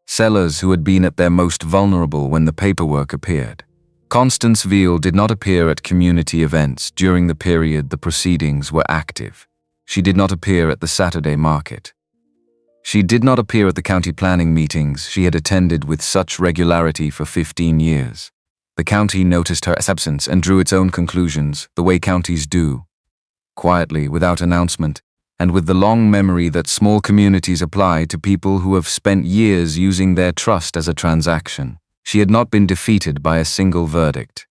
sellers who had been at their most vulnerable when the paperwork appeared. Constance Veal did not appear at community events during the period the proceedings were active. She did not appear at the Saturday market. She did not appear at the county planning meetings she had attended with such regularity for 15 years. The county noticed her absence and drew its own conclusions, the way counties do, quietly, without announcement, and with the long memory that small communities apply to people who have spent years using their trust as a transaction. She had not been defeated by a single verdict.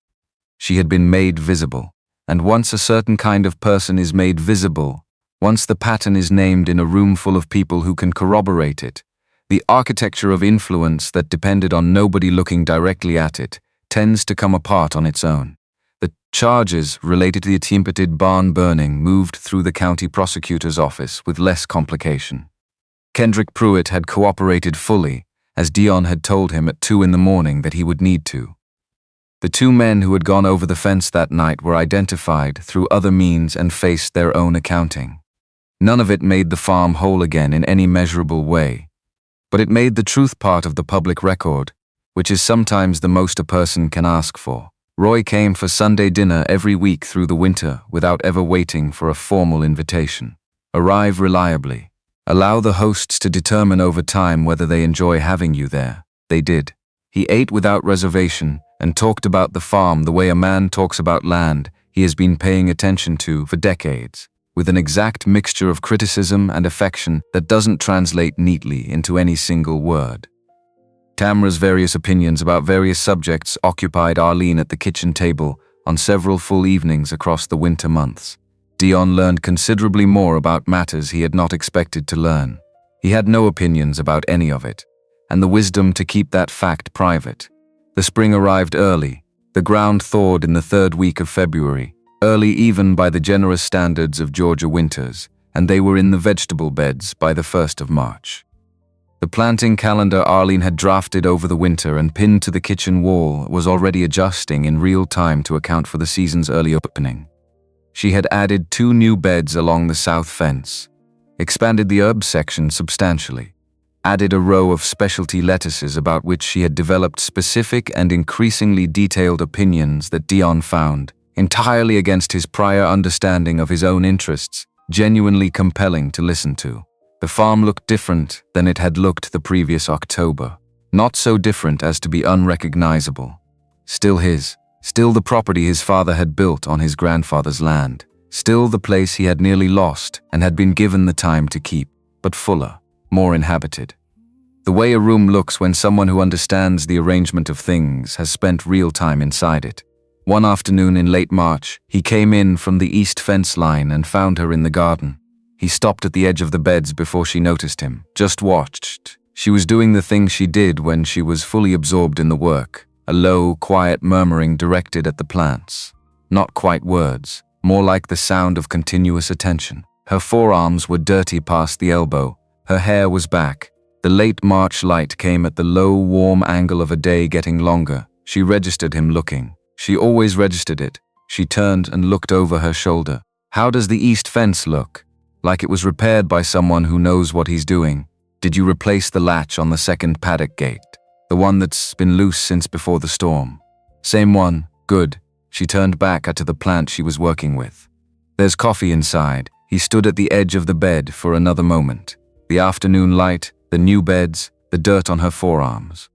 She had been made visible, and once a certain kind of person is made visible, once the pattern is named in a room full of people who can corroborate it, the architecture of influence that depended on nobody looking directly at it tends to come apart on its own. The charges related to the attempted barn burning moved through the county prosecutor's office with less complication. Kendrick Pruitt had cooperated fully, as Dion had told him at 2 a.m. that he would need to. The 2 men who had gone over the fence that night were identified through other means and faced their own accounting. None of it made the farm whole again in any measurable way, but it made the truth part of the public record, which is sometimes the most a person can ask for. Roy came for Sunday dinner every week through the winter without ever waiting for a formal invitation. Arrive reliably. Allow the hosts to determine over time whether they enjoy having you there. They did. He ate without reservation and talked about the farm the way a man talks about land he has been paying attention to for decades, with an exact mixture of criticism and affection that doesn't translate neatly into any single word. Tamra's various opinions about various subjects occupied Arlene at the kitchen table on several full evenings across the winter months. Dion learned considerably more about matters he had not expected to learn. He had no opinions about any of it, and the wisdom to keep that fact private. The spring arrived early. The ground thawed in the 3rd week of February, early even by the generous standards of Georgia winters, and they were in the vegetable beds by the 1st of March. The planting calendar Arlene had drafted over the winter and pinned to the kitchen wall was already adjusting in real time to account for the season's early opening. She had added 2 new beds along the south fence, expanded the herbs section substantially, added a row of specialty lettuces about which she had developed specific and increasingly detailed opinions that Dion found, entirely against his prior understanding of his own interests, genuinely compelling to listen to. The farm looked different than it had looked the previous October. Not so different as to be unrecognizable. Still his. Still the property his father had built on his grandfather's land. Still the place he had nearly lost and had been given the time to keep, but fuller, more inhabited. The way a room looks when someone who understands the arrangement of things has spent real time inside it. One afternoon in late March, he came in from the east fence line and found her in the garden. He stopped at the edge of the beds before she noticed him, just watched. She was doing the thing she did when she was fully absorbed in the work, a low, quiet murmuring directed at the plants. Not quite words, more like the sound of continuous attention. Her forearms were dirty past the elbow, her hair was back. The late March light came at the low, warm angle of a day getting longer. She registered him looking. She always registered it. She turned and looked over her shoulder. How does the east fence look? Like it was repaired by someone who knows what he's doing. Did you replace the latch on the second paddock gate? The one that's been loose since before the storm? Same one. Good. She turned back to the plant she was working with. There's coffee inside. He stood at the edge of the bed for another moment. The afternoon light, the new beds, the dirt on her forearms.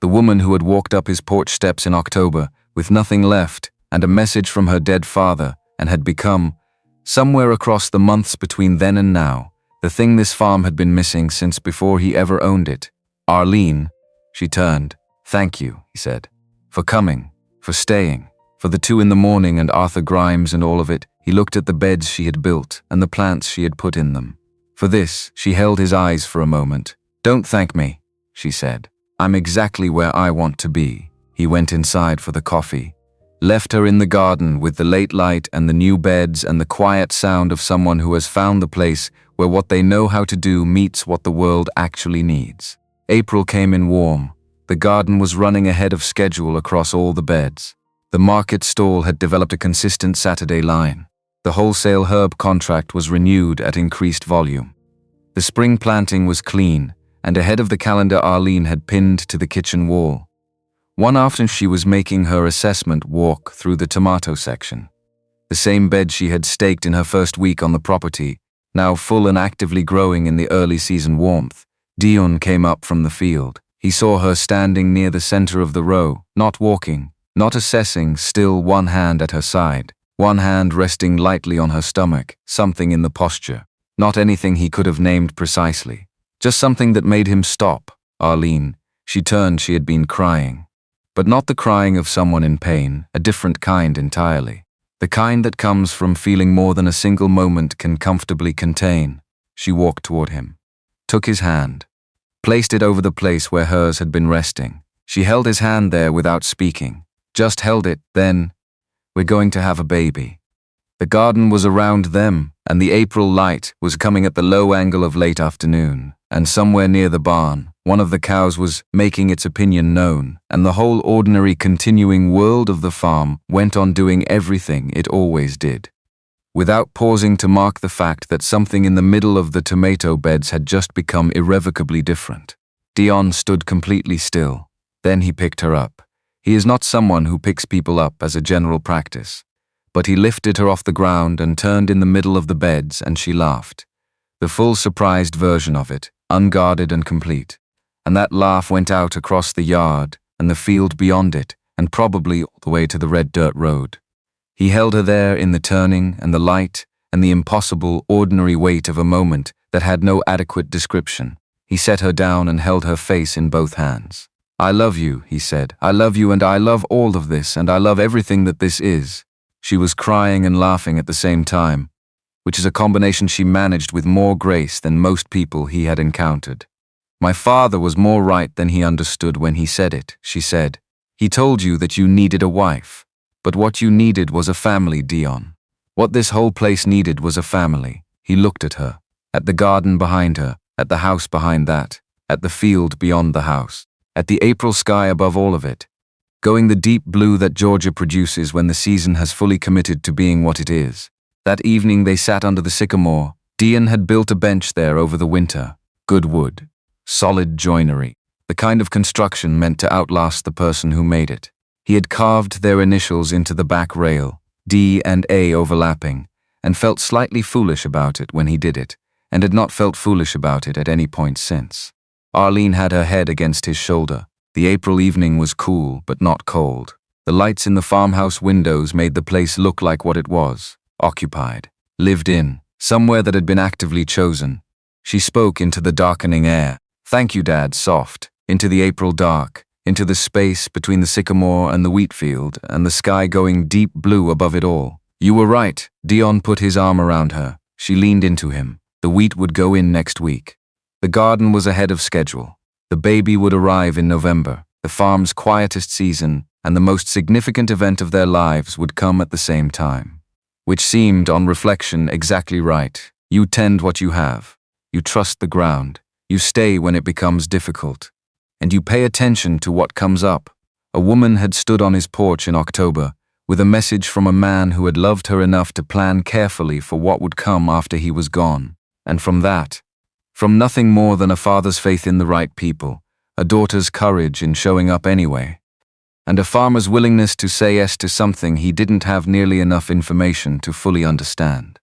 The woman who had walked up his porch steps in October with nothing left and a message from her dead father and had become, somewhere across the months between then and now, the thing this farm had been missing since before he ever owned it. Arlene. She turned. Thank you, he said. For coming. For staying. For the 2 in the morning and Arthur Grimes and all of it. He looked at the beds she had built and the plants she had put in them. For this, she held his eyes for a moment. Don't thank me, she said. I'm exactly where I want to be. He went inside for the coffee. Left her in the garden with the late light and the new beds and the quiet sound of someone who has found the place where what they know how to do meets what the world actually needs. April came in warm. The garden was running ahead of schedule across all the beds. The market stall had developed a consistent Saturday line. The wholesale herb contract was renewed at increased volume. The spring planting was clean, and ahead of the calendar Arlene had pinned to the kitchen wall. One afternoon she was making her assessment walk through the tomato section. The same bed she had staked in her first week on the property, now full and actively growing in the early season warmth. Dion came up from the field. He saw her standing near the center of the row, not walking, not assessing, still one hand at her side. One hand resting lightly on her stomach, something in the posture. Not anything he could have named precisely. Just something that made him stop. Arlene. She turned. She had been crying. But not the crying of someone in pain, a different kind entirely. The kind that comes from feeling more than a single moment can comfortably contain. She walked toward him. Took his hand. Placed it over the place where hers had been resting. She held his hand there without speaking. Just held it, then... We're going to have a baby. The garden was around them, and the April light was coming at the low angle of late afternoon, and somewhere near the barn, one of the cows was making its opinion known, and the whole ordinary continuing world of the farm went on doing everything it always did. Without pausing to mark the fact that something in the middle of the tomato beds had just become irrevocably different. Dion stood completely still. Then he picked her up. He is not someone who picks people up as a general practice. But he lifted her off the ground and turned in the middle of the beds, and she laughed. The full surprised version of it, unguarded and complete. And that laugh went out across the yard and the field beyond it, and probably all the way to the red dirt road. He held her there in the turning and the light and the impossible, ordinary weight of a moment that had no adequate description. He set her down and held her face in both hands. I love you, he said. I love you, and I love all of this, and I love everything that this is. She was crying and laughing at the same time, which is a combination she managed with more grace than most people he had encountered. My father was more right than he understood when he said it, she said. He told you that you needed a wife. But what you needed was a family, Dion. What this whole place needed was a family. He looked at her, at the garden behind her, at the house behind that, at the field beyond the house, at the April sky above all of it, going the deep blue that Georgia produces when the season has fully committed to being what it is. That evening they sat under the sycamore. Dion had built a bench there over the winter. Good wood. Solid joinery. The kind of construction meant to outlast the person who made it. He had carved their initials into the back rail, D and A overlapping, and felt slightly foolish about it when he did it, and had not felt foolish about it at any point since. Arlene had her head against his shoulder. The April evening was cool, but not cold. The lights in the farmhouse windows made the place look like what it was, occupied, lived in, somewhere that had been actively chosen. She spoke into the darkening air. Thank you, Dad, soft, into the April dark, into the space between the sycamore and the wheat field, and the sky going deep blue above it all. You were right. Dion put his arm around her. She leaned into him. The wheat would go in next week. The garden was ahead of schedule. The baby would arrive in November. The farm's quietest season and the most significant event of their lives would come at the same time. Which seemed, on reflection, exactly right. You tend what you have. You trust the ground. You stay when it becomes difficult. And you pay attention to what comes up. A woman had stood on his porch in October, with a message from a man who had loved her enough to plan carefully for what would come after he was gone. And from that, from nothing more than a father's faith in the right people, a daughter's courage in showing up anyway, and a farmer's willingness to say yes to something he didn't have nearly enough information to fully understand.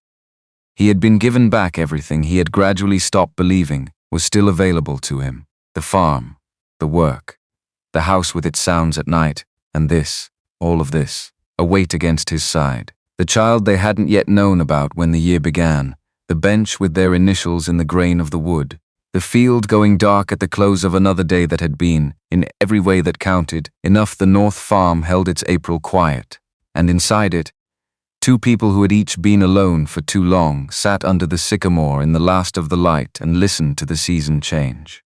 He had been given back everything he had gradually stopped believing was still available to him: the farm, the work, the house with its sounds at night, and this, all of this, a weight against his side. The child they hadn't yet known about when the year began, the bench with their initials in the grain of the wood, the field going dark at the close of another day that had been, in every way that counted, enough. The North Farm held its April quiet, and inside it, two people who had each been alone for too long sat under the sycamore in the last of the light and listened to the season change.